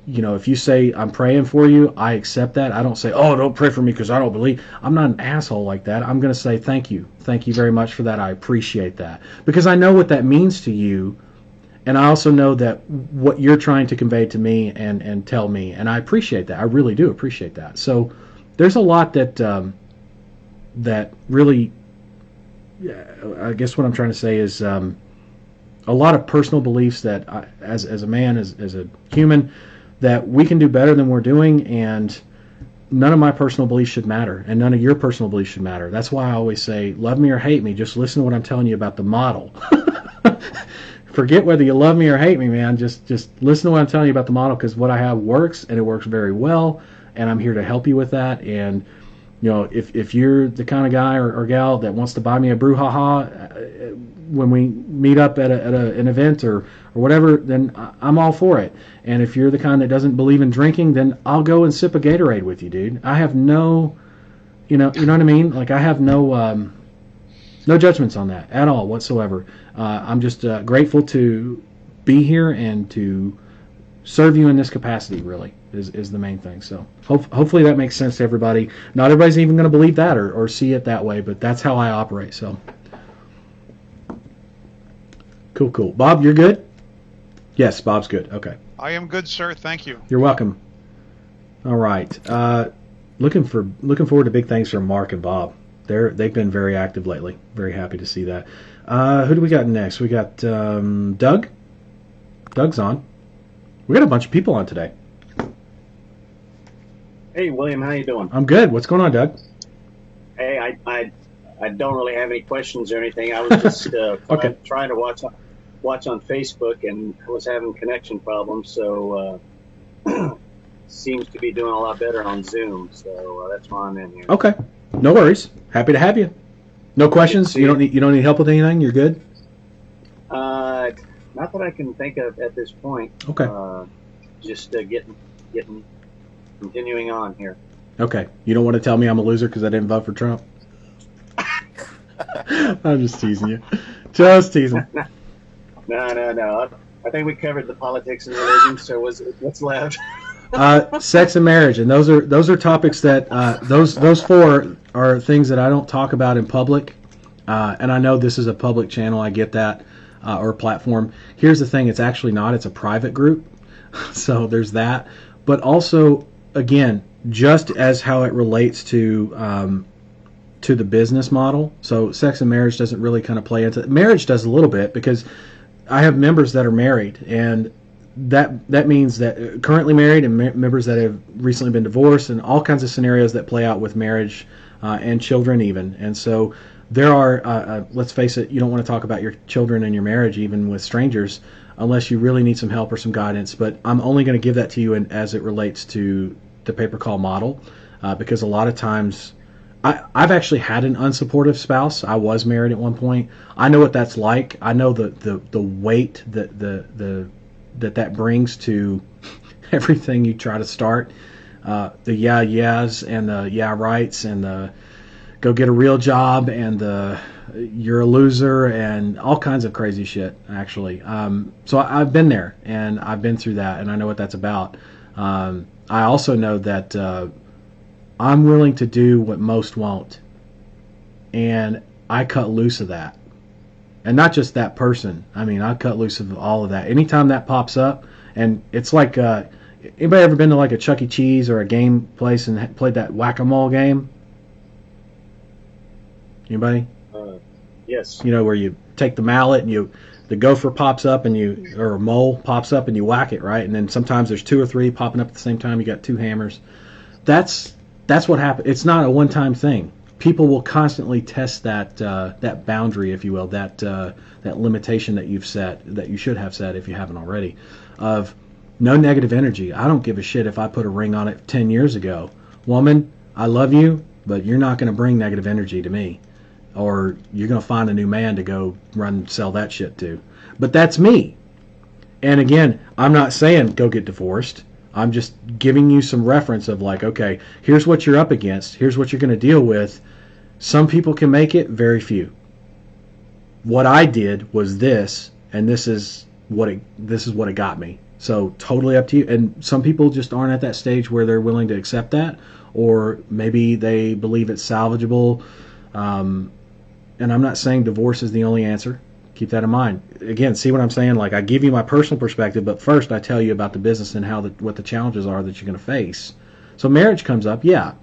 Speaker 1: if you say I'm praying for you, I accept that. I don't say, oh, don't pray for me because I don't believe. I'm not an asshole like that. I'm going to say thank you. Thank you very much for that. I appreciate that. Because I know what that means to you. And I also know that what you're trying to convey to me and tell me. And I appreciate that. I really do appreciate that. So there's a lot that really, I guess what I'm trying to say is a lot of personal beliefs that as a man, as a human, that we can do better than we're doing, and none of my personal beliefs should matter, and none of your personal beliefs should matter. That's why I always say, love me or hate me, just listen to what I'm telling you about the model. Forget whether you love me or hate me, man. Just listen to what I'm telling you about the model, because what I have works, and it works very well, and I'm here to help you with that. And if you're the kind of guy or gal that wants to buy me a brouhaha when we meet up at an event or whatever, then I'm all for it. And if you're the kind that doesn't believe in drinking, then I'll go and sip a Gatorade with you, dude. I have no, you know what I mean? Like, I have no judgments on that at all whatsoever. I'm just grateful to be here and to serve you in this capacity, really, is the main thing. So hopefully that makes sense to everybody. Not everybody's even going to believe that or see it that way, but that's how I operate. So cool. Bob, you're good? Yes, Bob's good. Okay.
Speaker 3: I am good, sir. Thank you.
Speaker 1: You're welcome. All right. Looking forward to big things from Mark and Bob. They've been very active lately. Very happy to see that. Who do we got next? We got Doug. Doug's on. We got a bunch of people on today.
Speaker 5: Hey, William, how you doing?
Speaker 1: I'm good. What's going on, Doug?
Speaker 5: Hey, I don't really have any questions or anything. I was just
Speaker 1: Okay.
Speaker 5: trying to watch on Facebook, and I was having connection problems, so seems to be doing a lot better on Zoom. So that's why I'm in here.
Speaker 1: Okay. No worries. Happy to have you. No questions? You don't need help with anything? You're good?
Speaker 5: Not that I can think of at this point.
Speaker 1: Okay.
Speaker 5: Just continuing on here.
Speaker 1: Okay. You don't want to tell me I'm a loser because I didn't vote for Trump? I'm just teasing you. Just teasing.
Speaker 5: No. I think we covered the politics and religion, so what's left?
Speaker 1: Sex and marriage, and those are topics that those four are things that I don't talk about in public. And I know this is a public channel. I get that, or platform. Here's the thing: it's actually not. It's a private group, so there's that. But also, again, just as how it relates to the business model. So sex and marriage doesn't really kind of play into it. Marriage does a little bit, because I have members that are married, and that means that currently married and members that have recently been divorced, and all kinds of scenarios that play out with marriage and children even. And so there are, let's face it, you don't want to talk about your children and your marriage even with strangers unless you really need some help or some guidance. But I'm only going to give that to you as it relates to the pay-per-call model, because a lot of times I've actually had an unsupportive spouse. I was married at one point. I know what that's like. I know the weight that brings to everything you try to start. The yeahs and the yeah rights and the go get a real job and the you're a loser and all kinds of crazy shit, actually. So I've been there, and I've been through that, and I know what that's about. I also know that I'm willing to do what most won't, and I cut loose of that. And not just that person. I mean, I cut loose of all of that. Anytime that pops up, and it's like, anybody ever been to like a Chuck E. Cheese or a game place and played that whack-a-mole game? Anybody?
Speaker 5: Yes.
Speaker 1: You know, where you take the mallet and the gopher pops up or a mole pops up and you whack it, right? And then sometimes there's two or three popping up at the same time. You got two hammers. That's what happened. It's not a one-time thing. People will constantly test that boundary, if you will, that limitation that you've set, that you should have set if you haven't already, of no negative energy. I don't give a shit if I put a ring on it 10 years ago. Woman, I love you, but you're not going to bring negative energy to me. Or you're going to find a new man to go sell that shit to. But that's me. And again, I'm not saying go get divorced. I'm just giving you some reference of like, okay, here's what you're up against. Here's what you're going to deal with. Some people can make it, very few. What I did was this, and this is what it got me. So totally up to you. And some people just aren't at that stage where they're willing to accept that, or maybe they believe it's salvageable. And I'm not saying divorce is the only answer. Keep that in mind. Again, see what I'm saying? Like, I give you my personal perspective, but first I tell you about the business and what the challenges are that you're going to face. So marriage comes up, yeah,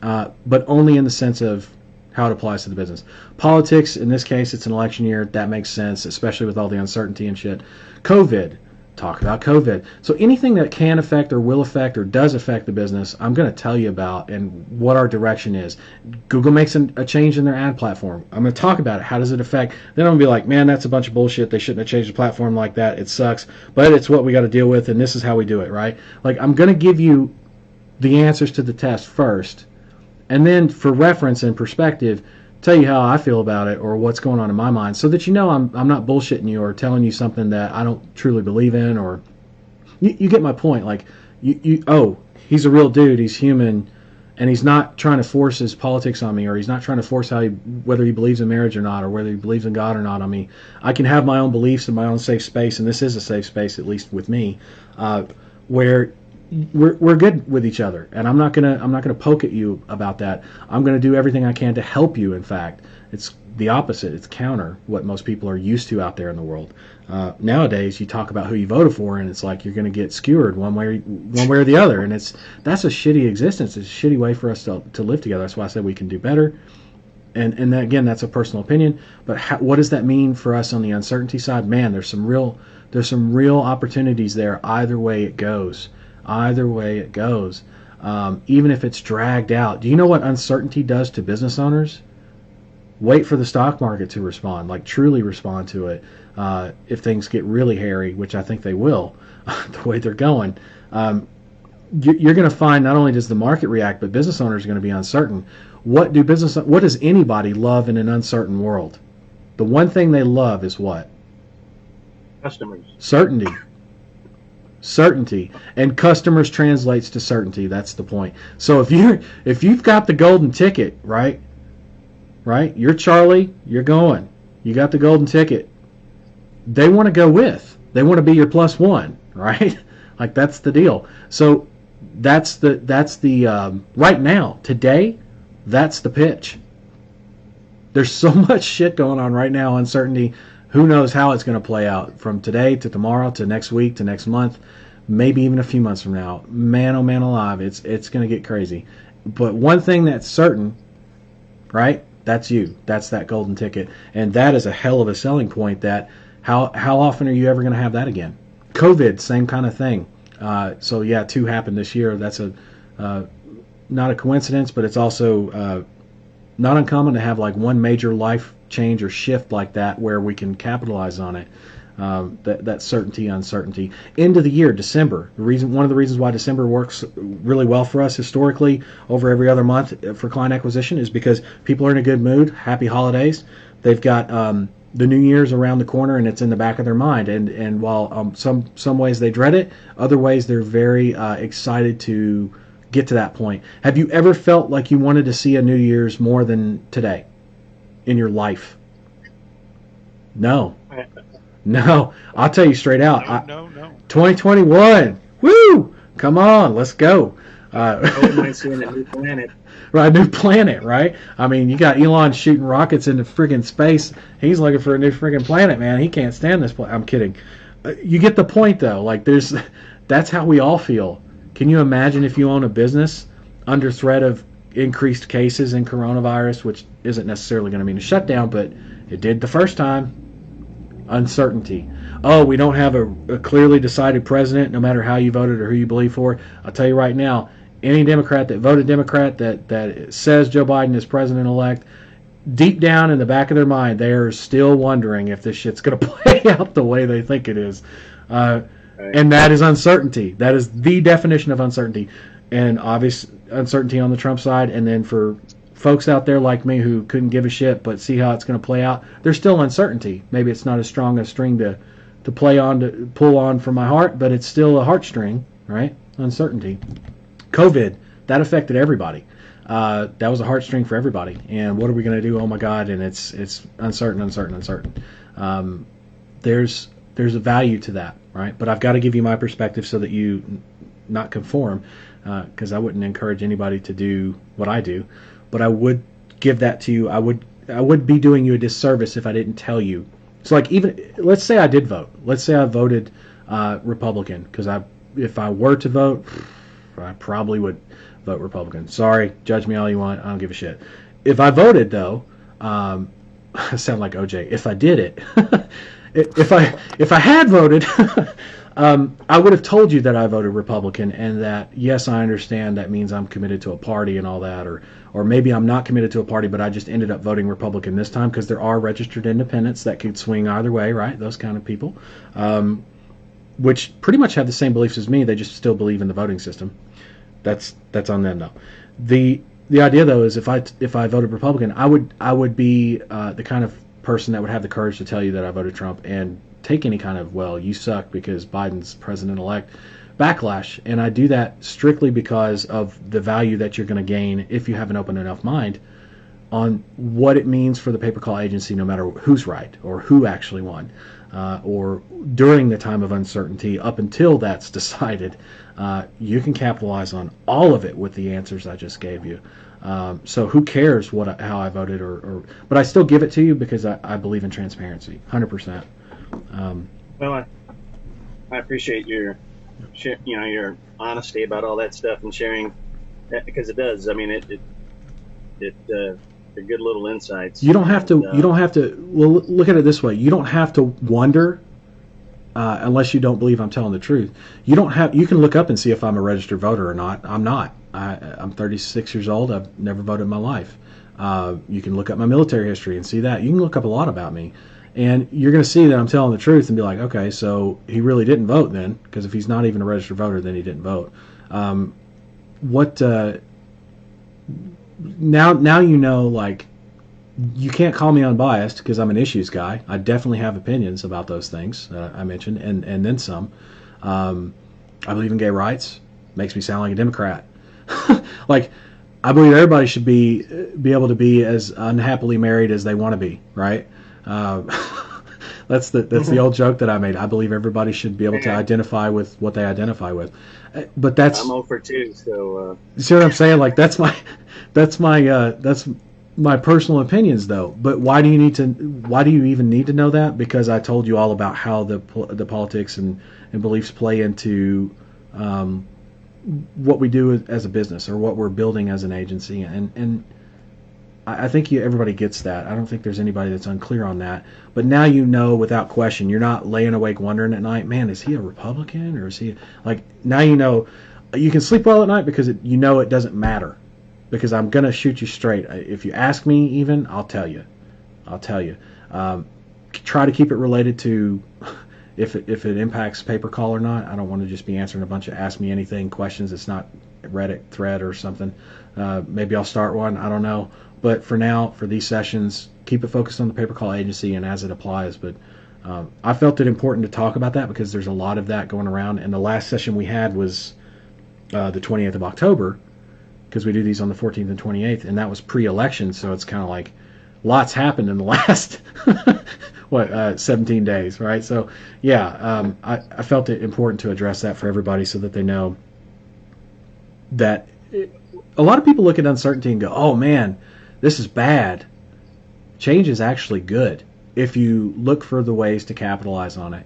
Speaker 1: but only in the sense of how it applies to the business. Politics, in this case, it's an election year. That makes sense, especially with all the uncertainty and shit. COVID. Talk about COVID. So anything that can affect or will affect or does affect the business, I'm going to tell you about and what our direction is. Google makes a change in their ad platform. I'm going to talk about it. How does it affect? Then I'm going to be like, man, that's a bunch of bullshit. They shouldn't have changed the platform like that. It sucks. But it's what we got to deal with, and this is how we do it, right? Like, I'm going to give you the answers to the test first, and then for reference and perspective, tell you how I feel about it or what's going on in my mind, so that you know I'm not bullshitting you or telling you something that I don't truly believe in, or you get my point. Like, he's a real dude, he's human, and he's not trying to force his politics on me, or he's not trying to force whether he believes in marriage or not, or whether he believes in God or not on me. I can have my own beliefs in my own safe space, and this is a safe space, at least with me, where we're good with each other, and I'm not gonna poke at you about that. I'm gonna do everything I can to help you. In fact, it's the opposite. It's counter what most people are used to out there in the world. Nowadays, you talk about who you voted for, and it's like you're gonna get skewered one way or the other, and that's a shitty existence. It's a shitty way for us to live together. That's why I said we can do better. And again, that's a personal opinion. But what does that mean for us on the uncertainty side? Man, there's some real opportunities there. Either way it goes. Even if it's dragged out. Do you know what uncertainty does to business owners? Wait for the stock market to respond, like truly respond to it. If things get really hairy, which I think they will, the way they're going, you're going to find not only does the market react, but business owners are going to be uncertain. What does anybody love in an uncertain world? The one thing they love is what?
Speaker 5: Customers.
Speaker 1: Certainty, and customers translates to certainty. That's the point. So if you've got the golden ticket, right, you're Charlie, you're going, you got the golden ticket, they want to go with, they want to be your plus one, right? Like, that's the deal. So that's the right now, today, that's the pitch. There's so much shit going on right now, uncertainty. Who knows how it's going to play out from today to tomorrow to next week to next month, maybe even a few months from now. Man, oh man alive, it's going to get crazy. But one thing that's certain, right, that's you. That's that golden ticket. And that is a hell of a selling point. That how often are you ever going to have that again? COVID, same kind of thing. So yeah, 2 happened this year. That's not a coincidence, but it's also not uncommon to have like one major life change or shift like that where we can capitalize on it. That certainty, uncertainty. End of the year, December. One of the reasons why December works really well for us historically over every other month for client acquisition is because people are in a good mood. Happy holidays. They've got the New Year's around the corner, and it's in the back of their mind. And while some ways they dread it, other ways they're very excited to get to that point. Have you ever felt like you wanted to see a New Year's more than today in your life? No. I'll tell you straight out.
Speaker 3: No.
Speaker 1: 2021. Woo! Come on, let's go.
Speaker 5: I wouldn't mind seeing a new planet.
Speaker 1: Right, a new planet, right? I mean, you got Elon shooting rockets into friggin' space. He's looking for a new friggin' planet, man. He can't stand this planet. I'm kidding. You get the point, though. Like, that's how we all feel. Can you imagine if you own a business under threat of increased cases in coronavirus, which isn't necessarily going to mean a shutdown, but it did the first time? Uncertainty. Oh, we don't have a clearly decided president, no matter how you voted or who you believe for. I'll tell you right now, any Democrat that voted Democrat that says Joe Biden is president-elect, deep down in the back of their mind, they're still wondering if this shit's going to play out the way they think it is. And that is uncertainty. That is the definition of uncertainty. And obvious uncertainty on the Trump side. And then for folks out there like me who couldn't give a shit but see how it's going to play out, there's still uncertainty. Maybe it's not as strong a string to play on, to pull on from my heart, but it's still a heartstring, right? Uncertainty. COVID, that affected everybody. That was a heartstring for everybody. And what are we going to do? Oh my God! And it's uncertain. There's a value to that, right? But I've got to give you my perspective so that you not conform, because I wouldn't encourage anybody to do what I do. But I would give that to you. I would be doing you a disservice if I didn't tell you. So, like, even let's say I did vote. Let's say I voted Republican, because if I were to vote, I probably would vote Republican. Sorry, judge me all you want. I don't give a shit. If I voted, though, I sound like OJ. If I did it, if I had voted, I would have told you that I voted Republican, and that yes, I understand that means I'm committed to a party and all that, or maybe I'm not committed to a party, but I just ended up voting Republican this time because there are registered independents that could swing either way, right? Those kind of people, which pretty much have the same beliefs as me. They just still believe in the voting system. That's on them though. The idea though is if I voted Republican, I would be the kind of person that would have the courage to tell you that I voted Trump and take any kind of, well, you suck because Biden's president-elect backlash. And I do that strictly because of the value that you're going to gain if you have an open enough mind on what it means for the pay-per-call agency, no matter who's right or who actually won, or during the time of uncertainty up until that's decided. You can capitalize on all of it with the answers I just gave you. So who cares how I voted, but I still give it to you because I believe in transparency, 100%.
Speaker 5: Well, I appreciate your honesty about all that stuff and sharing that, because it does. I mean, they're good little insights.
Speaker 1: You don't have to. Well, look at it this way. You don't have to wonder unless you don't believe I'm telling the truth. You can look up and see if I'm a registered voter or not. I'm not. I'm 36 years old. I've never voted in my life. You can look up my military history and see that. You can look up a lot about me. And you're going to see that I'm telling the truth and be like, okay, so he really didn't vote then, because if he's not even a registered voter, then he didn't vote. Now you know, like, you can't call me unbiased because I'm an issues guy. I definitely have opinions about those things that I mentioned, and then some. I believe in gay rights. Makes me sound like a Democrat. Like, I believe everybody should be able to be as unhappily married as they want to be, right? That's the old joke that I made. I believe everybody should be able to identify with what they identify with. But that's
Speaker 5: I'm 0 for 2, so
Speaker 1: see what I'm saying? Like that's my personal opinions though. But why do you even need to know that? Because I told you all about how the politics and beliefs play into what we do as a business or what we're building as an agency, and I think everybody gets that. I don't think there's anybody that's unclear on that. But now you know without question. You're not laying awake wondering at night, man, is he a Republican or is he like? Now you know you can sleep well at night because you know it doesn't matter. Because I'm gonna shoot you straight. If you ask me, even I'll tell you. Try to keep it related to if it impacts pay-per call or not. I don't want to just be answering a bunch of ask me anything questions. It's not a Reddit thread or something. Maybe I'll start one. I don't know. But for now, for these sessions, keep it focused on the pay-per-call agency and as it applies. But I felt it important to talk about that because there's a lot of that going around. And the last session we had was the 20th of October, because we do these on the 14th and 28th, and that was pre-election. So it's kind of like lots happened in the last 17 days, right? So yeah, I felt it important to address that for everybody so that they know that a lot of people look at uncertainty and go, "Oh man, this is bad." Change is actually good if you look for the ways to capitalize on it.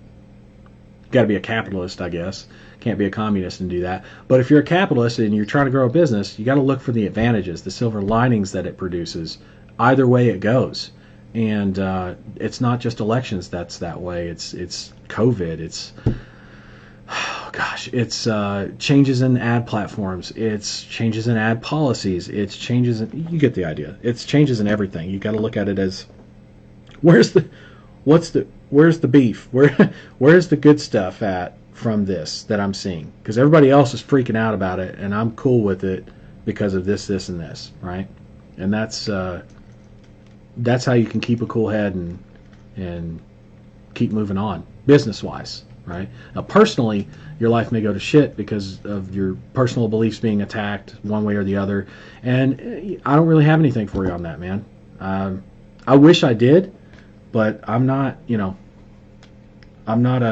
Speaker 1: Got to be a capitalist, I guess. Can't be a communist and do that. But if you're a capitalist and you're trying to grow a business, you got to look for the advantages, the silver linings that it produces. Either way it goes, and it's not just elections that's that way. It's COVID. It's it's changes in ad platforms. It's changes in ad policies. It's changes in, you get the idea. It's changes in everything. You got to look at it as where's the beef? Where's the good stuff at from this that I'm seeing? Because everybody else is freaking out about it, and I'm cool with it because of this, and this, right? And that's how you can keep a cool head and keep moving on business wise, right? Now, personally, your life may go to shit because of your personal beliefs being attacked one way or the other, and I don't really have anything for you on that, man. I wish I did, but I'm not, I'm not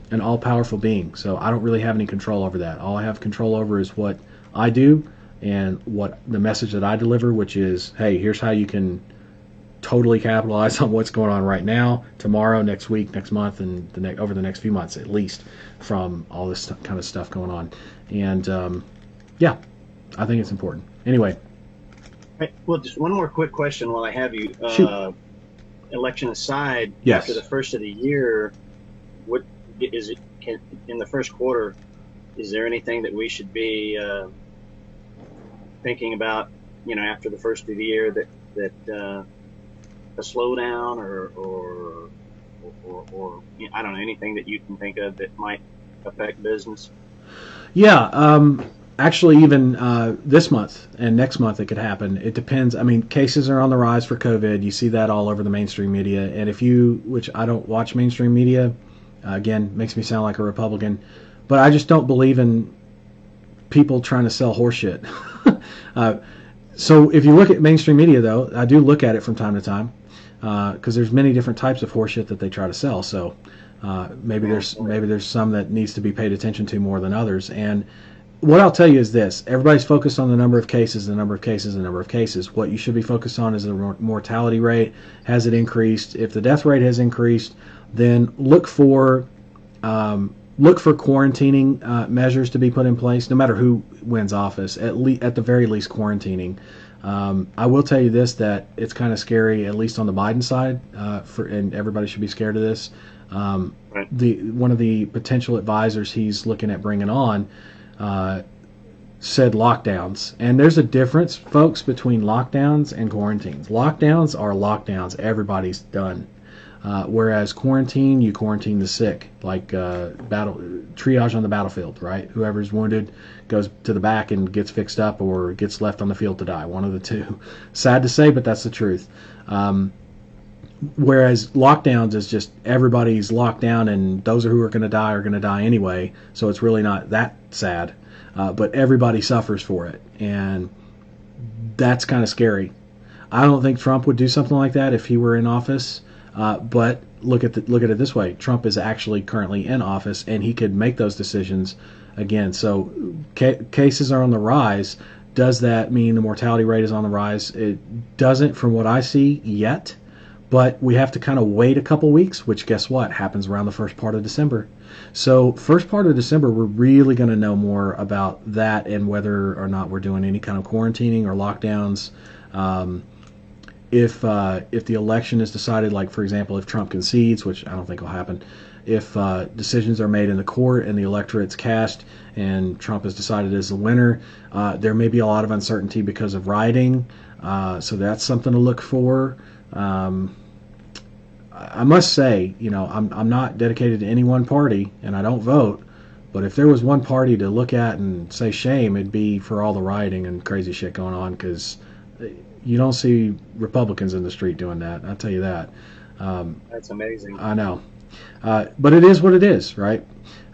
Speaker 1: an all-powerful being, so I don't really have any control over that. All I have control over is what I do and what the message that I deliver, which is, hey, here's how you can totally capitalize on what's going on right now, tomorrow, next week, next month, and over the next few months at least, from all this kind of stuff going on. And yeah, I think it's important. Anyway.
Speaker 5: Hey, well, just one more quick question while I have you.
Speaker 1: Shoot.
Speaker 5: Election aside,
Speaker 1: yes.
Speaker 5: After the first of the year, what is it? In the first quarter, is there anything that we should be thinking about? After the first of the year, that a slowdown or I don't know, anything that you can think of that might affect business?
Speaker 1: Yeah. Actually, even this month and next month it could happen. It depends. I mean, cases are on the rise for COVID. You see that all over the mainstream media. And which I don't watch mainstream media, again, makes me sound like a Republican, but I just don't believe in people trying to sell horseshit. So if you look at mainstream media, though, I do look at it from time to time because there's many different types of horseshit that they try to sell. So maybe there's some that needs to be paid attention to more than others. And what I'll tell you is this: everybody's focused on the number of cases, the number of cases, the number of cases. What you should be focused on is the mortality rate. Has it increased? If the death rate has increased, then look for quarantining measures to be put in place, no matter who wins office. At the very least, quarantining. I will tell you this: that it's kind of scary, at least on the Biden side, and everybody should be scared of this.
Speaker 5: Right.
Speaker 1: One of the potential advisors he's looking at bringing on said lockdowns. And there's a difference, folks, between lockdowns and quarantines. Lockdowns are lockdowns. Everybody's done. Whereas quarantine, you quarantine the sick, like triage on the battlefield, right? Whoever's wounded goes to the back and gets fixed up or gets left on the field to die. One of the two. Sad to say, but that's the truth. Whereas lockdowns is just everybody's locked down, and those who are going to die anyway. So it's really not that sad, but everybody suffers for it, and that's kind of scary. I don't think Trump would do something like that if he were in office. But look at it this way: Trump is actually currently in office, and he could make those decisions again. So cases are on the rise. Does that mean the mortality rate is on the rise? It doesn't, from what I see yet. But we have to kind of wait a couple weeks, which guess what? Happens around the first part of December. So first part of December, we're really going to know more about that and whether or not we're doing any kind of quarantining or lockdowns. If the election is decided, like, for example, if Trump concedes, which I don't think will happen, if decisions are made in the court and the electorate's cast and Trump is decided as the winner, there may be a lot of uncertainty because of rioting. So that's something to look for. I must say, I'm not dedicated to any one party, and I don't vote. But if there was one party to look at and say shame, it'd be for all the rioting and crazy shit going on, because you don't see Republicans in the street doing that. I'll tell you that.
Speaker 5: That's amazing.
Speaker 1: I know. But it is what it is, right?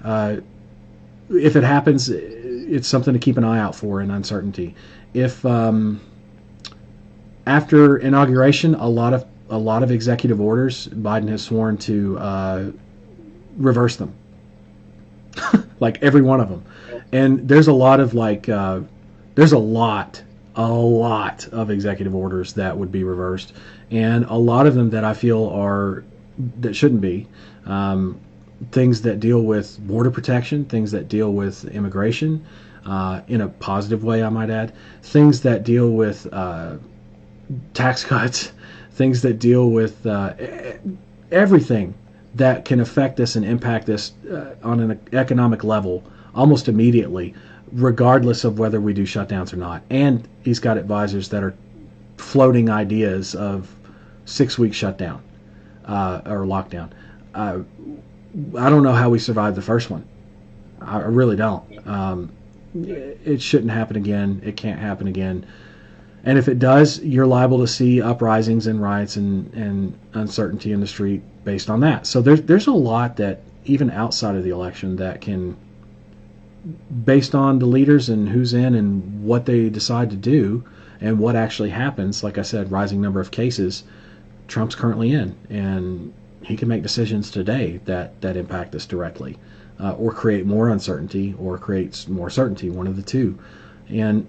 Speaker 1: If it happens, it's something to keep an eye out for in uncertainty. If after inauguration, a lot of executive orders, Biden has sworn to reverse them. like every one of them. And there's a lot of there's a lot of executive orders that would be reversed, and a lot of them that I feel that shouldn't be. Things that deal with border protection, things that deal with immigration, in a positive way, I might add. Things that deal with tax cuts, things that deal with everything that can affect us and impact us on an economic level almost immediately, regardless of whether we do shutdowns or not. And he's got advisors that are floating ideas of 6-week shutdown or lockdown. I don't know how we survived the first one. I really don't. It shouldn't happen again. It can't happen again. And if it does, you're liable to see uprisings and riots and uncertainty in the street based on that. So there's a lot that, even outside of the election, that can, based on the leaders and who's in and what they decide to do and what actually happens, like I said, rising number of cases, Trump's currently in, and he can make decisions today that impact us directly, or create more uncertainty or create more certainty, one of the two. And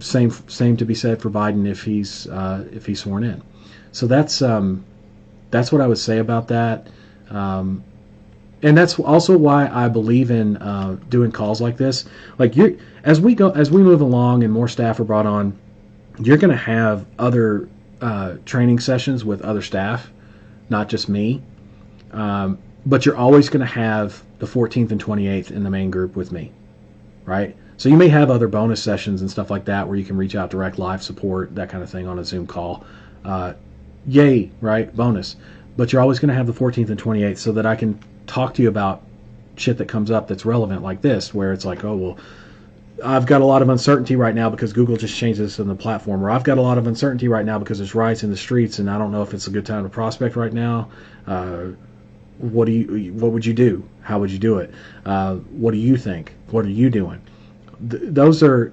Speaker 1: same to be said for Biden if he's sworn in. So that's what I would say about that. And that's also why I believe in doing calls like this. Like as we move along and more staff are brought on, you're going to have other training sessions with other staff, not just me. But you're always going to have the 14th and 28th in the main group with me, right? So you may have other bonus sessions and stuff like that where you can reach out, direct live support, that kind of thing on a Zoom call. Yay, right? Bonus. But you're always going to have the 14th and 28th so that I can talk to you about shit that comes up that's relevant, like this, where it's like, oh, well, I've got a lot of uncertainty right now because Google just changed this in the platform, or I've got a lot of uncertainty right now because there's riots in the streets and I don't know if it's a good time to prospect right now. What would you do? How would you do it? What do you think? What are you doing? Those are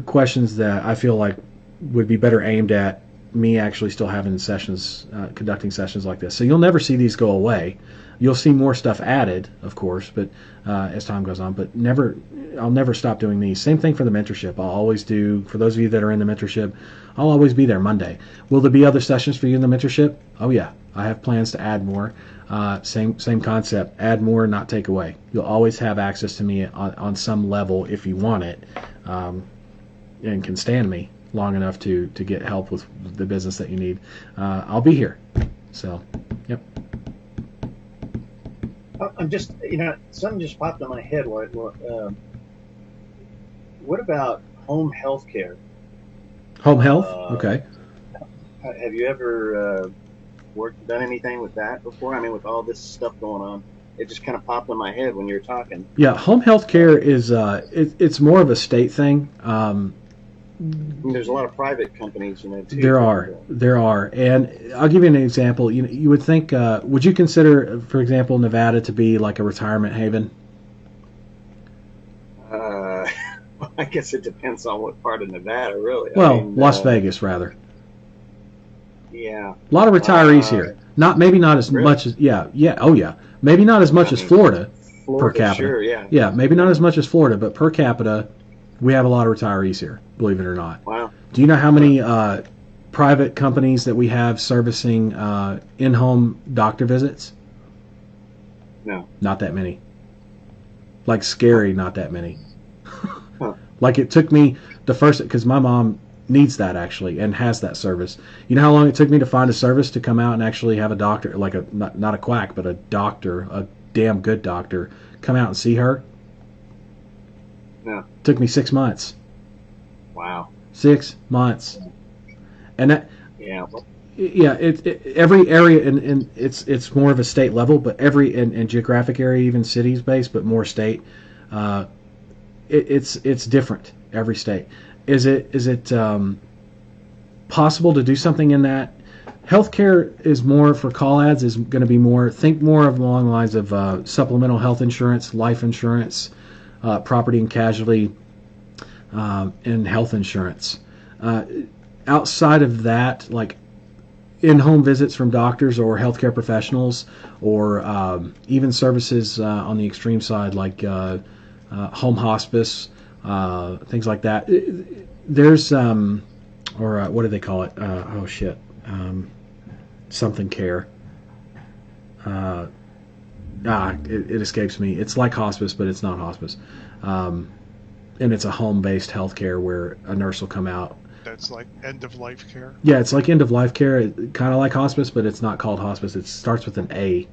Speaker 1: questions that I feel like would be better aimed at me actually still having sessions, conducting sessions like this. So you'll never see these go away. You'll see more stuff added, of course, but as time goes on. But I'll never stop doing these. Same thing for the mentorship. I'll always do, for those of you that are in the mentorship, I'll always be there Monday. Will there be other sessions for you in the mentorship? Oh yeah, I have plans to add more. Same concept. Add more, not take away. You'll always have access to me on some level if you want it, and can stand me long enough to get help with the business that you need. I'll be here. So, yep.
Speaker 5: I'm just, something just popped in my head. What about home health care?
Speaker 1: Home health? Okay.
Speaker 5: Have you ever done anything with that before? I mean, with all this stuff going on, it just kind of popped in my head when you were talking.
Speaker 1: Yeah, home health care is it's more of a state thing.
Speaker 5: There's a lot of private companies, too.
Speaker 1: There are, and I'll give you an example. You would think, would you consider, for example, Nevada to be like a retirement haven?
Speaker 5: I guess it depends on what part of Nevada, really.
Speaker 1: Well, Las Vegas, rather.
Speaker 5: Yeah.
Speaker 1: A lot of retirees here. Maybe not as
Speaker 5: really?
Speaker 1: much as maybe not as much as Florida per capita.
Speaker 5: Sure, yeah.
Speaker 1: Yeah, maybe not as much as Florida, but per capita, we have a lot of retirees here, believe it or not.
Speaker 5: Wow.
Speaker 1: Do you know how many private companies that we have servicing in-home doctor visits?
Speaker 5: No.
Speaker 1: Not that many. Like scary, not that many.
Speaker 5: Huh.
Speaker 1: Like it took me because my mom needs that actually and has that service. You know how long it took me to find a service to come out and actually have a doctor, like not a quack, but a doctor, a damn good doctor, come out and see her?
Speaker 5: No.
Speaker 1: It took me 6 months.
Speaker 5: Wow.
Speaker 1: 6 months. And that.
Speaker 5: Yeah.
Speaker 1: Yeah, every area, and it's more of a state level, but every and geographic area, even cities based, but more state. It's different every state. Is it possible to do something in that? Healthcare is more for call ads. Is going to be more. Think more along the lines of supplemental health insurance, life insurance, property and casualty, and health insurance. Outside of that, like in-home visits from doctors or healthcare professionals, or even services on the extreme side like home hospice, things like that. There's or what do they call it? Something care. It escapes me. It's like hospice, but it's not hospice. And it's a home-based healthcare where a nurse will come out.
Speaker 3: That's like end-of-life care.
Speaker 1: Yeah, it's like end-of-life care, kind of like hospice, but it's not called hospice. It starts with an A. I'm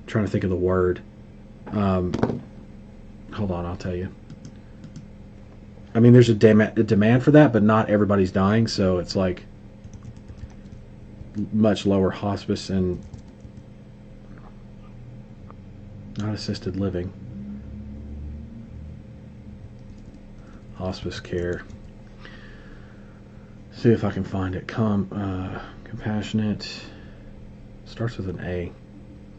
Speaker 1: trying to think of the word. Hold on, I'll tell you. I mean, there's a demand for that, but not everybody's dying, so it's like much lower hospice and not assisted living. Hospice care. See if I can find it. Compassionate. Starts with an A.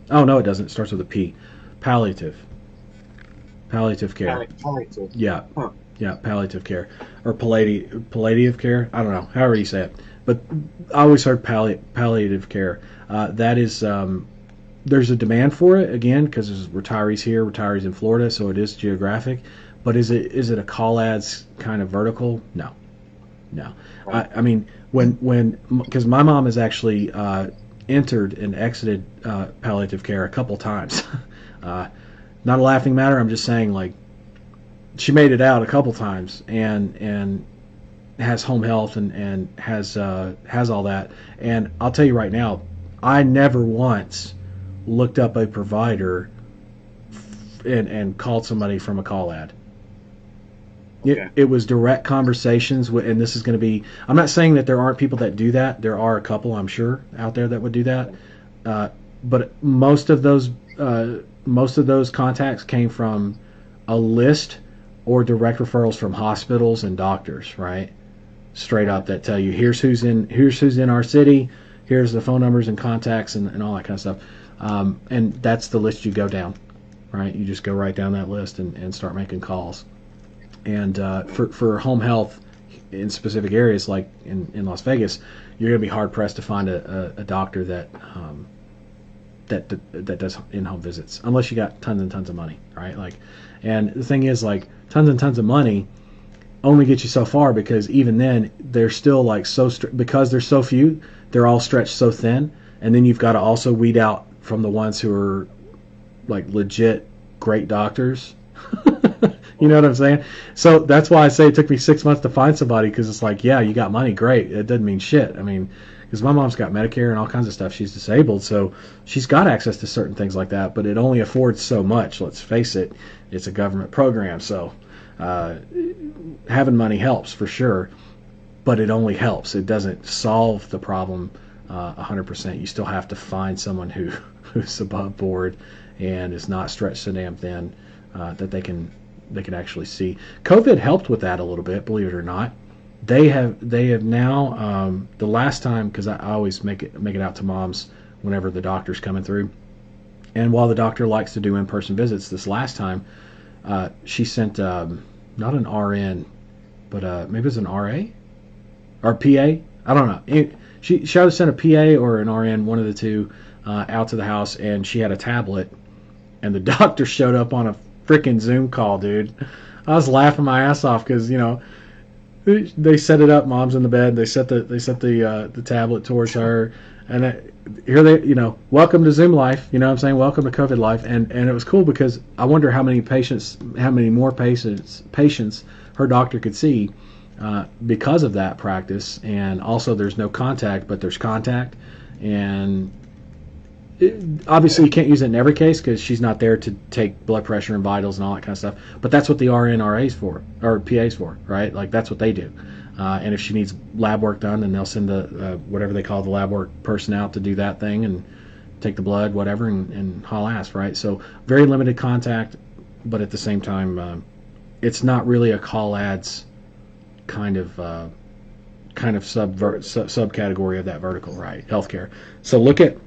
Speaker 1: Oh, no, it doesn't. It starts with a P. Palliative. Palliative care.
Speaker 5: Palliative.
Speaker 1: Yeah.
Speaker 5: Huh.
Speaker 1: Yeah, palliative care. Or palliative care. I don't know. However you say it. But I always heard palliative care. That is, there's a demand for it, again, because there's retirees here, retirees in Florida, so it is geographic. But is it a call ads kind of vertical? No. I mean, because my mom has actually entered and exited palliative care a couple times. Not a laughing matter. I'm just saying, like, she made it out a couple times and has home health and has all that. And I'll tell you right now, I never once looked up a provider and called somebody from a call ad.
Speaker 5: Okay.
Speaker 1: It was direct conversations, and this is going to be. I'm not saying that there aren't people that do that. There are a couple, I'm sure, out there that would do that. But most of those contacts came from a list or direct referrals from hospitals and doctors, right? Straight up, that tell you here's who's in our city, here's the phone numbers and contacts and all that kind of stuff. And that's the list you go down, right? You just go right down that list and start making calls. And for home health in specific areas like in Las Vegas, you're going to be hard pressed to find a doctor that does in-home visits, unless you got tons and tons of money, right? Like, and the thing is, like, tons and tons of money only get you so far, because even then they're still like because there's so few, they're all stretched so thin, and then you've got to also weed out from the ones who are like legit great doctors. You know what I'm saying? So that's why I say it took me 6 months to find somebody, because it's like, yeah, you got money, great. It doesn't mean shit. I mean, because my mom's got Medicare and all kinds of stuff. She's disabled, so she's got access to certain things like that, but it only affords so much. Let's face it, it's a government program, so having money helps for sure, but it only helps. It doesn't solve the problem 100%. You still have to find someone who's above board and is not stretched so damn thin that they can actually see. COVID helped with that a little bit, believe it or not. They have now, the last time, because I always make it out to moms whenever the doctor's coming through, and while the doctor likes to do in-person visits, this last time she sent not an RN, but maybe it was an RA or PA. I don't know. She either sent a PA or an RN, one of the two, out to the house, and she had a tablet, and the doctor showed up on a freaking Zoom call, dude. I was laughing my ass off because, you know, they set it up. Mom's in the bed. They set the tablet towards her, and here they, you know, welcome to Zoom life. You know what I'm saying? Welcome to COVID life. And it was cool because I wonder how many more patients her doctor could see because of that practice. And also, there's no contact, but there's contact. And obviously, you can't use it in every case because she's not there to take blood pressure and vitals and all that kind of stuff. But that's what the RN, RA's for, or PA's for, right? Like, that's what they do. And if she needs lab work done, then they'll send the whatever they call the lab work person out to do that thing and take the blood, whatever, and haul ass, right? So very limited contact, but at the same time, it's not really a call ads kind of subcategory of that vertical, right? Healthcare. So look at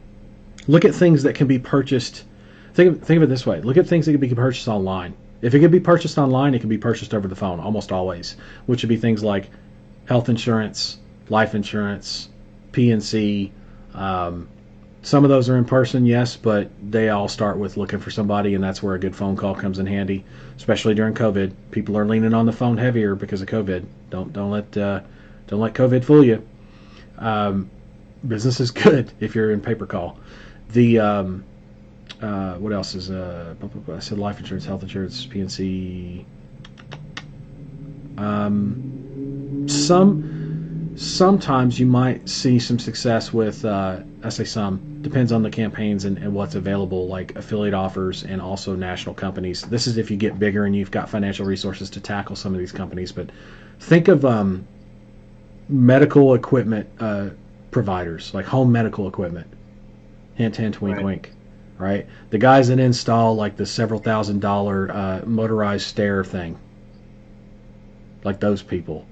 Speaker 1: things that can be purchased. Think of it this way. Look at things that can be purchased online. If it can be purchased online, it can be purchased over the phone almost always, which would be things like health insurance, life insurance, PNC, Some of those are in person, yes, but they all start with looking for somebody, and that's where a good phone call comes in handy, especially during COVID. People are leaning on the phone heavier because of COVID. Don't let COVID fool you. Business is good if you're in pay per call. The what else is I said life insurance, health insurance, PNC. Sometimes you might see some success with I say some, depends on the campaigns and what's available, like affiliate offers and also national companies. This is if you get bigger and you've got financial resources to tackle some of these companies. But think of medical equipment providers, like home medical equipment. Hint, hint, wink, wink. Right? The guys that install like the several $1,000 motorized stair thing. Like those people.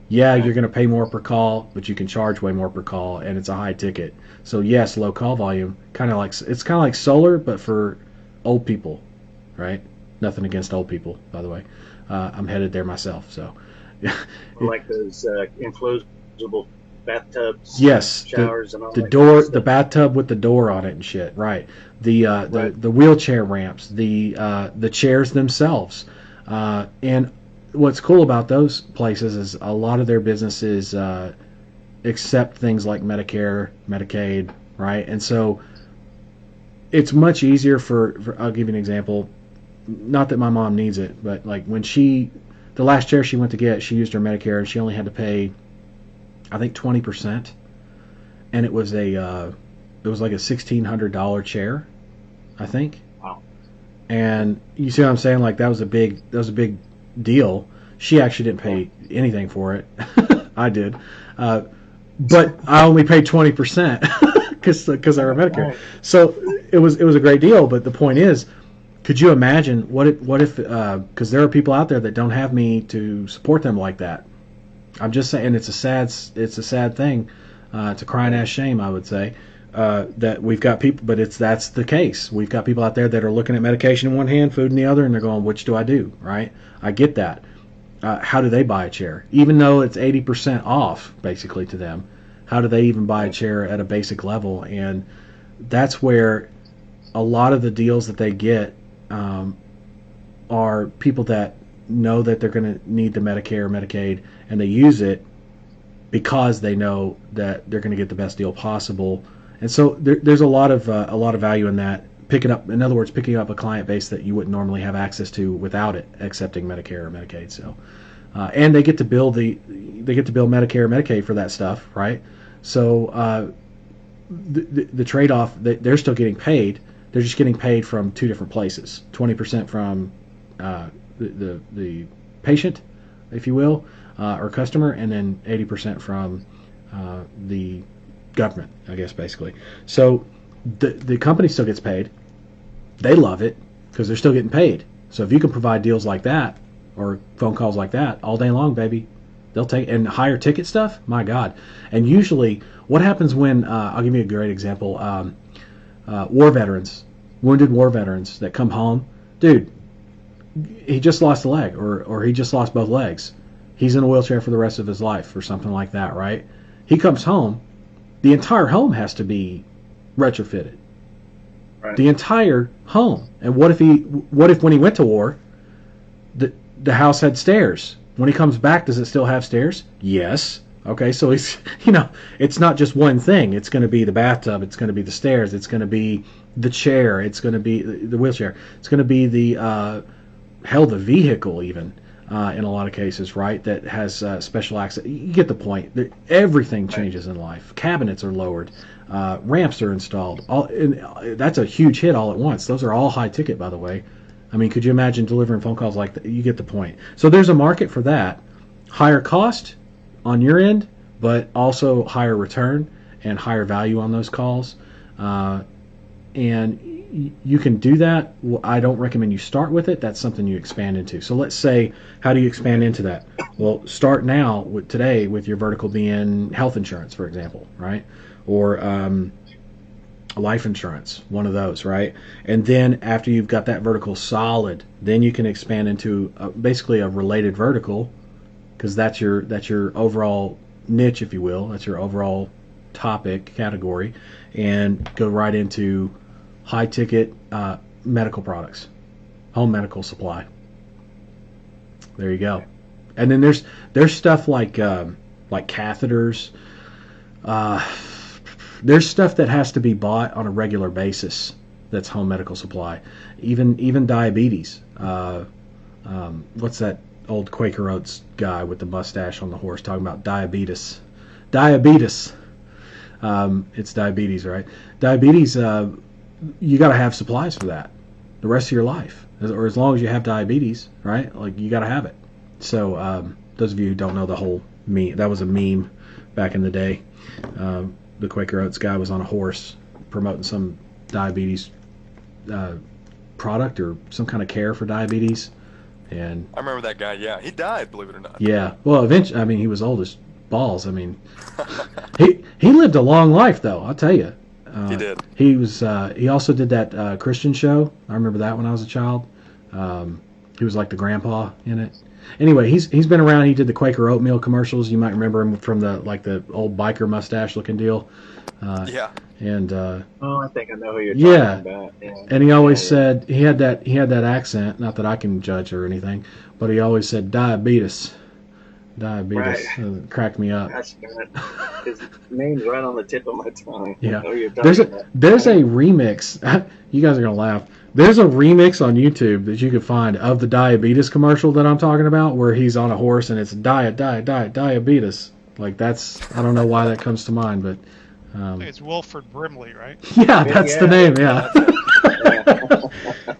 Speaker 1: Yeah, you're going to pay more per call, but you can charge way more per call, and it's a high ticket. So yes, low call volume, it's kind of like solar, but for old people, right? Nothing against old people, by the way. I'm headed there myself, so.
Speaker 5: Like those enclosable bathtubs,
Speaker 1: yes,
Speaker 5: showers, and all
Speaker 1: the
Speaker 5: that
Speaker 1: door,
Speaker 5: kind of stuff.
Speaker 1: the bathtub with the door on it and shit, right? The wheelchair ramps, the chairs themselves, and what's cool about those places is a lot of their businesses accept things like Medicare, Medicaid, right? And so it's much easier for I'll give you an example. Not that my mom needs it, but like when the last chair she went to get, she used her Medicare and she only had to pay, I think 20%, and it was like a $1,600 chair, I think.
Speaker 5: Wow.
Speaker 1: And you see what I'm saying? Like that was a big deal. She actually didn't pay anything for it. I did, but I only paid 20% because I were Medicare.
Speaker 5: Right.
Speaker 1: So it was a great deal. But the point is, could you imagine what if because there are people out there that don't have me to support them like that. I'm just saying it's a sad thing. It's a crying ass shame, I would say. That we've got people, but that's the case. We've got people out there that are looking at medication in one hand, food in the other, and they're going, which do I do, right? I get that. How do they buy a chair? Even though it's 80% off, basically, to them, how do they even buy a chair at a basic level? And that's where a lot of the deals that they get are people that know that they're going to need the Medicare or Medicaid, and they use it because they know that they're going to get the best deal possible. And so there's a lot of value in that. Picking up a client base that you wouldn't normally have access to without it accepting Medicare or Medicaid. So, and they get to bill Medicare or Medicaid for that stuff, right? So the trade-off, they're still getting paid. They're just getting paid from two different places: 20% from the patient, if you will, or customer, and then 80% from the government, I guess, basically. So the company still gets paid. They love it because they're still getting paid. So if you can provide deals like that or phone calls like that all day long, baby, they'll take. And higher ticket stuff, my God. And usually what happens when I'll give you a great example. War veterans, wounded war veterans that come home, dude, he just lost a leg or he just lost both legs. He's in a wheelchair for the rest of his life or something like that, right? He comes home, the entire home has to be retrofitted.
Speaker 5: Right.
Speaker 1: The entire home. And what if when he went to war, the house had stairs? When he comes back, does it still have stairs? Yes. Okay, so he's, it's not just one thing. It's going to be the bathtub. It's going to be the stairs. It's going to be the chair. It's going to be the wheelchair. It's going to be the vehicle even in a lot of cases, right? That has special access. You get the point. Everything changes in life. Cabinets are lowered. Ramps are installed. That's a huge hit all at once. Those are all high ticket, by the way. I mean, could you imagine delivering phone calls like that? You get the point. So there's a market for that. Higher cost on your end, but also higher return and higher value on those calls. And you can do that. I don't recommend you start with it. That's something you expand into. So let's say, how do you expand into that? Well, start now today with your vertical being health insurance, for example, right? Or life insurance, one of those, right? And then after you've got that vertical solid, then you can expand into basically a related vertical, because that's your overall niche, if you will. That's your overall topic category and go right into high ticket medical products, home medical supply. There you go. And then there's stuff like catheters. There's stuff that has to be bought on a regular basis. That's home medical supply. Even diabetes. What's that old Quaker Oats guy with the mustache on the horse talking about diabetes? Diabetes. It's diabetes, right? Diabetes. You got to have supplies for that the rest of your life, or as long as you have diabetes, right? Like you got to have it. So those of you who don't know the whole meme, that was a meme back in the day. The Quaker Oats guy was on a horse promoting some diabetes product or some kind of care for diabetes. And
Speaker 4: I remember that guy. Yeah, he died, believe it or not.
Speaker 1: yeah, well, eventually, I mean, he was old as balls. I mean, he lived a long life, though. I'll tell you.
Speaker 4: He did.
Speaker 1: He was. He also did that Christian show. I remember that when I was a child. He was like the grandpa in it. Anyway, he's been around. He did the Quaker oatmeal commercials. You might remember him from the old biker mustache looking deal.
Speaker 4: Yeah.
Speaker 1: And
Speaker 5: Oh, I think I know who you're
Speaker 1: yeah.
Speaker 5: talking about. Yeah.
Speaker 1: And he always said he had that accent. Not that I can judge or anything, but he always said diabetes. Diabetes.
Speaker 5: Right.
Speaker 1: Cracked me up.
Speaker 5: Gosh, his name's right on the tip of my tongue.
Speaker 1: Yeah.
Speaker 5: I know who you're
Speaker 1: There's
Speaker 5: talking
Speaker 1: a
Speaker 5: about.
Speaker 1: there's a remix. You guys are gonna laugh. There's a remix on YouTube that you could find of the diabetes commercial that I'm talking about, where he's on a horse and it's diabetes. Like that's, I don't know why that comes to mind, but
Speaker 3: I think it's Wilford Brimley, right?
Speaker 1: yeah, that's the name. Yeah.
Speaker 5: Yeah.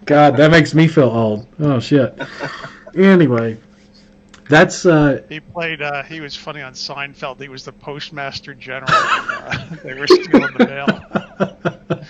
Speaker 1: God, that makes me feel old. Oh shit. Anyway, that's
Speaker 3: He played. He was funny on Seinfeld. He was the postmaster general. And, they were stealing the mail.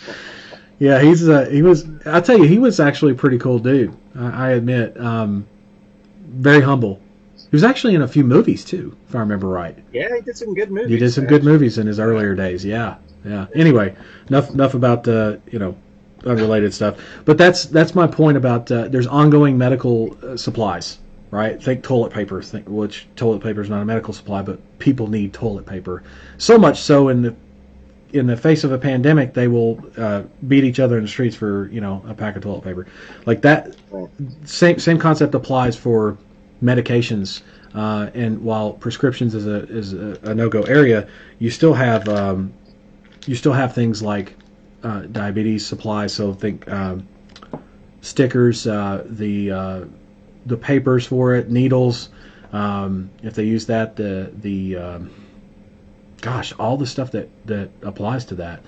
Speaker 1: yeah, he was. I'll tell you, he was actually a pretty cool dude. I admit. Very humble. He was actually in a few movies too, if I remember right.
Speaker 5: Yeah, he did some good movies.
Speaker 1: He did some good movies in his earlier days. Yeah, yeah. Anyway, enough about unrelated stuff. But that's my point about there's ongoing medical supplies, right? Think toilet paper. Which toilet paper is not a medical supply, but people need toilet paper. So much so in the face of a pandemic, they will beat each other in the streets for a pack of toilet paper, like that.
Speaker 5: Right.
Speaker 1: Same concept applies for medications. And while prescriptions is a no-go area, you still have things like diabetes supplies. So think stickers, the papers for it, needles. If they use that, all the stuff that applies to that.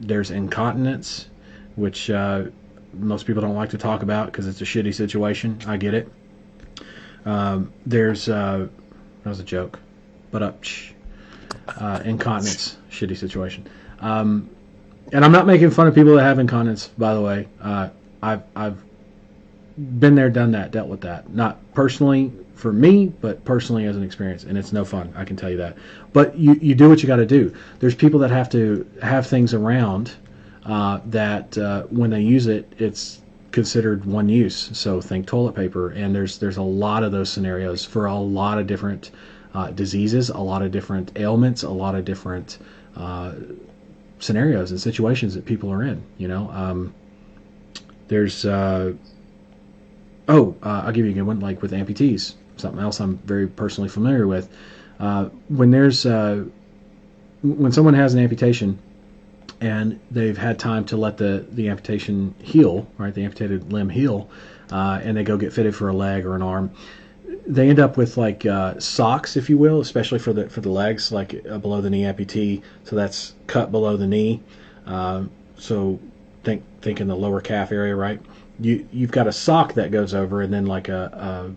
Speaker 1: There's incontinence, which most people don't like to talk about because it's a shitty situation. I get it. There's that was a joke, but incontinence, shitty situation. And I'm not making fun of people that have incontinence, by the way. I've been there, done that, dealt with that. Not personally for me, but personally as an experience, and it's no fun. I can tell you that. But you do what you got to do. There's people that have to have things around that when they use it, it's considered one use. So think toilet paper, and there's a lot of those scenarios for a lot of different diseases, a lot of different ailments, a lot of different scenarios and situations that people are in. There's I'll give you a good one, like with amputees, something else I'm very personally familiar with. When someone has an amputation and they've had time to let the amputation heal, right, the amputated limb heal, and they go get fitted for a leg or an arm, they end up with like socks, if you will, especially for the legs, like a below the knee amputee. So that's cut below the knee. So think in the lower calf area, right? You've got a sock that goes over, and then like a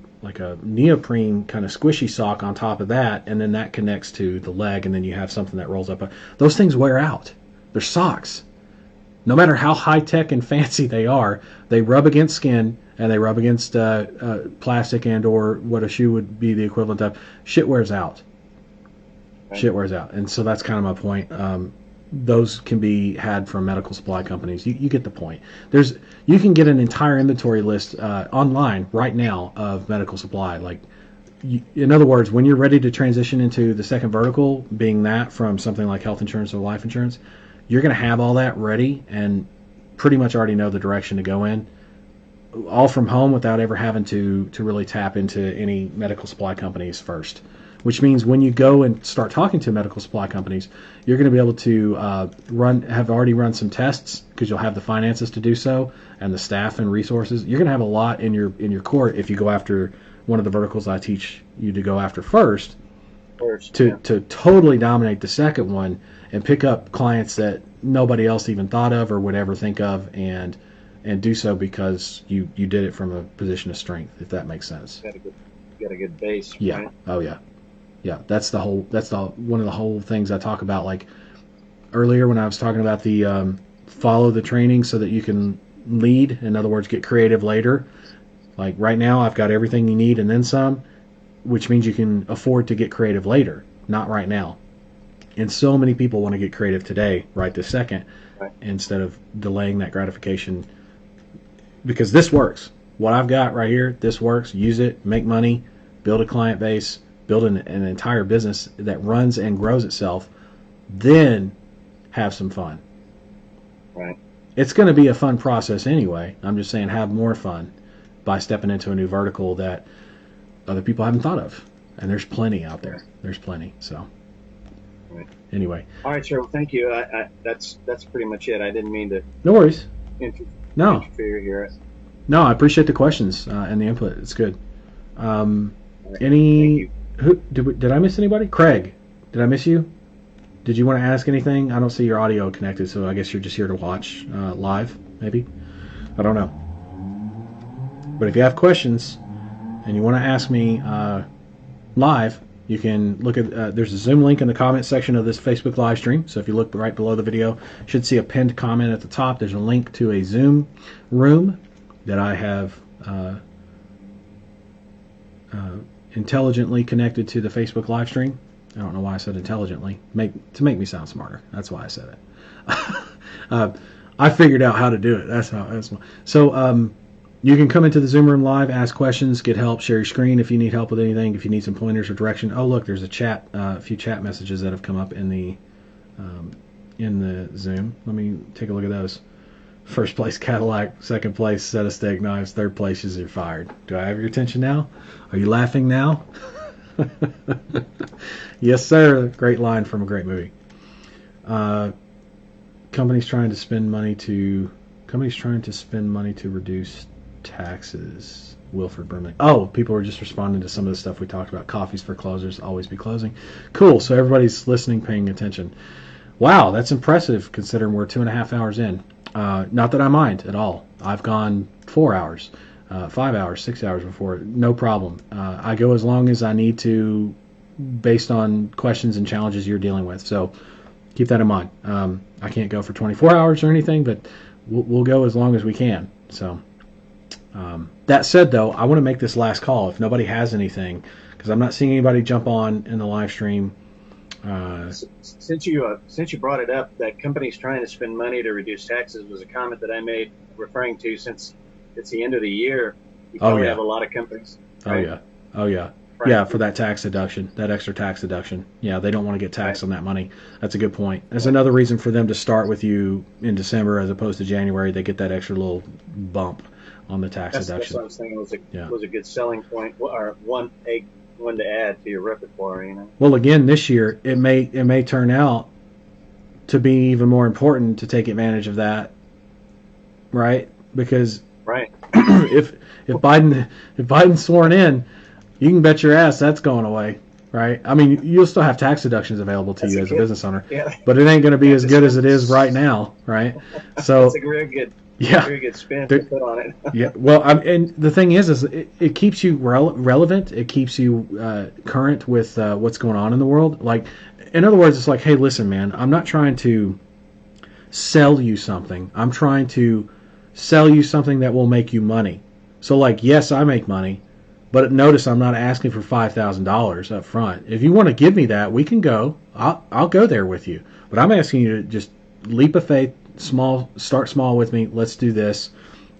Speaker 1: neoprene kind of squishy sock on top of that, and then that connects to the leg, and then you have something that rolls up. Those things wear out. They're socks. No matter how high tech and fancy they are, they rub against skin, and they rub against plastic and or what a shoe would be the equivalent of. Shit wears out.
Speaker 5: Right.
Speaker 1: Shit wears out, and so that's kind of my point. Those can be had from medical supply companies. You get the point. You can get an entire inventory list online right now of medical supply, like in other words, when you're ready to transition into the second vertical, being that from something like health insurance or life insurance, you're going to have all that ready and pretty much already know the direction to go in, all from home without ever having to really tap into any medical supply companies first. Which means when you go and start talking to medical supply companies, you're going to be able to have already run some tests because you'll have the finances to do so and the staff and resources. You're going to have a lot in your court if you go after one of the verticals I teach you to go after first to totally dominate the second one and pick up clients that nobody else even thought of or would ever think of, and do so because you did it from a position of strength, if that makes sense.
Speaker 5: Got a good base.
Speaker 1: Yeah.
Speaker 5: Right?
Speaker 1: Oh yeah. Yeah. That's one of the whole things I talk about, like earlier when I was talking about the follow the training so that you can lead. In other words, get creative later. Like right now, I've got everything you need and then some, which means you can afford to get creative later, not right now. And so many people want to get creative today, right this second,
Speaker 5: right,
Speaker 1: instead of delaying that gratification. Because this works. What I've got right here, this works. Use it, make money, build a client base, build an entire business that runs and grows itself, then have some fun.
Speaker 5: Right.
Speaker 1: It's going to be a fun process anyway. I'm just saying have more fun by stepping into a new vertical that other people haven't thought of. And there's plenty out there. There's plenty. So
Speaker 5: right.
Speaker 1: Anyway.
Speaker 5: All right, sir. Well, thank you. That's pretty much it. I didn't mean to
Speaker 1: No worries. No.
Speaker 5: interfere here.
Speaker 1: No, I appreciate the questions and the input. It's good.
Speaker 5: Right.
Speaker 1: Any did I miss anybody? Craig, did I miss you? Did you want to ask anything? I don't see your audio connected, so I guess you're just here to watch live, maybe? I don't know. But if you have questions and you want to ask me live, you can look at there's a Zoom link in the comment section of this Facebook live stream. So if you look right below the video, you should see a pinned comment at the top. There's a link to a Zoom room that I have intelligently connected to the Facebook live stream. I don't know why I said intelligently. To make me sound smarter. That's why I said it. I figured out how to do it. So you can come into the Zoom room live, ask questions, get help, share your screen if you need help with anything, if you need some pointers or direction. Oh, look, there's a few chat messages that have come up in the Zoom. Let me take a look at those. First place Cadillac, second place set of steak knives, third place is you're fired. Do I have your attention now? Are you laughing now? Yes, sir. Great line from a great movie. Companies trying to spend money to reduce taxes. Wilford Berman. Oh, people are just responding to some of the stuff we talked about. Coffees for closers, always be closing. Cool. So everybody's listening, paying attention. Wow, that's impressive considering we're 2.5 hours in. Not that I mind at all. I've gone 4 hours, 5 hours, 6 hours before. No problem. I go as long as I need to based on questions and challenges you're dealing with. So keep that in mind. I can't go for 24 hours or anything, but we'll go as long as we can. So that said, though, I want to make this last call. If nobody has anything, because I'm not seeing anybody jump on in the live stream.
Speaker 5: Since you brought it up, that companies trying to spend money to reduce taxes was a comment that I made, referring to since it's the end of the year. You probably have a lot of companies. Right?
Speaker 1: Oh yeah. Right. Yeah, for that tax deduction, that extra tax deduction. Yeah, they don't want to get taxed on that money. That's a good point. That's another reason for them to start with you in December as opposed to January. They get that extra little bump on the tax deduction.
Speaker 5: That's what I was thinking was a good selling point, or one to add to your repertoire. You know.
Speaker 1: Well, again, this year it may turn out to be even more important to take advantage of that, right? Because if Biden's sworn in, you can bet your ass that's going away, right? I mean, you'll still have tax deductions available to you as a business owner, but it ain't going to be as good as it is right now, right? So
Speaker 5: that's a very good spin to put on it.
Speaker 1: Yeah, well, and the thing is it keeps you relevant. It keeps you current with what's going on in the world. Like, in other words, it's like, hey, listen, man, I'm not trying to sell you something. I'm trying to sell you something that will make you money. So, like, yes, I make money. But notice I'm not asking for $5,000 up front. If you want to give me that, we can go. I'll go there with you. But I'm asking you to just leap of faith, start small with me. Let's do this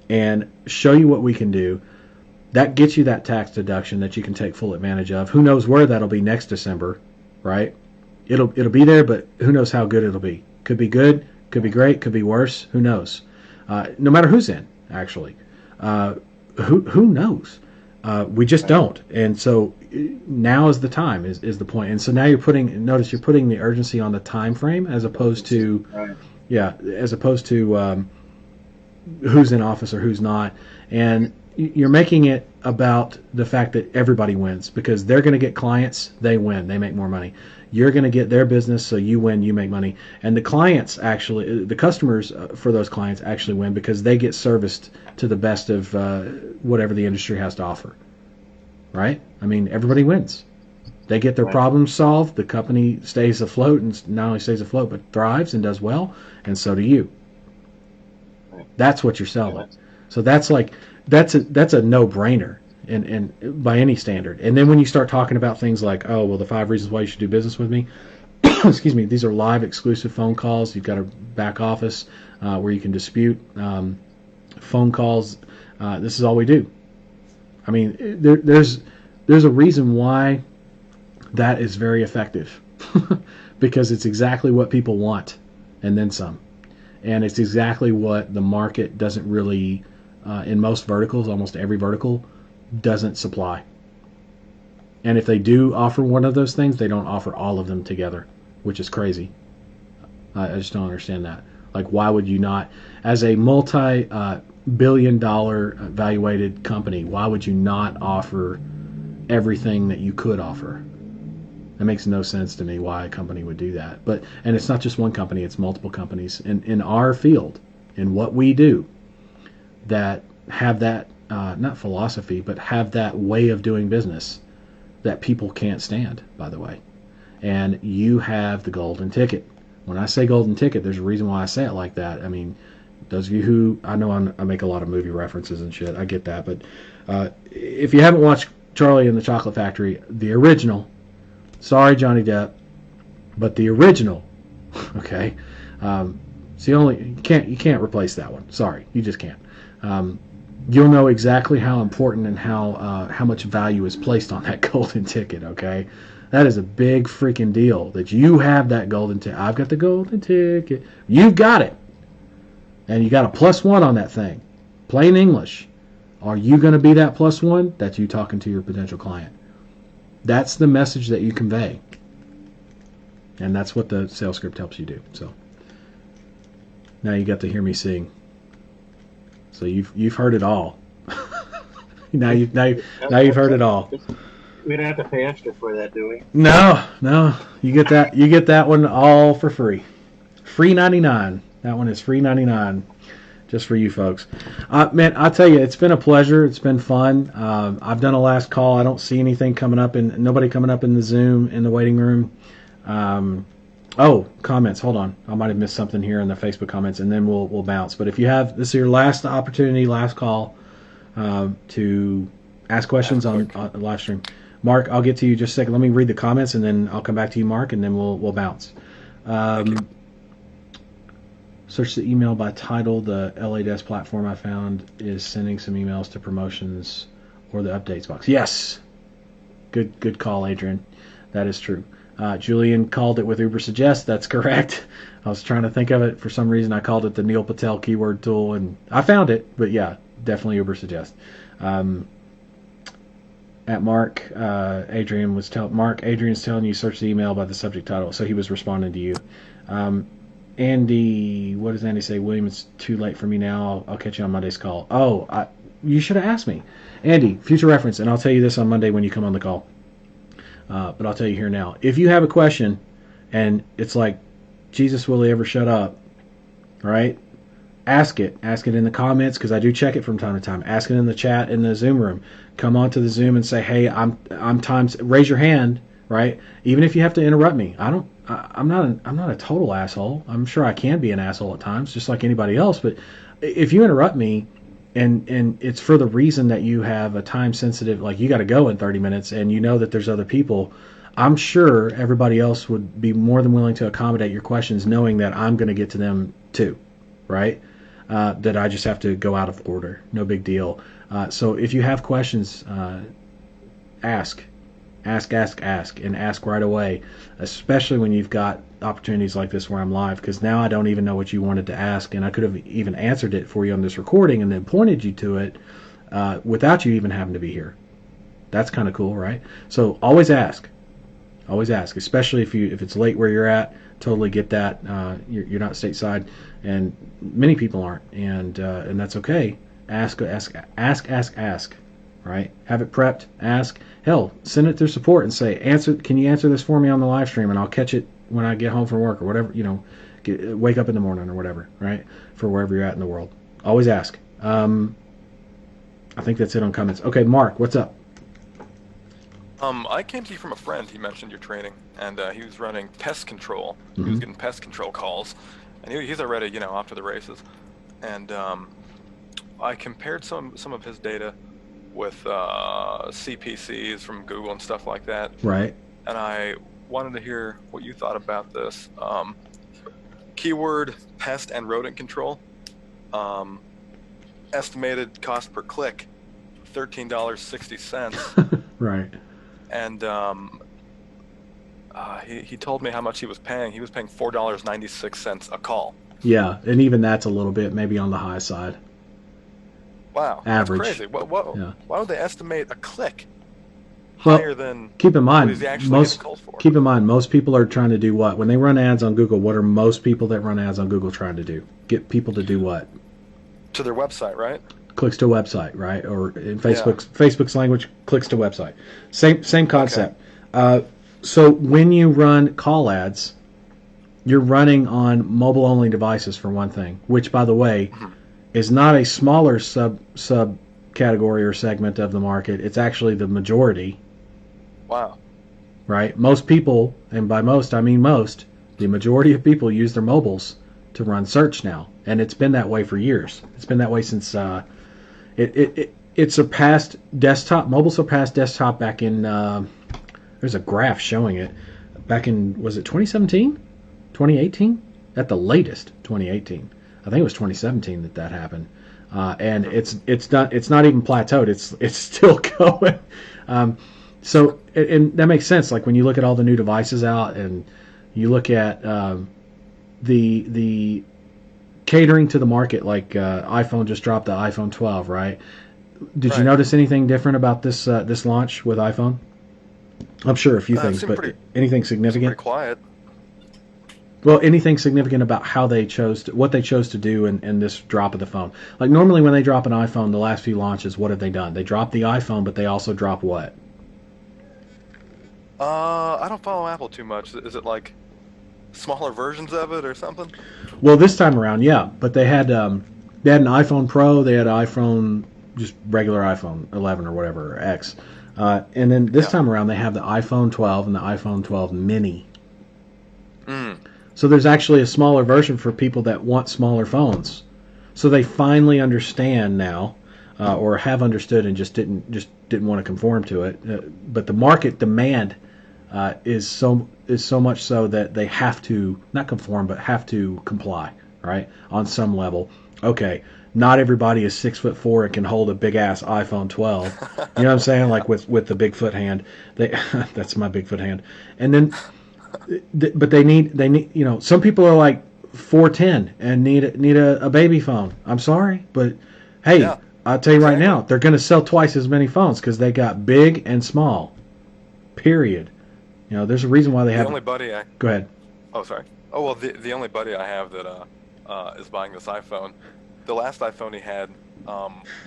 Speaker 1: and show you what we can do. That gets you that tax deduction that you can take full advantage of. Who knows where that'll be next December, right? It'll be there, but who knows how good it'll be. Could be good, could be great, could be worse. Who knows? No matter who's in, actually. Who knows? We just don't. And so now is the time, is the point. And so now you're putting the urgency on the time frame as opposed to, who's in office or who's not. And you're making it about the fact that everybody wins because they're going to get clients, they win, they make more money. You're going to get their business, so you win, you make money. And the clients actually, the customers for those clients actually win because they get serviced to the best of whatever the industry has to offer. Right? I mean, everybody wins. They get their problems solved. The company stays afloat, and not only stays afloat, but thrives and does well, and so do you. That's what you're selling. So that's a no-brainer, and by any standard. And then when you start talking about things like, oh, well, the 5 reasons why you should do business with me, excuse me, these are live exclusive phone calls. You've got a back office where you can dispute phone calls. This is all we do. I mean, there's a reason why that is very effective because it's exactly what people want and then some. And it's exactly what the market doesn't really, in most verticals, almost every vertical, doesn't supply. And if they do offer one of those things, they don't offer all of them together, which is crazy. I just don't understand that. Like, why would you not, as a multi-billion-dollar valuated company, why would you not offer everything that you could offer? That makes no sense to me why a company would do that. And it's not just one company, it's multiple companies in our field, in what we do, that have that, not philosophy, but have that way of doing business that people can't stand, by the way. And you have the golden ticket. When I say golden ticket, there's a reason why I say it like that. I mean, those of you who, I know I make a lot of movie references and shit, I get that, but if you haven't watched Charlie and the Chocolate Factory, the original, sorry Johnny Depp, but the original, okay, it's the only, you can't replace that one. Sorry, you just can't. You'll know exactly how important and how much value is placed on that golden ticket, okay? That is a big freaking deal that you have that golden ticket. I've got the golden ticket. You've got it. And you got a +1 on that thing. Plain English. Are you going to be that +1? That's you talking to your potential client. That's the message that you convey. And that's what the sales script helps you do. So now you got to hear me sing. So you've heard it all. now you've heard it all.
Speaker 5: We don't have to pay extra for that, do we?
Speaker 1: No. You get that one all for free. Free 99. That one is free 99. Just for you folks. Man, I'll tell you, it's been a pleasure. It's been fun. I've done a last call. I don't see anything coming up, and nobody coming up in the Zoom in the waiting room. Comments. Hold on. I might have missed something here in the Facebook comments, and then we'll bounce. But if you have, this is your last opportunity, last call to ask questions on the live stream. Mark, I'll get to you just a second. Let me read the comments, and then I'll come back to you, Mark, and then we'll bounce. Search the email by title. The LA Desk platform I found is sending some emails to promotions or the updates box. Yes. Good call, Adrian. That is true. Julian called it with Uber Suggest. That's correct. I was trying to think of it. For some reason, I called it the Neil Patel keyword tool, and I found it. But yeah, definitely Uber Suggest. At Mark, Adrian's telling you search the email by the subject title. So he was responding to you. Andy, what does Andy say? William, it's too late for me now. I'll catch you on Monday's call. Oh, you should have asked me. Andy, future reference, and I'll tell you this on Monday when you come on the call. But I'll tell you here now. If you have a question and it's like, Jesus, will he ever shut up? Right? Ask it. Ask it in the comments because I do check it from time to time. Ask it in the chat in the Zoom room. Come on to the Zoom and say, hey, I'm time. Raise your hand. Right? Even if you have to interrupt me. I'm not a total asshole. I'm sure I can be an asshole at times, just like anybody else. But if you interrupt me, and it's for the reason that you have a time sensitive, like you got to go in 30 minutes, and you know that there's other people, I'm sure everybody else would be more than willing to accommodate your questions, knowing that I'm going to get to them too, right? That I just have to go out of order. No big deal. So if you have questions, ask, and ask right away, especially when you've got opportunities like this where I'm live, because now I don't even know what you wanted to ask, and I could have even answered it for you on this recording and then pointed you to it without you even having to be here. That's kind of cool, right? So always ask, especially if it's late where you're at. Totally get that. You're not stateside, and many people aren't, and that's okay. Ask, right? Have it prepped. Ask. Hell, send it through support and say, can you answer this for me on the live stream, and I'll catch it when I get home from work or whatever. Wake up in the morning or whatever, right? For wherever you're at in the world. Always ask. I think that's it on comments. Okay, Mark, what's up?
Speaker 4: I came to you from a friend. He mentioned your training, and he was running pest control. He was getting pest control calls, and he's already, off to the races. And I compared some of his data with CPCs from Google and stuff like that.
Speaker 1: Right.
Speaker 4: And I wanted to hear what you thought about this. Keyword pest and rodent control. Estimated cost per click, $13.60.
Speaker 1: Right.
Speaker 4: And he told me how much he was paying. He was paying $4.96 a call.
Speaker 1: Yeah, and even that's a little bit maybe on the high side.
Speaker 4: Wow,
Speaker 1: average.
Speaker 4: That's crazy.
Speaker 1: Yeah.
Speaker 4: Why would they estimate a click higher than
Speaker 1: keep in mind
Speaker 4: what is he actually getting calls for?
Speaker 1: Keep in mind, most people are trying to do what? When they run ads on Google, what are most people that run ads on Google trying to do? Get people to do what?
Speaker 4: To their website, right?
Speaker 1: Clicks to website, right? Or in Facebook's language, clicks to website. Same concept. Okay. So when you run call ads, you're running on mobile-only devices for one thing, which, by the way, is not a smaller subcategory or segment of the market. It's actually the majority.
Speaker 4: Wow.
Speaker 1: Right? Most people, and by most I mean most, the majority of people use their mobiles to run search now, and it's been that way for years. It's been that way since it surpassed desktop. Mobile surpassed desktop back in. There's a graph showing it. Back in, was it 2017, 2018? At the latest, 2018. I think it was 2017 that happened, and it's not even plateaued. It's still going. So and that makes sense. Like when you look at all the new devices out, and you look at the catering to the market, like iPhone just dropped the iPhone 12, right? Did you notice anything different about this launch with iPhone? I'm sure a few things, but anything significant?
Speaker 4: Pretty quiet.
Speaker 1: Well, anything significant about how what they chose to do in this drop of the phone? Like normally when they drop an iPhone, the last few launches, what have they done? They drop the iPhone, but they also drop what?
Speaker 4: I don't follow Apple too much. Is it like smaller versions of it or something?
Speaker 1: Well, this time around, yeah. But they had an iPhone Pro, they had an iPhone, just regular iPhone 11 or whatever, or X. And then this time around, they have the iPhone 12 and the iPhone 12 mini. So there's actually a smaller version for people that want smaller phones. So they finally understand now, or have understood and just didn't want to conform to it. But the market demand is so much so that they have to not conform, but have to comply, right? On some level. Okay, not everybody is 6'4" and can hold a big ass iPhone 12. You know what I'm saying? Like with the Bigfoot hand. That's my Bigfoot hand. And then. But they need some people are like 4'10" and need a baby phone. I'm sorry, but hey, I'll tell you right now, they're going to sell twice as many phones because they got big and small. Period. There's a reason why they have.
Speaker 4: The only buddy
Speaker 1: Go ahead.
Speaker 4: Oh, sorry. Oh well, the only buddy I have that is buying this iPhone. The last iPhone he had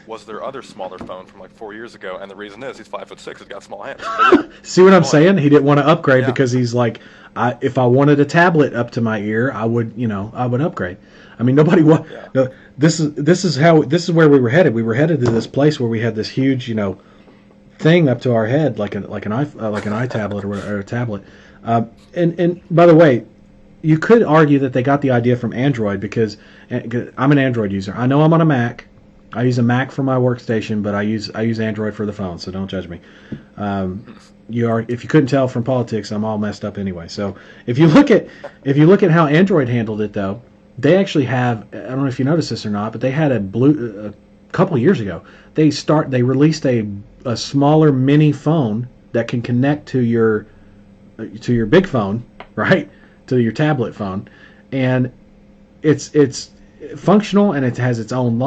Speaker 4: was their other smaller phone from like 4 years ago, and the reason is he's 5'6", he's got small hands. So,
Speaker 1: See what I'm saying? He didn't want to upgrade because he's like, if I wanted a tablet up to my ear, I would upgrade. I mean, nobody want. This is where we were headed. We were headed to this place where we had this huge, thing up to our head, like an iTablet or a tablet. And by the way, you could argue that they got the idea from Android because I'm an Android user. I know I'm on a Mac. I use a Mac for my workstation, but I use Android for the phone, so don't judge me. If you couldn't tell from politics, I'm all messed up anyway. So if you look at how Android handled it, though, they actually have, I don't know if you noticed this or not, but they had a couple years ago. They released a smaller mini phone that can connect to your big phone, right? To your tablet phone, and it's functional, and it has its own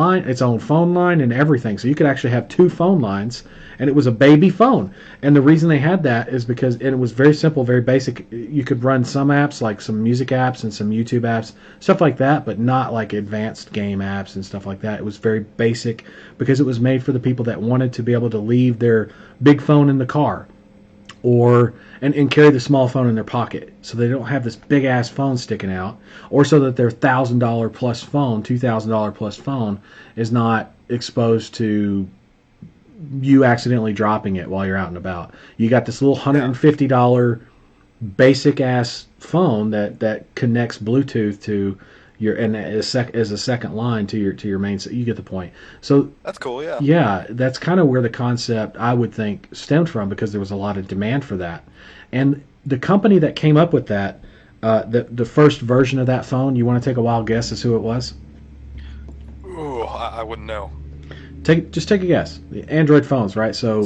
Speaker 1: phone line and everything. So you could actually have two phone lines, and it was a baby phone. And the reason they had that is because it was very simple, very basic. You could run some apps, like some music apps and some YouTube apps, stuff like that, but not like advanced game apps and stuff like that. It was very basic because it was made for the people that wanted to be able to leave their big phone in the car, or and carry the small phone in their pocket, so they don't have this big ass phone sticking out, or so that their $1,000 plus phone, $2,000 plus phone, is not exposed to you accidentally dropping it while you're out and about. You got this little $150 basic ass phone that connects Bluetooth to your, and as a second line to your main. You get the point. So
Speaker 4: That's cool. Yeah.
Speaker 1: yeah, that's kind of where the concept, I would think, stemmed from, because there was a lot of demand for that. And the company that came up with that, the first version of that phone, you want to take a wild guess as who it was?
Speaker 4: Ooh, I wouldn't know.
Speaker 1: Just take a guess. The Android phones, right? So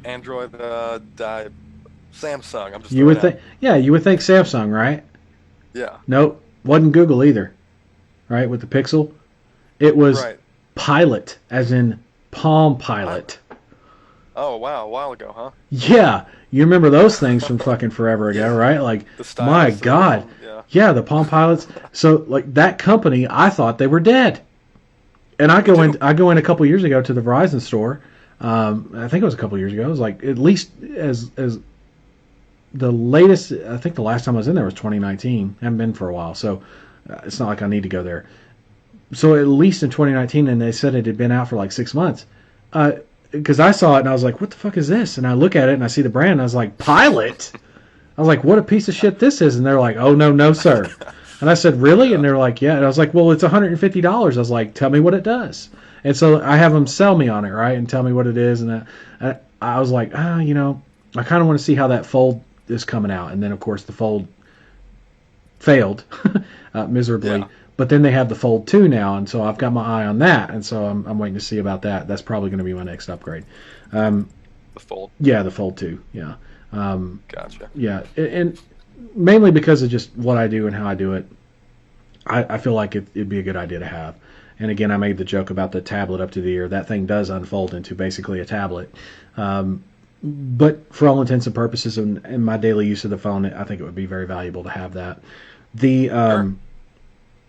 Speaker 4: Android, Samsung. I'm just.
Speaker 1: you would think, yeah, you would think Samsung, right?
Speaker 4: Yeah.
Speaker 1: Nope, wasn't Google either, right? With the Pixel, it was
Speaker 4: Right.
Speaker 1: Pilot, as in Palm Pilot.
Speaker 4: Oh wow, a while ago, huh?
Speaker 1: Yeah, you remember those things from fucking forever ago,
Speaker 4: Yeah.
Speaker 1: right? Like,
Speaker 4: The style.
Speaker 1: my God.
Speaker 4: Yeah.
Speaker 1: Yeah, the Palm Pilots. So, like, that company, I thought they were dead. And I go in a couple years ago to the Verizon store. I think it was a couple years ago. It was like, at least as the latest. I think the last time I was in there was 2019. I haven't been for a while, so it's not like I need to go there. So at least in 2019, and they said it had been out for like 6 months. Because I saw it and I was like, what the fuck is this? And I look at it and I see the brand and I was like, Pilot? I was like, what a piece of shit this is. And they're like, oh, no, sir. And I said, really?
Speaker 4: Yeah.
Speaker 1: And they're like, yeah. And I was like, well, it's $150. I was like, tell me what it does. And so I have them sell me on it, right, and tell me what it is. And I was like, I kind of want to see how that Fold is coming out. And then, of course, the Fold failed miserably.
Speaker 4: Yeah.
Speaker 1: But then they have the Fold 2 now, and so I've got my eye on that. And so I'm waiting to see about that. That's probably going to be my next upgrade.
Speaker 4: The Fold.
Speaker 1: Yeah, the Fold 2, yeah.
Speaker 4: Gotcha.
Speaker 1: Yeah, and mainly because of just what I do and how I do it, I feel like it'd be a good idea to have. And again, I made the joke about the tablet up to the ear. That thing does unfold into basically a tablet. But for all intents and purposes, in my daily use of the phone, I think it would be very valuable to have that.
Speaker 4: Sure.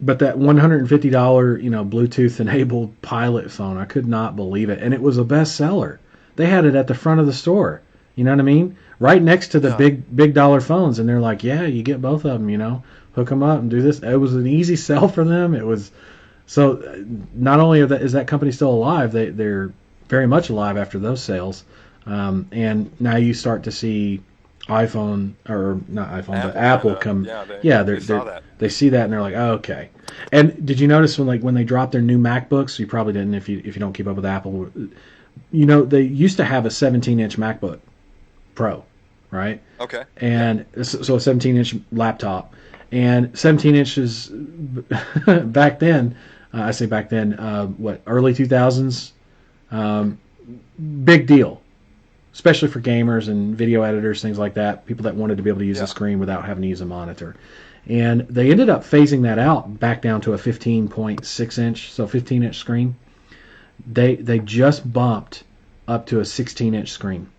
Speaker 1: But that $150, Bluetooth-enabled Pilot phone, I could not believe it. And it was a bestseller. They had it at the front of the store. You know what I mean? Right next to the big dollar phones. And they're like, yeah, you get both of them, hook them up and do this. It was an easy sell for them. It was. So not only is that company still alive, they're very much alive after those sales. And now you start to see iPhone, or not iPhone, but Apple come.
Speaker 4: Yeah, they saw that.
Speaker 1: They see that and they're like, oh, okay. And did you notice when they dropped their new MacBooks? You probably didn't if you don't keep up with Apple. They used to have a 17-inch MacBook Pro, right?
Speaker 4: Okay.
Speaker 1: And so a 17-inch laptop, and 17 inches back then. I say back then, early 2000s, big deal. Especially for gamers and video editors, things like that, people that wanted to be able to use the screen without having to use a monitor. And they ended up phasing that out back down to a 15.6 inch, so 15-inch screen. They just bumped up to a 16-inch screen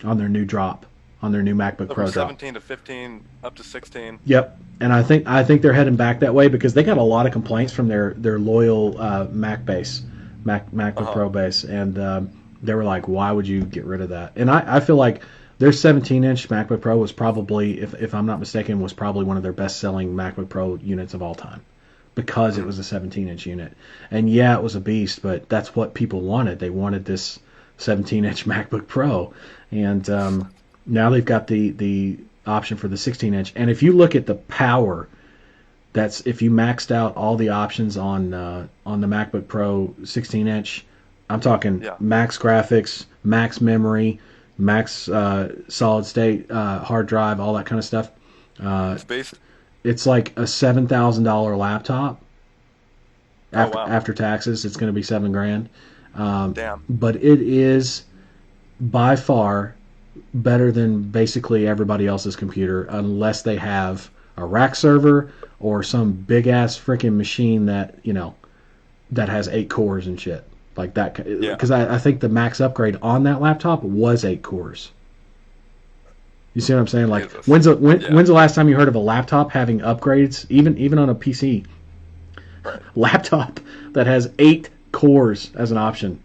Speaker 1: on their new drop, on their new MacBook
Speaker 4: So
Speaker 1: Pro
Speaker 4: from
Speaker 1: drop.
Speaker 4: 17 to 15 up to 16.
Speaker 1: Yep, and I think they're heading back that way because they got a lot of complaints from their loyal MacBook Pro base, and they were like, why would you get rid of that? And I feel like their 17-inch MacBook Pro was probably, if I'm not mistaken, was probably one of their best-selling MacBook Pro units of all time because it was a 17-inch unit. And yeah, it was a beast, but that's what people wanted. They wanted this 17-inch MacBook Pro. And now they've got the option for the 16-inch. And if you look at the power, if you maxed out all the options on the MacBook Pro 16-inch, I'm talking max graphics, max memory, max solid state hard drive, all that kind of stuff.
Speaker 4: Space.
Speaker 1: It's like a $7,000 laptop
Speaker 4: wow.
Speaker 1: after taxes. It's going to be $7,000.
Speaker 4: Damn.
Speaker 1: But it is by far better than basically everybody else's computer, unless they have a rack server or some big ass freaking machine that that has 8 cores and shit like that. Because I think the max upgrade on that laptop was 8 cores. You see what I'm saying? Like,
Speaker 4: Jesus.
Speaker 1: when's the last time you heard of a laptop having upgrades, even on a PC?
Speaker 4: Right.
Speaker 1: Laptop that has 8 cores as an option.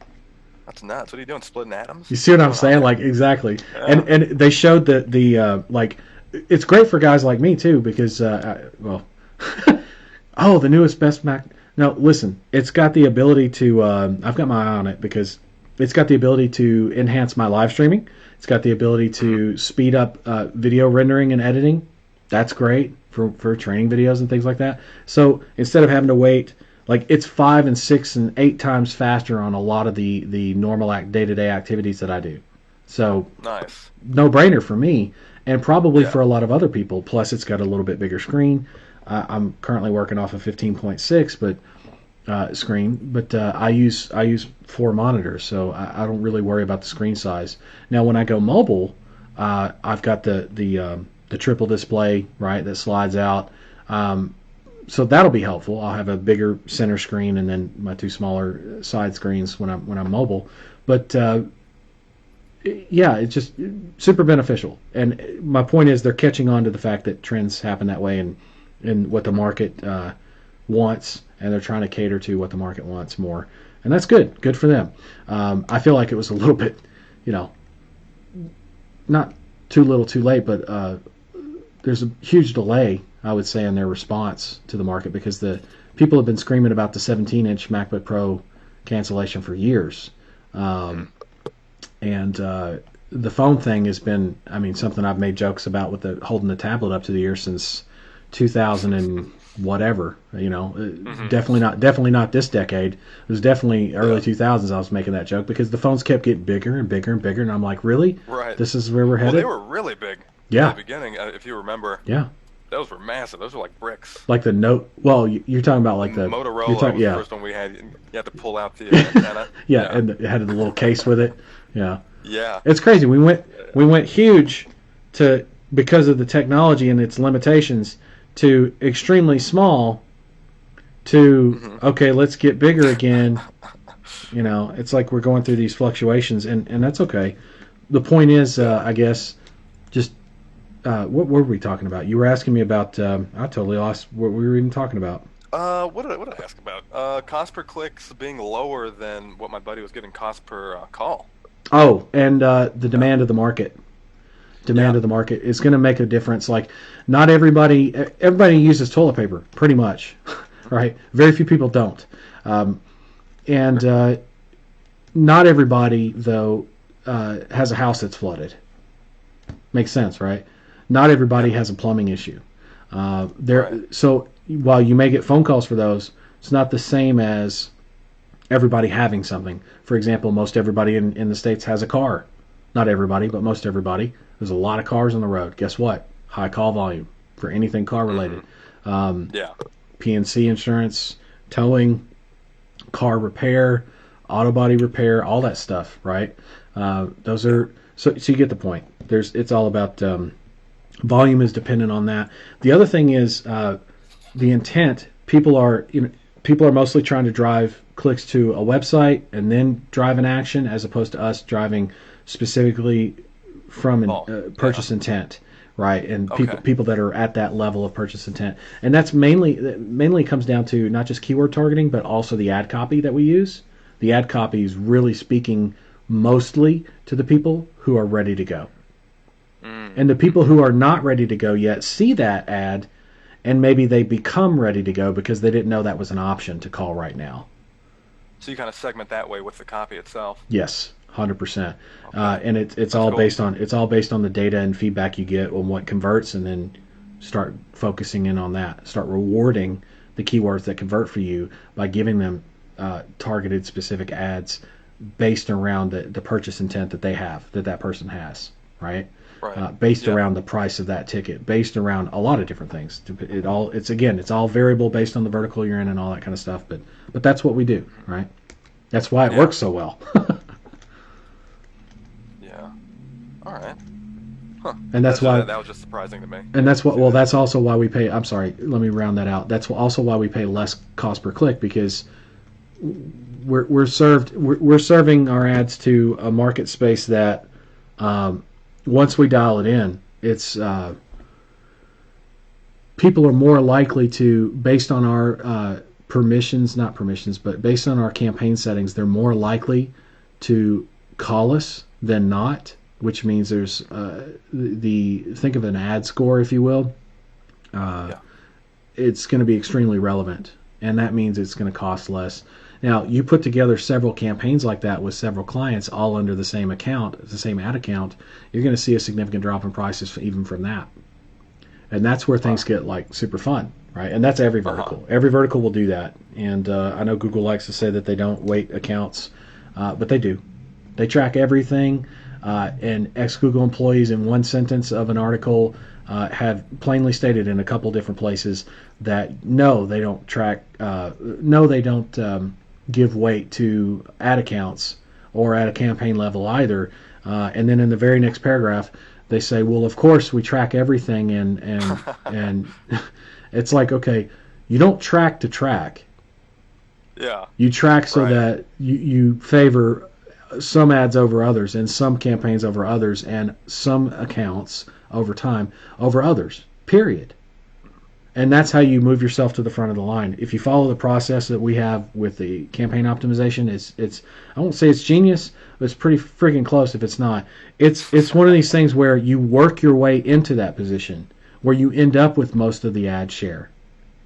Speaker 4: That's nuts. What are you doing? Splitting atoms?
Speaker 1: You see what I'm saying? Like, exactly.
Speaker 4: Yeah.
Speaker 1: And they showed the like, it's great for guys like me too, because well, oh, the newest best Mac. No, listen, it's got the ability to. I've got my eye on it because it's got the ability to enhance my live streaming. It's got the ability to speed up video rendering and editing. That's great for training videos and things like that. So instead of having to wait, like, it's 5 and 6 and 8 times faster on a lot of the normal day-to-day activities that I do. So
Speaker 4: Nice.
Speaker 1: No brainer for me, and probably for a lot of other people. Plus, it's got a little bit bigger screen. I'm currently working off a 15.6 screen, but I use 4 monitors, so I don't really worry about the screen size. Now, when I go mobile, I've got the triple display, right, that slides out. So that'll be helpful. I'll have a bigger center screen and then my 2 smaller side screens when I'm mobile. But yeah, it's just super beneficial. And my point is, they're catching on to the fact that trends happen that way, and what the market wants, and they're trying to cater to what the market wants more. And that's good. Good for them. I feel like it was a little bit, not too little too late, but there's a huge delay, I would say, in their response to the market, because the people have been screaming about the 17-inch MacBook Pro cancellation for years. And the phone thing has been, something I've made jokes about with holding the tablet up to the ear since 2000 and whatever. Definitely not this decade. It was definitely early 2000s I was making that joke, because the phones kept getting bigger and bigger and bigger, and I'm like, really?
Speaker 4: Right.
Speaker 1: This is where we're headed?
Speaker 4: Well, they were really big in the beginning, if you remember.
Speaker 1: Yeah.
Speaker 4: Those were massive. Those were like bricks.
Speaker 1: Like the Note. Well, you're talking about like the
Speaker 4: Motorola was the first one we had. You had to pull out the antenna.
Speaker 1: And it had a little case with it. Yeah.
Speaker 4: Yeah.
Speaker 1: It's crazy. We went huge because of the technology and its limitations, to extremely small to okay, let's get bigger again. It's like we're going through these fluctuations, and that's okay. The point is, I guess, just what were we talking about? You were asking me about. I totally lost what we were even talking about.
Speaker 4: What did I ask about? Cost per clicks being lower than what my buddy was getting cost per call.
Speaker 1: Oh, and the demand of the market. Demand of the market is going to make a difference. Like, not everybody uses toilet paper, pretty much, right? Very few people don't, and not everybody though has a house that's flooded. Makes sense, right? Not everybody has a plumbing issue. So while you may get phone calls for those, it's not the same as everybody having something. For example, most everybody in the States has a car. Not everybody, but most everybody. There's a lot of cars on the road. Guess what? High call volume for anything car related. PNC insurance, towing, car repair, auto body repair, all that stuff, right? Those are so you get the point. It's all about volume is dependent on that. The other thing is the intent. People are mostly trying to drive clicks to a website and then drive an action, as opposed to us driving specifically from purchase intent, right? And people that are at that level of purchase intent, and that's mainly comes down to not just keyword targeting, but also the ad copy that we use. The ad copy is really speaking mostly to the people who are ready to go, and the people who are not ready to go yet see that ad, and maybe they become ready to go because they didn't know that was an option to call right now.
Speaker 4: So you kind of segment that way with the copy itself.
Speaker 1: Yes. 100%, and it's all cool. based on the data and feedback you get on what converts, and then start focusing in on that. Start rewarding the keywords that convert for you by giving them targeted specific ads based around the purchase intent that they have, that person has, right?
Speaker 4: Right.
Speaker 1: based
Speaker 4: Yeah.
Speaker 1: around the price of that ticket, based around a lot of different things. It's all variable based on the vertical you're in and all that kind of stuff. But that's what we do, right? That's why it
Speaker 4: Yeah.
Speaker 1: works so well.
Speaker 4: Yeah. All right.
Speaker 1: And that's why
Speaker 4: that was just surprising to me.
Speaker 1: And that's what. Well, that's also why we pay. I'm sorry. Let me round that out. That's also why we pay less cost per click, because we're serving our ads to a market space that once we dial it in, it's people are more likely to, based on our not permissions, but based on our campaign settings, they're more likely to call us than not, which means there's think of an ad score, if you will.
Speaker 4: Yeah.
Speaker 1: It's going to be extremely relevant, and that means it's going to cost less. Now, you put together several campaigns like that with several clients, all under the same account, the same ad account, you're going to see a significant drop in prices even from that. And that's where things get like super fun, right? And that's every vertical. Every vertical will do that. And I know Google likes to say that they don't weight accounts, but they do. They track everything. And ex-Google employees in one sentence of an article have plainly stated in a couple different places that no, they don't track, no, they don't give weight to ad accounts or at a campaign level either. And then in the very next paragraph, they say, well, of course we track everything, and it's like, okay, you don't track to track.
Speaker 4: Yeah.
Speaker 1: You track so that you favor some ads over others, and some campaigns over others, and some accounts over time over others, period. And that's how you move yourself to the front of the line. If you follow the process that we have with the campaign optimization, it's I won't say it's genius, but it's pretty freaking close if it's not. It's one of these things where you work your way into that position where you end up with most of the ad share,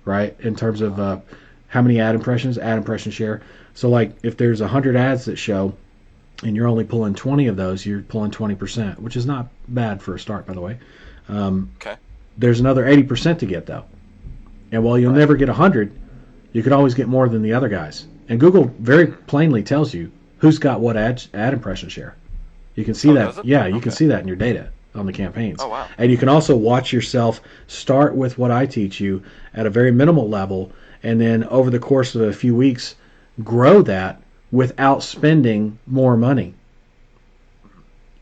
Speaker 1: right? In terms of how many ad impression share. So like if there's 100 ads that show and you're only pulling 20 of those, you're pulling 20%, which is not bad for a start, by the way.
Speaker 4: Okay.
Speaker 1: There's another 80% to get, though. And while you'll never get 100, you could always get more than the other guys. And Google very plainly tells you who's got what ad impression share. You can see that. Yeah, you can see that in your data on the campaigns.
Speaker 4: Oh, wow.
Speaker 1: And you can also watch yourself start with what I teach you at a very minimal level, and then over the course of a few weeks, grow that without spending more money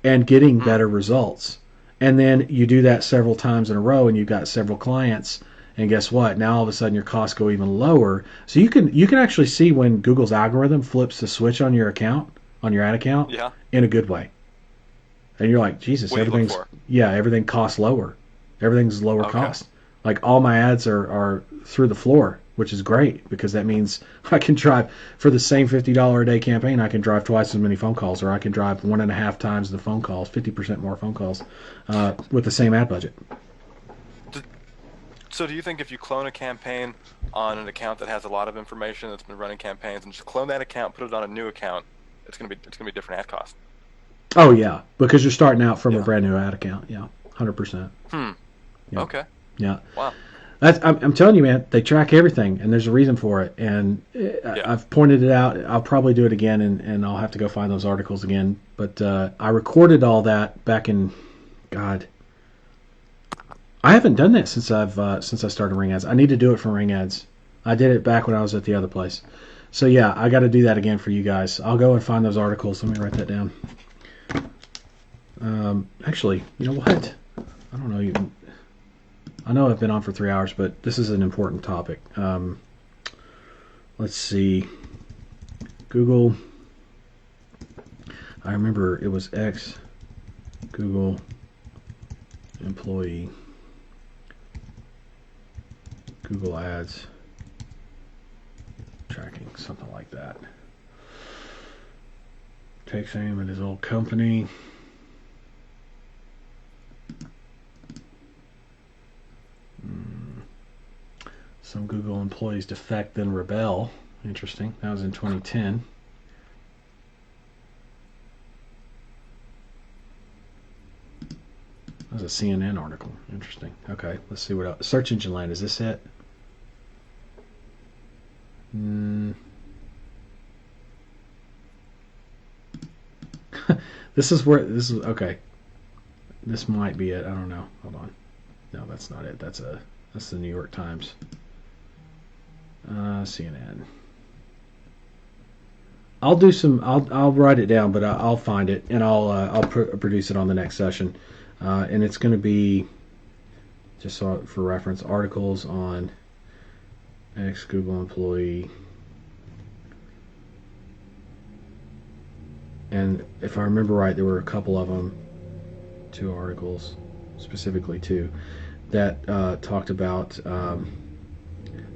Speaker 1: and getting better results. And then you do that several times in a row, and you've got several clients. And guess what? Now all of a sudden your costs go even lower. So you can actually see when Google's algorithm flips the switch on your account, on your ad account, in a good way. And you're like, Jesus, everything costs lower. Everything's lower cost. Like all my ads are through the floor, which is great because that means I can drive for the same $50 a day campaign. I can drive twice as many phone calls, or I can drive 1.5 times the phone calls, 50% more phone calls, with the same ad budget.
Speaker 4: So do you think if you clone a campaign on an account that has a lot of information that's been running campaigns, and just clone that account, put it on a new account, it's gonna be different ad cost?
Speaker 1: Oh yeah, because you're starting out from a brand new ad account. Yeah, 100%.
Speaker 4: Yeah. Okay.
Speaker 1: Yeah.
Speaker 4: Wow.
Speaker 1: I'm telling you, man, they track everything, and there's a reason for it. And I've pointed it out. I'll probably do it again, and I'll have to go find those articles again. But I recorded all that back in, God, I haven't done that since I started Ring Ads. I need to do it for Ring Ads. I did it back when I was at the other place. So yeah, I got to do that again for you guys. I'll go and find those articles. Let me write that down. Actually, you know what? I don't know. I know I've been on for 3 hours, but this is an important topic. Let's see. Google. I remember it was Google employee. Google Ads tracking, something like that. Takes aim at his old company. Some Google employees defect then rebel. Interesting. That was in 2010. That was a CNN article. Interesting. Okay, let's see what else. Search engine land. Is this it? This is okay. This might be it. I don't know. Hold on. No, that's not it. That's the New York Times. CNN. I'll write it down, but I'll find it and I'll produce it on the next session. And it's going to be, just so for reference, articles on ex-Google employee. And if I remember right, there were a couple of them, 2 articles, specifically 2, that talked about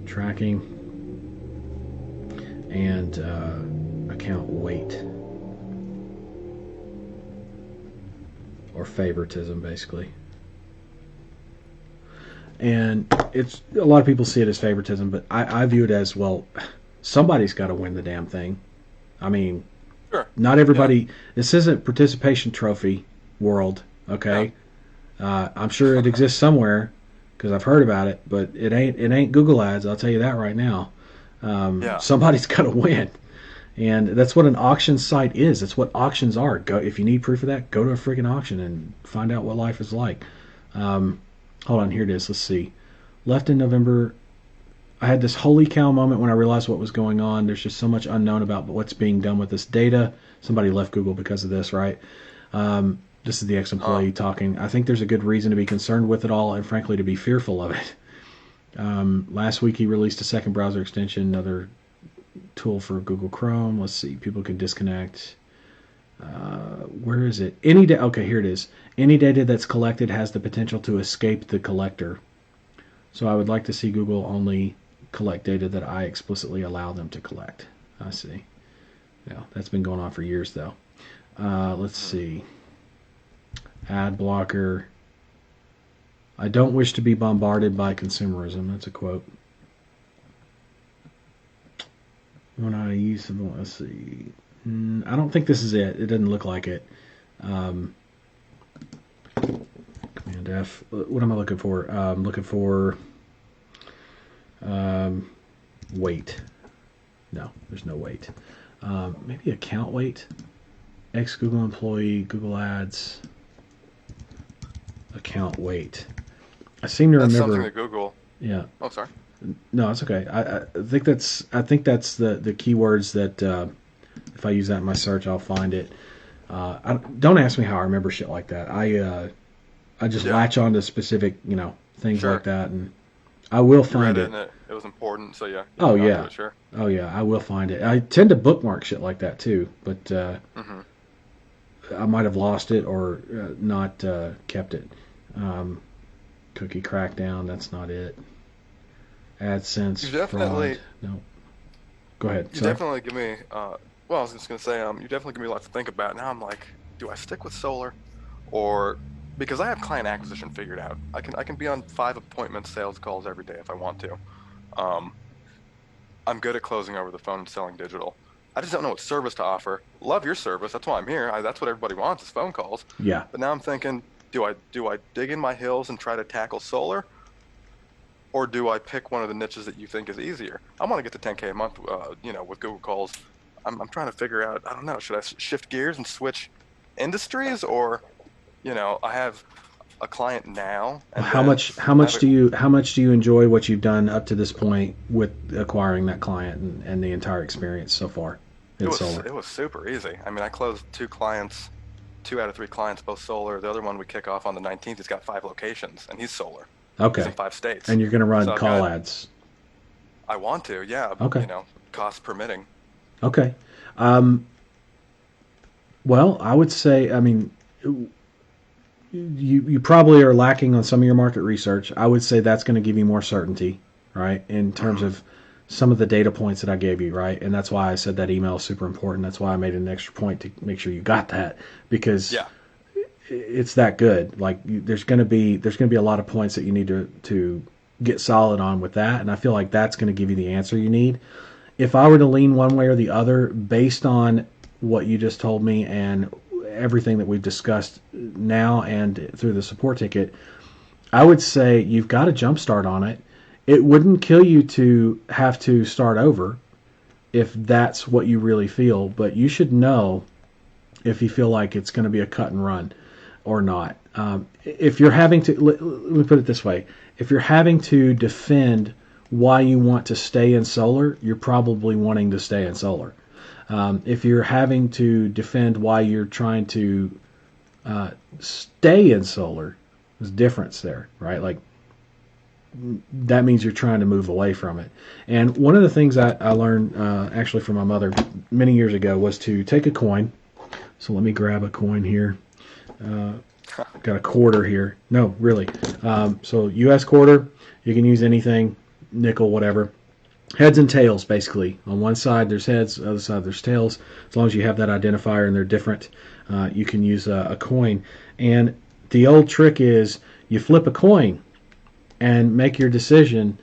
Speaker 1: tracking and account weight, or favoritism, basically. And it's, a lot of people see it as favoritism, but I view it as, well, somebody's got to win the damn thing. I mean,
Speaker 4: Sure.
Speaker 1: not everybody. Yeah. This isn't participation trophy world, okay? Yeah. I'm sure it exists somewhere because I've heard about it, but it ain't Google Ads. I'll tell you that right now. Somebody's got to win, and that's what an auction site is. That's what auctions are. Go, if you need proof of that, go to a freaking auction and find out what life is like. Hold on, here it is. Let's see. Left in November. I had this holy cow moment when I realized what was going on. There's just so much unknown about what's being done with this data. Somebody left Google because of this, right? This is the ex-employee talking. I think there's a good reason to be concerned with it all and, frankly, to be fearful of it. Last week he released a second browser extension, another tool for Google Chrome. Let's see. People can disconnect. Where is it? Okay, here it is. Any data that's collected has the potential to escape the collector. So I would like to see Google only collect data that I explicitly allow them to collect. I see. Yeah, that's been going on for years, though. Let's see. Ad blocker. I don't wish to be bombarded by consumerism. That's a quote. When I use something, let's see. I don't think this is it. It doesn't look like it. Command F. What am I looking for? I'm looking for weight. No, there's no weight. Maybe account weight. Ex-Google employee, Google Ads, account weight. I seem to remember. That's
Speaker 4: something that Google.
Speaker 1: Yeah.
Speaker 4: Oh, sorry.
Speaker 1: No, it's okay. I think that's the keywords that if I use that in my search, I'll find it. Don't ask me how I remember shit like that. I just latch on to specific things like that, and I will find it.
Speaker 4: And it was important, so yeah.
Speaker 1: Oh yeah.
Speaker 4: Sure.
Speaker 1: Oh yeah, I will find it. I tend to bookmark shit like that too, but I might have lost it or not kept it. Cookie crackdown. That's not it. AdSense.
Speaker 4: You definitely.
Speaker 1: Fraud. No. Go ahead.
Speaker 4: You definitely give me. Well, I was just gonna say. You definitely give me a lot to think about. Now I'm like, do I stick with solar, or because I have client acquisition figured out. I can be on 5 appointment sales calls every day if I want to. I'm good at closing over the phone and selling digital. I just don't know what service to offer. Love your service. That's why I'm here. That's what everybody wants is phone calls.
Speaker 1: Yeah.
Speaker 4: But now I'm thinking, do I dig in my heels and try to tackle solar, or do I pick one of the niches that you think is easier? I want to get to 10K a month, with Google calls. I'm trying to figure out. I don't know. Should I shift gears and switch industries, or, I have a client now. And
Speaker 1: how much do you enjoy what you've done up to this point with acquiring that client and the entire experience so far in solar?
Speaker 4: It was super easy. I mean, I closed 2 clients, 2 out of 3 clients, both solar. The other one we kick off on the 19th. He's got 5 locations, and he's solar.
Speaker 1: Okay.
Speaker 4: He's in 5 states.
Speaker 1: And you're going to run call ads.
Speaker 4: I want to, yeah.
Speaker 1: Okay.
Speaker 4: Cost permitting.
Speaker 1: Okay. Well, I would say, you probably are lacking on some of your market research. I would say that's going to give you more certainty, right, in terms of some of the data points that I gave you, right? And that's why I said that email is super important. That's why I made an extra point to make sure you got that, because it's that good. Like, there's going to be a lot of points that you need to get solid on with that, and I feel like that's going to give you the answer you need. If I were to lean one way or the other based on what you just told me and everything that we've discussed now and through the support ticket, I would say you've got a jump start on it. It wouldn't kill you to have to start over if that's what you really feel, but you should know if you feel like it's going to be a cut and run or not. If you're having to, let me put it this way, if you're having to defend why you want to stay in solar, you're probably wanting to stay in solar. If you're having to defend why you're trying to stay in solar, there's a difference there, right? Like, that means you're trying to move away from it. And one of the things I learned actually from my mother many years ago was to take a coin. So let me grab a coin here. Got a quarter here. No, really. So U.S. quarter, you can use anything, nickel, whatever. Heads and tails, basically. On one side there's heads, the other side there's tails. As long as you have that identifier and they're different, you can use a coin. And the old trick is you flip a coin and make your decision.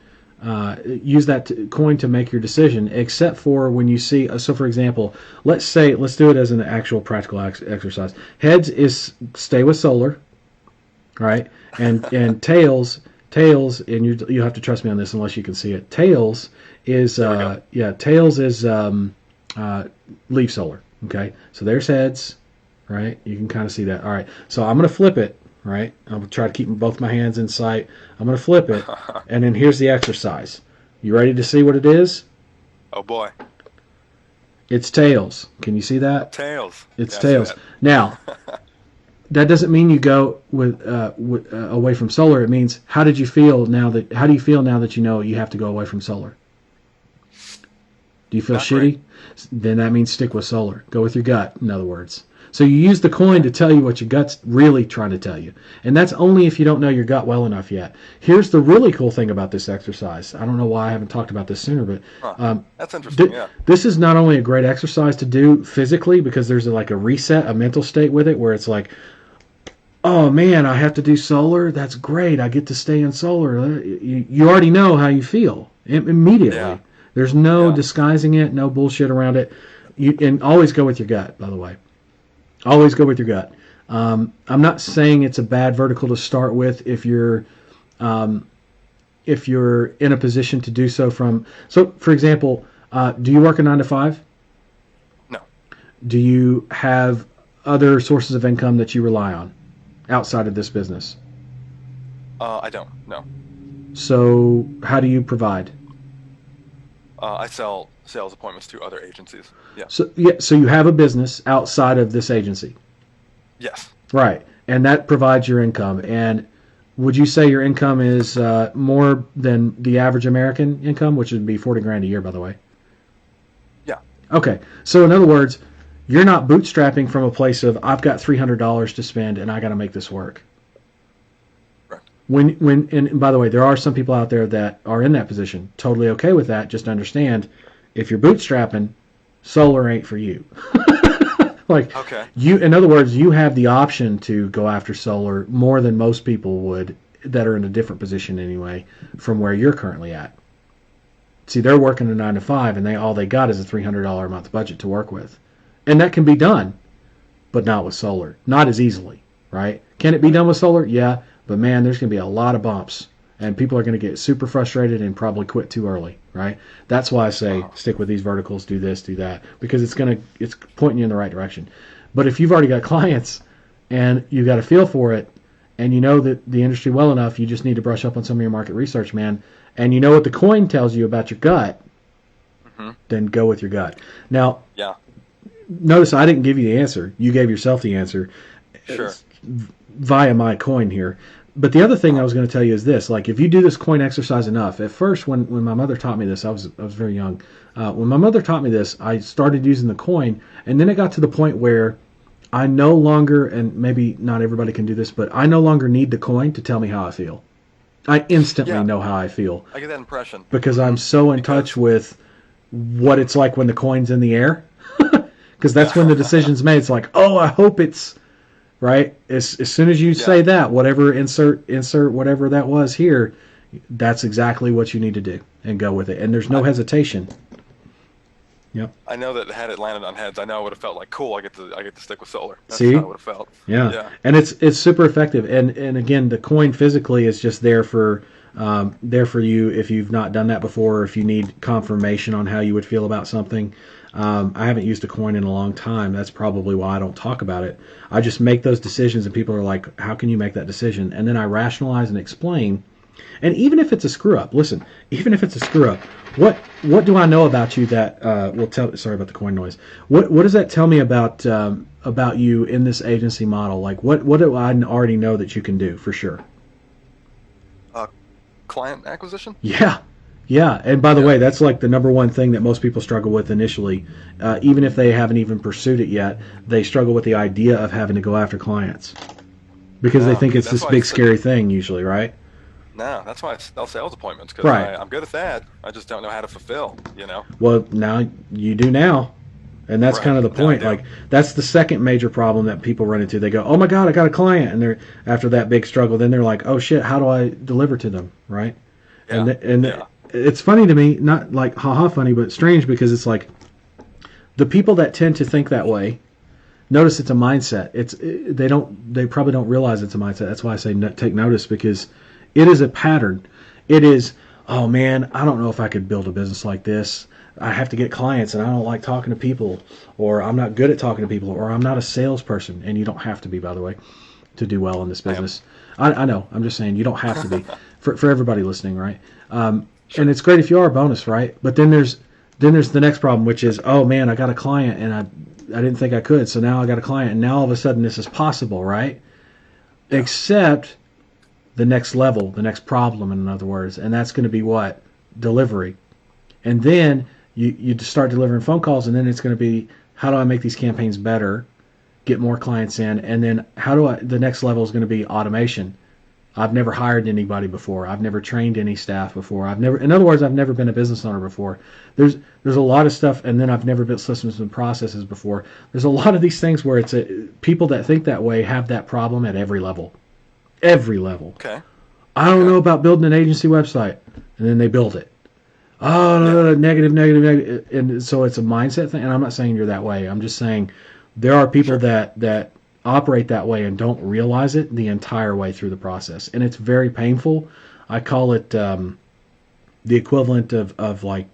Speaker 1: Use that coin to make your decision, except for when you see. So, for example, let's do it as an actual practical exercise. Heads is stay with solar, right? And tails, and you have to trust me on this unless you can see it. Tails is leave solar. Okay, so there's heads, right? You can kind of see that. All right, so I'm gonna flip it. Right, I'm gonna try to keep both my hands in sight. I'm gonna flip it, and then here's the exercise. You ready to see what it is?
Speaker 4: Oh boy,
Speaker 1: it's tails. Can you see that?
Speaker 4: Tails.
Speaker 1: It's tails. Now, that doesn't mean you go away from solar. It means how do you feel now that you know you have to go away from solar? Do you feel
Speaker 4: Not
Speaker 1: shitty?
Speaker 4: great.
Speaker 1: Then that means stick with solar. Go with your gut, in other words. So you use the coin to tell you what your gut's really trying to tell you. And that's only if you don't know your gut well enough yet. Here's the really cool thing about this exercise. I don't know why I haven't talked about this sooner, but
Speaker 4: that's interesting.
Speaker 1: This is not only a great exercise to do physically because there's a reset, a mental state with it where it's like, oh man, I have to do solar? That's great. I get to stay in solar. You already know how you feel immediately.
Speaker 4: Yeah.
Speaker 1: There's no disguising it, no bullshit around it. And always go with your gut, by the way. Always go with your gut. I'm not saying it's a bad vertical to start with if you're in a position to do so from. So, for example, do you work a 9 to 5?
Speaker 4: No.
Speaker 1: Do you have other sources of income that you rely on outside of this business?
Speaker 4: I don't. No.
Speaker 1: So, how do you provide?
Speaker 4: I sell sales appointments to other agencies. Yeah.
Speaker 1: So you have a business outside of this agency.
Speaker 4: Yes.
Speaker 1: Right, and that provides your income. And would you say your income is more than the average American income, which would be $40,000 a year, by the way?
Speaker 4: Yeah.
Speaker 1: Okay, so in other words, you're not bootstrapping from a place of I've got $300 to spend and I got to make this work.
Speaker 4: Right.
Speaker 1: And by the way, there are some people out there that are in that position. Totally okay with that. Just understand, if you're bootstrapping, solar ain't for you.
Speaker 4: Okay.
Speaker 1: In other words, you have the option to go after solar more than most people would that are in a different position anyway from where you're currently at. See, they're working a 9 to 5 and all they got is a $300 a month budget to work with. And that can be done, but not with solar. Not as easily, right? Can it be done with solar? Yeah, but man, there's going to be a lot of bumps. And people are going to get super frustrated and probably quit too early, right? That's why I say stick with these verticals, do this, do that, because it's pointing you in the right direction. But if you've already got clients and you've got a feel for it, and you know that the industry well enough, you just need to brush up on some of your market research, man. And you know what the coin tells you about your gut, then go with your gut. Now, notice I didn't give you the answer. You gave yourself the answer.
Speaker 4: Sure.
Speaker 1: Via my coin here. But the other thing I was going to tell you is this: like, if you do this coin exercise enough, at first when my mother taught me this, I was very young. When my mother taught me this, I started using the coin, and then it got to the point where I no longer, and maybe not everybody can do this, but I no longer need the coin to tell me how I feel. I instantly know how I feel.
Speaker 4: I get that impression.
Speaker 1: Because I'm so in touch with what it's like when the coin's in the air. Because that's when the decision's made. It's like, oh, I hope it's right. As soon as you say that, whatever insert whatever that was here, that's exactly what you need to do and go with it. And there's no hesitation. Yep.
Speaker 4: I know that had it landed on heads, I know I would have felt like, cool, I get to stick with solar. That's
Speaker 1: See?
Speaker 4: how I would have felt.
Speaker 1: Yeah. And it's super effective. And again, the coin physically is just there for there for you if you've not done that before, or if you need confirmation on how you would feel about something. I haven't used a coin in a long time. That's probably why I don't talk about it. I just make those decisions, and people are like, how can you make that decision? And then I rationalize and explain. And even if it's a screw up, listen, even if it's a screw up, what do I know about you that will tell? Sorry about the coin noise. What does that tell me about you in this agency model? Like what do I already know that you can do for sure?
Speaker 4: Client acquisition?
Speaker 1: Yeah. And by the way, that's like the number one thing that most people struggle with initially. Even if they haven't even pursued it yet, they struggle with the idea of having to go after clients because they think it's this big scary thing usually, right?
Speaker 4: No, that's why I sell sales appointments, because
Speaker 1: Right.
Speaker 4: I'm good at that. I just don't know how to fulfill,
Speaker 1: Well, now you do now. And that's
Speaker 4: Right.
Speaker 1: kind of the point.
Speaker 4: Now I do.
Speaker 1: Like that's the second major problem that people run into. They go, "Oh my God, I got a client," and they're after that big struggle, then they're like, "Oh shit, how do I deliver to them?" Right?
Speaker 4: Yeah.
Speaker 1: And it's funny to me, not like haha funny, but strange because it's like the people that tend to think that way. Notice it's a mindset. They probably don't realize it's a mindset. That's why I say take notice, because it is a pattern. It is, oh man, I don't know if I could build a business like this. I have to get clients, and I don't like talking to people, or I'm not good at talking to people, or I'm not a salesperson. And you don't have to be, by the way, to do well in this business. I know. I'm just saying you don't have to be for everybody listening, right?
Speaker 4: Sure.
Speaker 1: And it's great if you are a bonus, right? But then there's the next problem, which is, oh man, I got a client, and I didn't think I could, so now I got a client, and now all of a sudden this is possible, right? Yeah. Except the next level, the next problem, in other words, and that's going to be what? Delivery. And then you start delivering phone calls, and then it's going to be, how do I make these campaigns better, get more clients in, and then the next level is going to be automation. I've never hired anybody before. I've never trained any staff before. In other words, I've never been a business owner before. There's a lot of stuff, and then I've never built systems and processes before. There's a lot of these things where people that think that way have that problem at every level. Every level.
Speaker 4: Okay.
Speaker 1: I don't know about building an agency website, and then they build it. Oh, no, negative. And so it's a mindset thing, and I'm not saying you're that way. I'm just saying there are people that operate that way and don't realize it the entire way through the process. And it's very painful. I call it the equivalent of like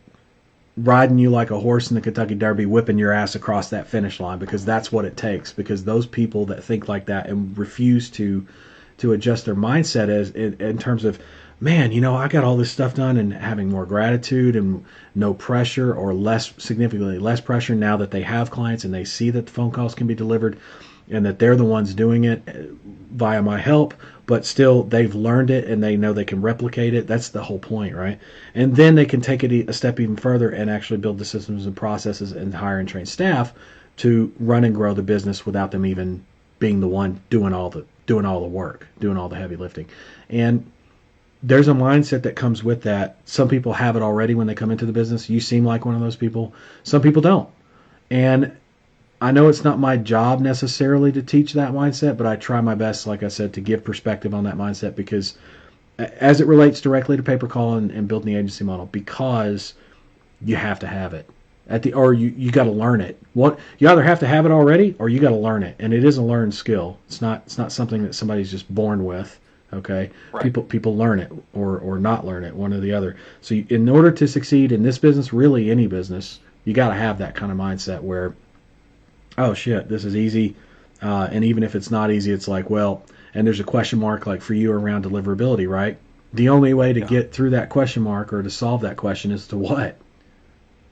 Speaker 1: riding you like a horse in the Kentucky Derby, whipping your ass across that finish line, because that's what it takes. Because those people that think like that and refuse to adjust their mindset in terms of, man, I got all this stuff done, and having more gratitude and no pressure, or significantly less pressure now that they have clients and they see that the phone calls can be delivered and that they're the ones doing it via my help, but still they've learned it and they know they can replicate it. That's the whole point, right? And then they can take it a step even further and actually build the systems and processes and hire and train staff to run and grow the business without them even being the one doing all the work, doing all the heavy lifting. And there's a mindset that comes with that. Some people have it already when they come into the business. You seem like one of those people. Some people don't. And I know it's not my job necessarily to teach that mindset, but I try my best, like I said, to give perspective on that mindset, because as it relates directly to pay-per-call and building the agency model, because you have to have it. Or you got to learn it. You either have to have it already, or you got to learn it, and it is a learned skill. It's not something that somebody's just born with. Okay,
Speaker 4: right.
Speaker 1: People learn it or not learn it, one or the other. So in order to succeed in this business, really any business, you got to have that kind of mindset where, oh shit, this is easy, and even if it's not easy, it's like, well, and there's a question mark like for you around deliverability, right? The only way to get through that question mark or to solve that question is to what?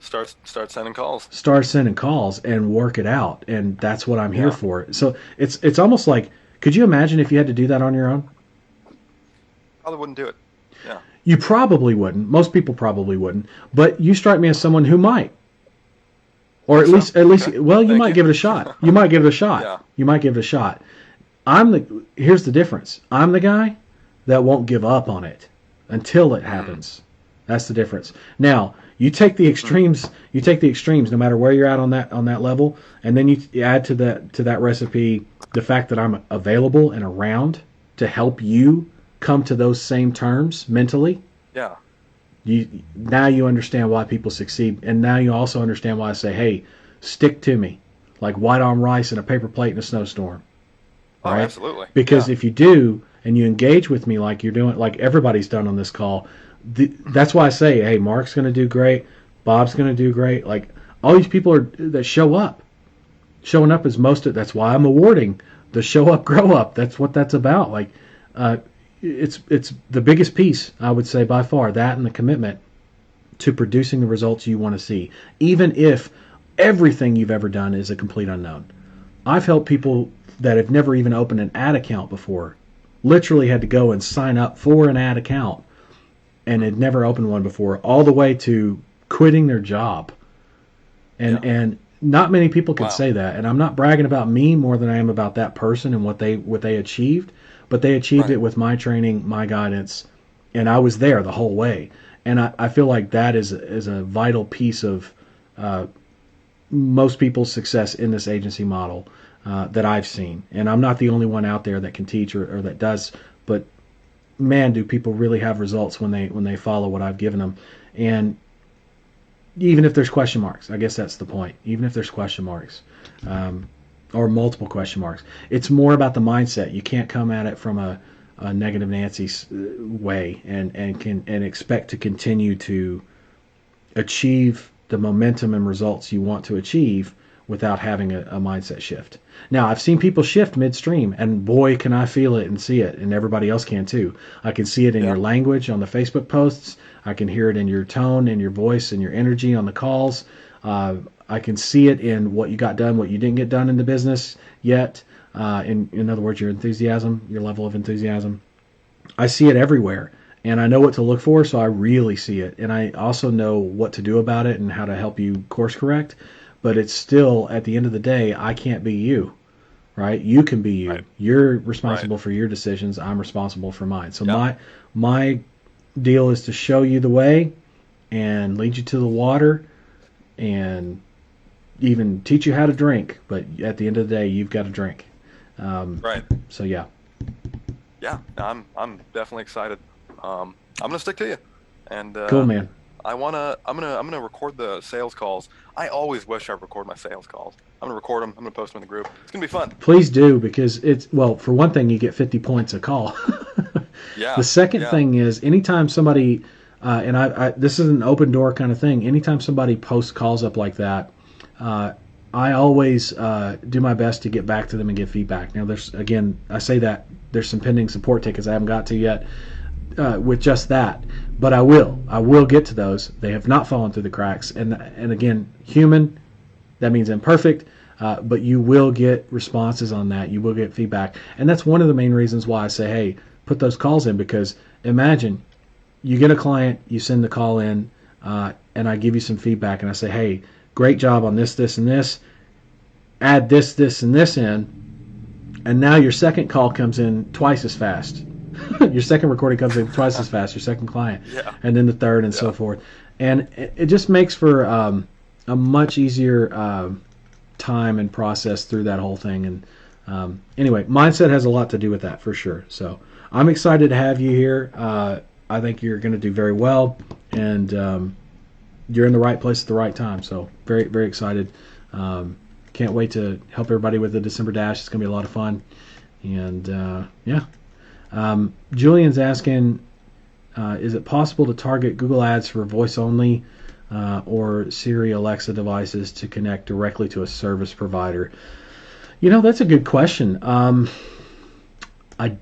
Speaker 4: Start sending calls.
Speaker 1: Start sending calls and work it out, and that's what I'm here for. So it's almost like, could you imagine if you had to do that on your own?
Speaker 4: Probably wouldn't do it. Yeah.
Speaker 1: You probably wouldn't. Most people probably wouldn't. But you strike me as someone who might. Or at least,
Speaker 4: okay.
Speaker 1: Well, you might give it a shot. You might give it a shot.
Speaker 4: Yeah.
Speaker 1: You might give it a shot. Here's the difference. I'm the guy that won't give up on it until it happens. That's the difference. Now, you take the extremes. You take the extremes, no matter where you're at on that level, and then you add to that recipe the fact that I'm available and around to help you come to those same terms mentally.
Speaker 4: Yeah.
Speaker 1: Now you understand why people succeed, and now you also understand why I say, hey, stick to me, like white on rice and a paper plate in a snowstorm.
Speaker 4: Oh,
Speaker 1: right?
Speaker 4: absolutely.
Speaker 1: Because if you do, and you engage with me like you're doing, like everybody's done on this call, that's why I say, hey, Mark's going to do great, Bob's going to do great. Like all these people that show up. Showing up is that's why I'm awarding the show up, grow up. That's what that's about. Like, it's the biggest piece, I would say, by far, that and the commitment to producing the results you want to see, even if everything you've ever done is a complete unknown. I've helped people that have never even opened an ad account before, literally had to go and sign up for an ad account and had never opened one before, all the way to quitting their job. And not many people can say that, and I'm not bragging about me more than I am about that person and what they achieved, but they achieved it with my training, my guidance, and I was there the whole way. And I feel like that is a vital piece of most people's success in this agency model that I've seen. And I'm not the only one out there that can teach or that does, but man, do people really have results when they follow what I've given them. And even if there's question marks, I guess that's the point. Even if there's question marks, or multiple question marks, it's more about the mindset. You can't come at it from a negative Nancy way and expect to continue to achieve the momentum and results you want to achieve without having a mindset shift. Now, I've seen people shift midstream, and boy, can I feel it and see it, and everybody else can too. I can see it in your language on the Facebook posts. I can hear it in your tone, in your voice, and your energy on the calls. I can see it in what you got done, what you didn't get done in the business yet. In other words, your enthusiasm, your level of enthusiasm. I see it everywhere, and I know what to look for, so I really see it. And I also know what to do about it and how to help you course correct. But it's still, at the end of the day, I can't be you, right? You can be you. Right. You're responsible for your decisions. I'm responsible for mine. So my deal is to show you the way and lead you to the water and even teach you how to drink. But at the end of the day, you've got to drink.
Speaker 4: Right.
Speaker 1: So yeah.
Speaker 4: Yeah, I'm definitely excited. I'm gonna stick to you. And
Speaker 1: cool, man.
Speaker 4: I'm gonna record the sales calls. I always wish I record my sales calls. I'm gonna record them. I'm gonna post them in the group. It's gonna be fun.
Speaker 1: Please do, because for one thing, you get 50 points a call.
Speaker 4: Yeah.
Speaker 1: The second thing is, anytime somebody, and I this is an open door kind of thing. Anytime somebody posts calls up like that, I always do my best to get back to them and give feedback. Now, I say that there's some pending support tickets I haven't got to yet with just that, but I will get to those. They have not fallen through the cracks, and again, human, that means imperfect, but you will get responses on that. You will get feedback, and that's one of the main reasons why I say, hey, put those calls in, because imagine you get a client, you send the call in, and I give you some feedback, and I say, hey, great job on this, this, and this. Add this, this, and this in, and now your second call comes in twice as fast. Your second recording comes in twice as fast, your second client, and then the third, and so forth. And it just makes for a much easier time and process through that whole thing. And anyway, mindset has a lot to do with that for sure. So I'm excited to have you here. I think you're going to do very well, and you're in the right place at the right time. So very, very excited. Can't wait to help everybody with the December Dash. It's going to be a lot of fun. And Julian's asking, is it possible to target Google Ads for voice only or Siri, Alexa devices to connect directly to a service provider? That's a good question. I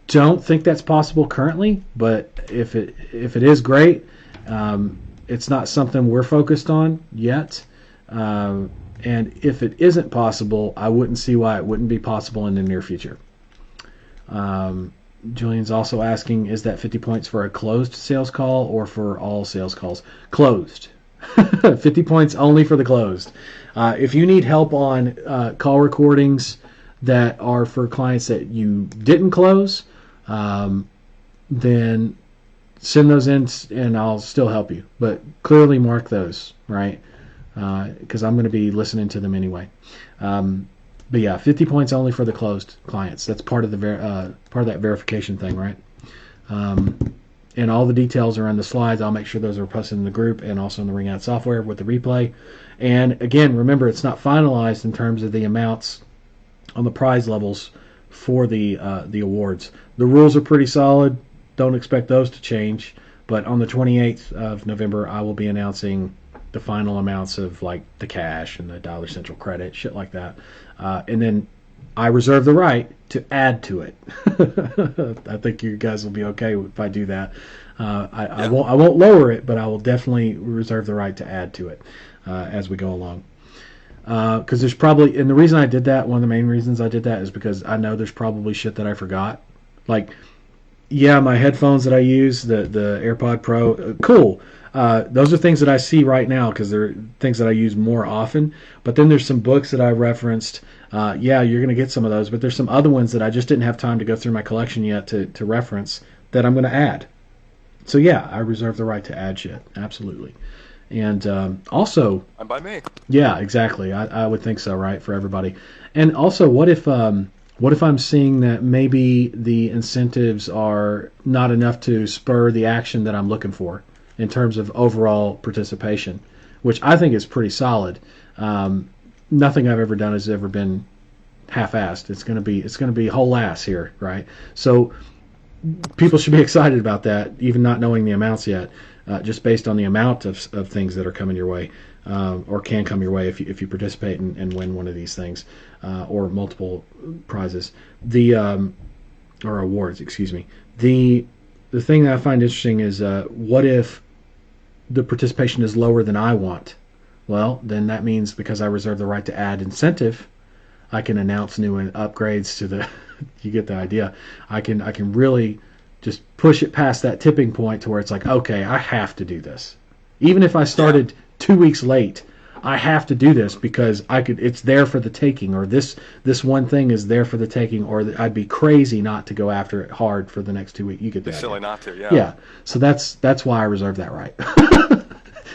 Speaker 1: don't think that's possible currently, but if it is, great. It's not something we're focused on yet. And if it isn't possible, I wouldn't see why it wouldn't be possible in the near future. Julian's also asking, is that 50 points for a closed sales call or for all sales calls? Closed. 50 points only for the closed. If you need help on call recordings that are for clients that you didn't close, then send those in and I'll still help you. But clearly mark those, right? Because I'm going to be listening to them anyway. But yeah, 50 points only for the closed clients. That's part of that verification thing, right? And all the details are in the slides. I'll make sure those are posted in the group and also in the Ring Out software with the replay. And again, remember, it's not finalized in terms of the amounts on the prize levels for the awards. The rules are pretty solid. Don't expect those to change. But on the 28th of November, I will be announcing the final amounts of like the cash and the Dollar Central credit, shit like that. And then I reserve the right to add to it. I think you guys will be okay if I do that. I won't lower it, but I will definitely reserve the right to add to it as we go along. Because there's probably, and the reason I did that, one of the main reasons I did that is because I know there's probably shit that I forgot. Like, yeah, my headphones that I use, the AirPod Pro, cool. Those are things that I see right now because they're things that I use more often. But then there's some books that I referenced. Yeah, you're going to get some of those, but there's some other ones that I just didn't have time to go through my collection yet to reference that I'm going to add. So yeah, I reserve the right to add shit. Absolutely. And also,
Speaker 4: I'm by me.
Speaker 1: Yeah, exactly. I would think so, right, for everybody. And also, what if I'm seeing that maybe the incentives are not enough to spur the action that I'm looking for in terms of overall participation, which I think is pretty solid. Nothing I've ever done has ever been half-assed. It's going to be whole ass here, right? So people should be excited about that, even not knowing the amounts yet. Just based on the amount of things that are coming your way, or can come your way if you participate and win one of these things, or multiple prizes, or awards, excuse me. The thing that I find interesting is what if the participation is lower than I want? Well, then that means because I reserve the right to add incentive, I can announce new upgrades to the. You get the idea. I can really just push it past that tipping point to where it's like, okay, I have to do this. Even if I started 2 weeks late, I have to do this because it's there for the taking, or this one thing is there for the taking, or I'd be crazy not to go after it hard for the next 2 weeks. You get that.
Speaker 4: Be silly not to, yeah.
Speaker 1: Yeah. So that's why I reserve that right.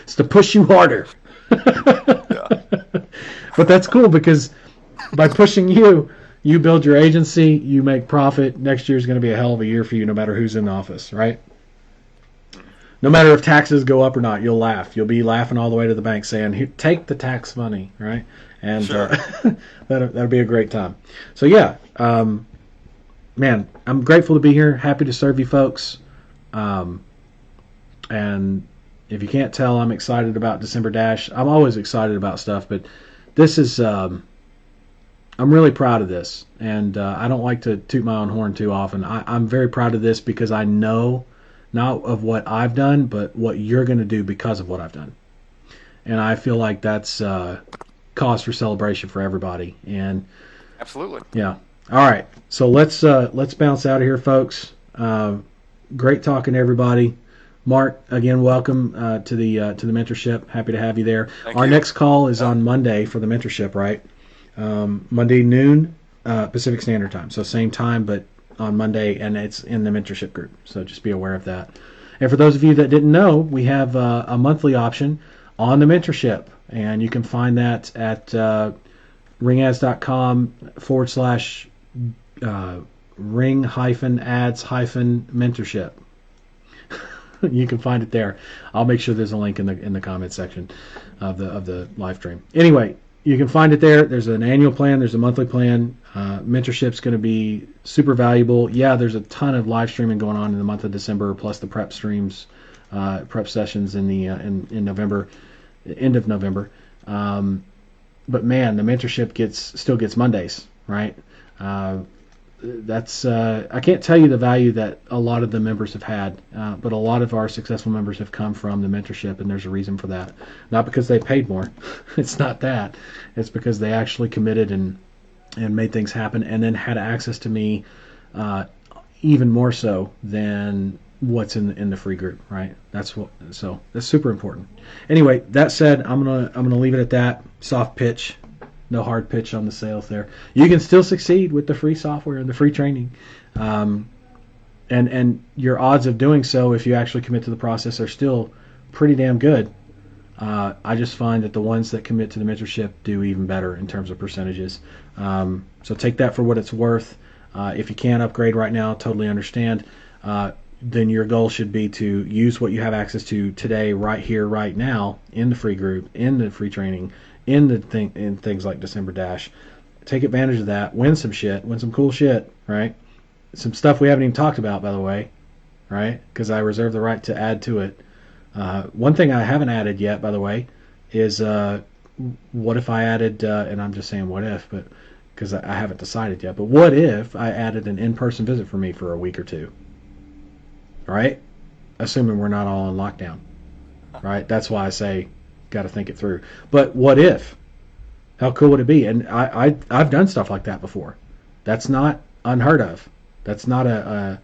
Speaker 1: It's to push you harder.
Speaker 4: Yeah.
Speaker 1: But that's cool because by pushing you build your agency, you make profit. Next year is going to be a hell of a year for you no matter who's in office, right? No matter if taxes go up or not, you'll laugh. You'll be laughing all the way to the bank saying, "Here, take the tax money," right? And
Speaker 4: sure.
Speaker 1: that'll be a great time. So yeah, man, I'm grateful to be here. Happy to serve you folks. And if you can't tell, I'm excited about December Dash. I'm always excited about stuff, but this is... I'm really proud of this, and I don't like to toot my own horn too often. I'm very proud of this because I know not of what I've done, but what you're going to do because of what I've done. And I feel like that's cause for celebration for everybody. And
Speaker 4: absolutely,
Speaker 1: yeah. All right, so let's bounce out of here, folks. Great talking to everybody. Mark, again, welcome to the mentorship. Happy to have you there. Our next call is on Monday for the mentorship, right? Monday noon Pacific Standard Time. So same time, but on Monday, and it's in the mentorship group. So just be aware of that. And for those of you that didn't know, we have a monthly option on the mentorship, and you can find that at ring-ads-mentorship. You can find it there. I'll make sure there's a link in the comment section of the live stream. Anyway, you can find it there. There's an annual plan. There's a monthly plan. Mentorship's going to be super valuable. Yeah, there's a ton of live streaming going on in the month of December, plus the prep streams, prep sessions in in November, end of November. But man, the mentorship still gets Mondays, right? That's I can't tell you the value that a lot of the members have had, but a lot of our successful members have come from the mentorship, and there's a reason for that. Not because they paid more. It's not that. It's because they actually committed and made things happen, and then had access to me even more so than what's in the free group, right? That's super important. Anyway, that said, I'm gonna leave it at that. Soft pitch. No hard pitch on the sales there. You can still succeed with the free software and the free training. And your odds of doing so, if you actually commit to the process, are still pretty damn good. I just find that the ones that commit to the mentorship do even better in terms of percentages. So take that for what it's worth. If you can't upgrade right now, totally understand. Then your goal should be to use what you have access to today, right here, right now, in the free group, in the free training, in things like December Dash, take advantage of that, win some cool shit, right? Some stuff we haven't even talked about, by the way, right? Because I reserve the right to add to it. One thing I haven't added yet, by the way, is what if I added, and I'm just saying what if, but because I haven't decided yet, but what if I added an in-person visit for me for a week or two, right? Assuming we're not all in lockdown, right? That's why I say got to think it through. But what if? How cool would it be? And I've done stuff like that before. That's not unheard of. That's not a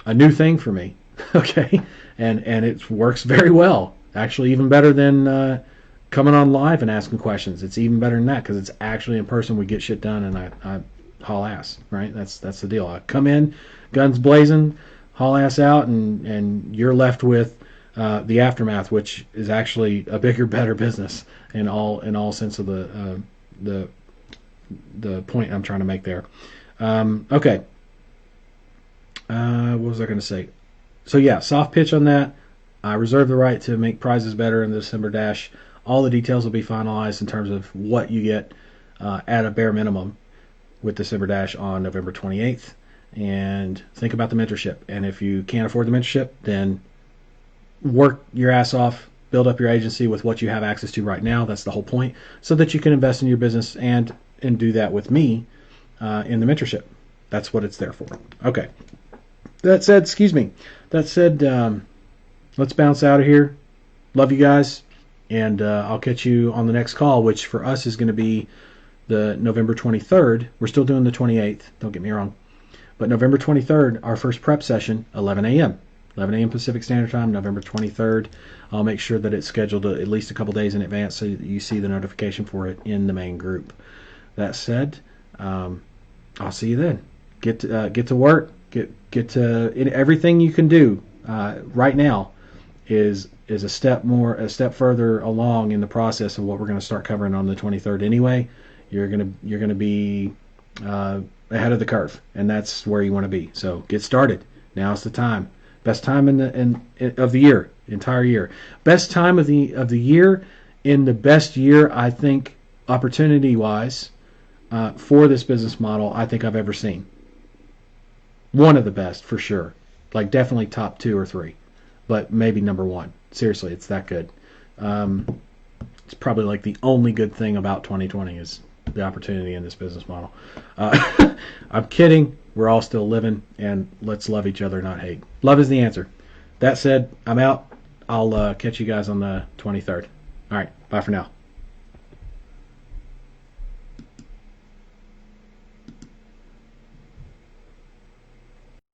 Speaker 1: new thing for me. Okay, and it works very well. Actually, even better than coming on live and asking questions. It's even better than that because it's actually in person. We get shit done, and I haul ass. Right? That's the deal. I come in, guns blazing, haul ass out, and you're left with the aftermath, which is actually a bigger, better business in all sense of the point I'm trying to make there. Okay. What was I going to say? So yeah, soft pitch on that. I reserve the right to make prizes better in the December Dash. All the details will be finalized in terms of what you get at a bare minimum with December Dash on November 28th. And think about the mentorship. And if you can't afford the mentorship, then work your ass off, build up your agency with what you have access to right now. That's the whole point, so that you can invest in your business and do that with me in the mentorship. That's what it's there for. Okay. That said, let's bounce out of here. Love you guys, and I'll catch you on the next call, which for us is going to be the November 23rd. We're still doing the 28th, don't get me wrong. But November 23rd, our first prep session, 11 a.m. 11 a.m. Pacific Standard Time, November 23rd. I'll make sure that it's scheduled at least a couple days in advance so that you see the notification for it in the main group. That said, I'll see you then. Get to work. Get to everything you can do right now is a step further along in the process of what we're going to start covering on the 23rd. Anyway, you're gonna be ahead of the curve, and that's where you want to be. So get started. Now's the time. Best time of the year, entire year. Best time of the year in the best year, I think, opportunity wise, for this business model, I think I've ever seen. One of the best for sure. Like definitely top 2 or 3, but maybe number 1. Seriously, it's that good. It's probably like the only good thing about 2020 is the opportunity in this business model. I'm kidding. We're all still living, and let's love each other, not hate. Love is the answer. That said, I'm out. I'll catch you guys on the 23rd. All right. Bye for now.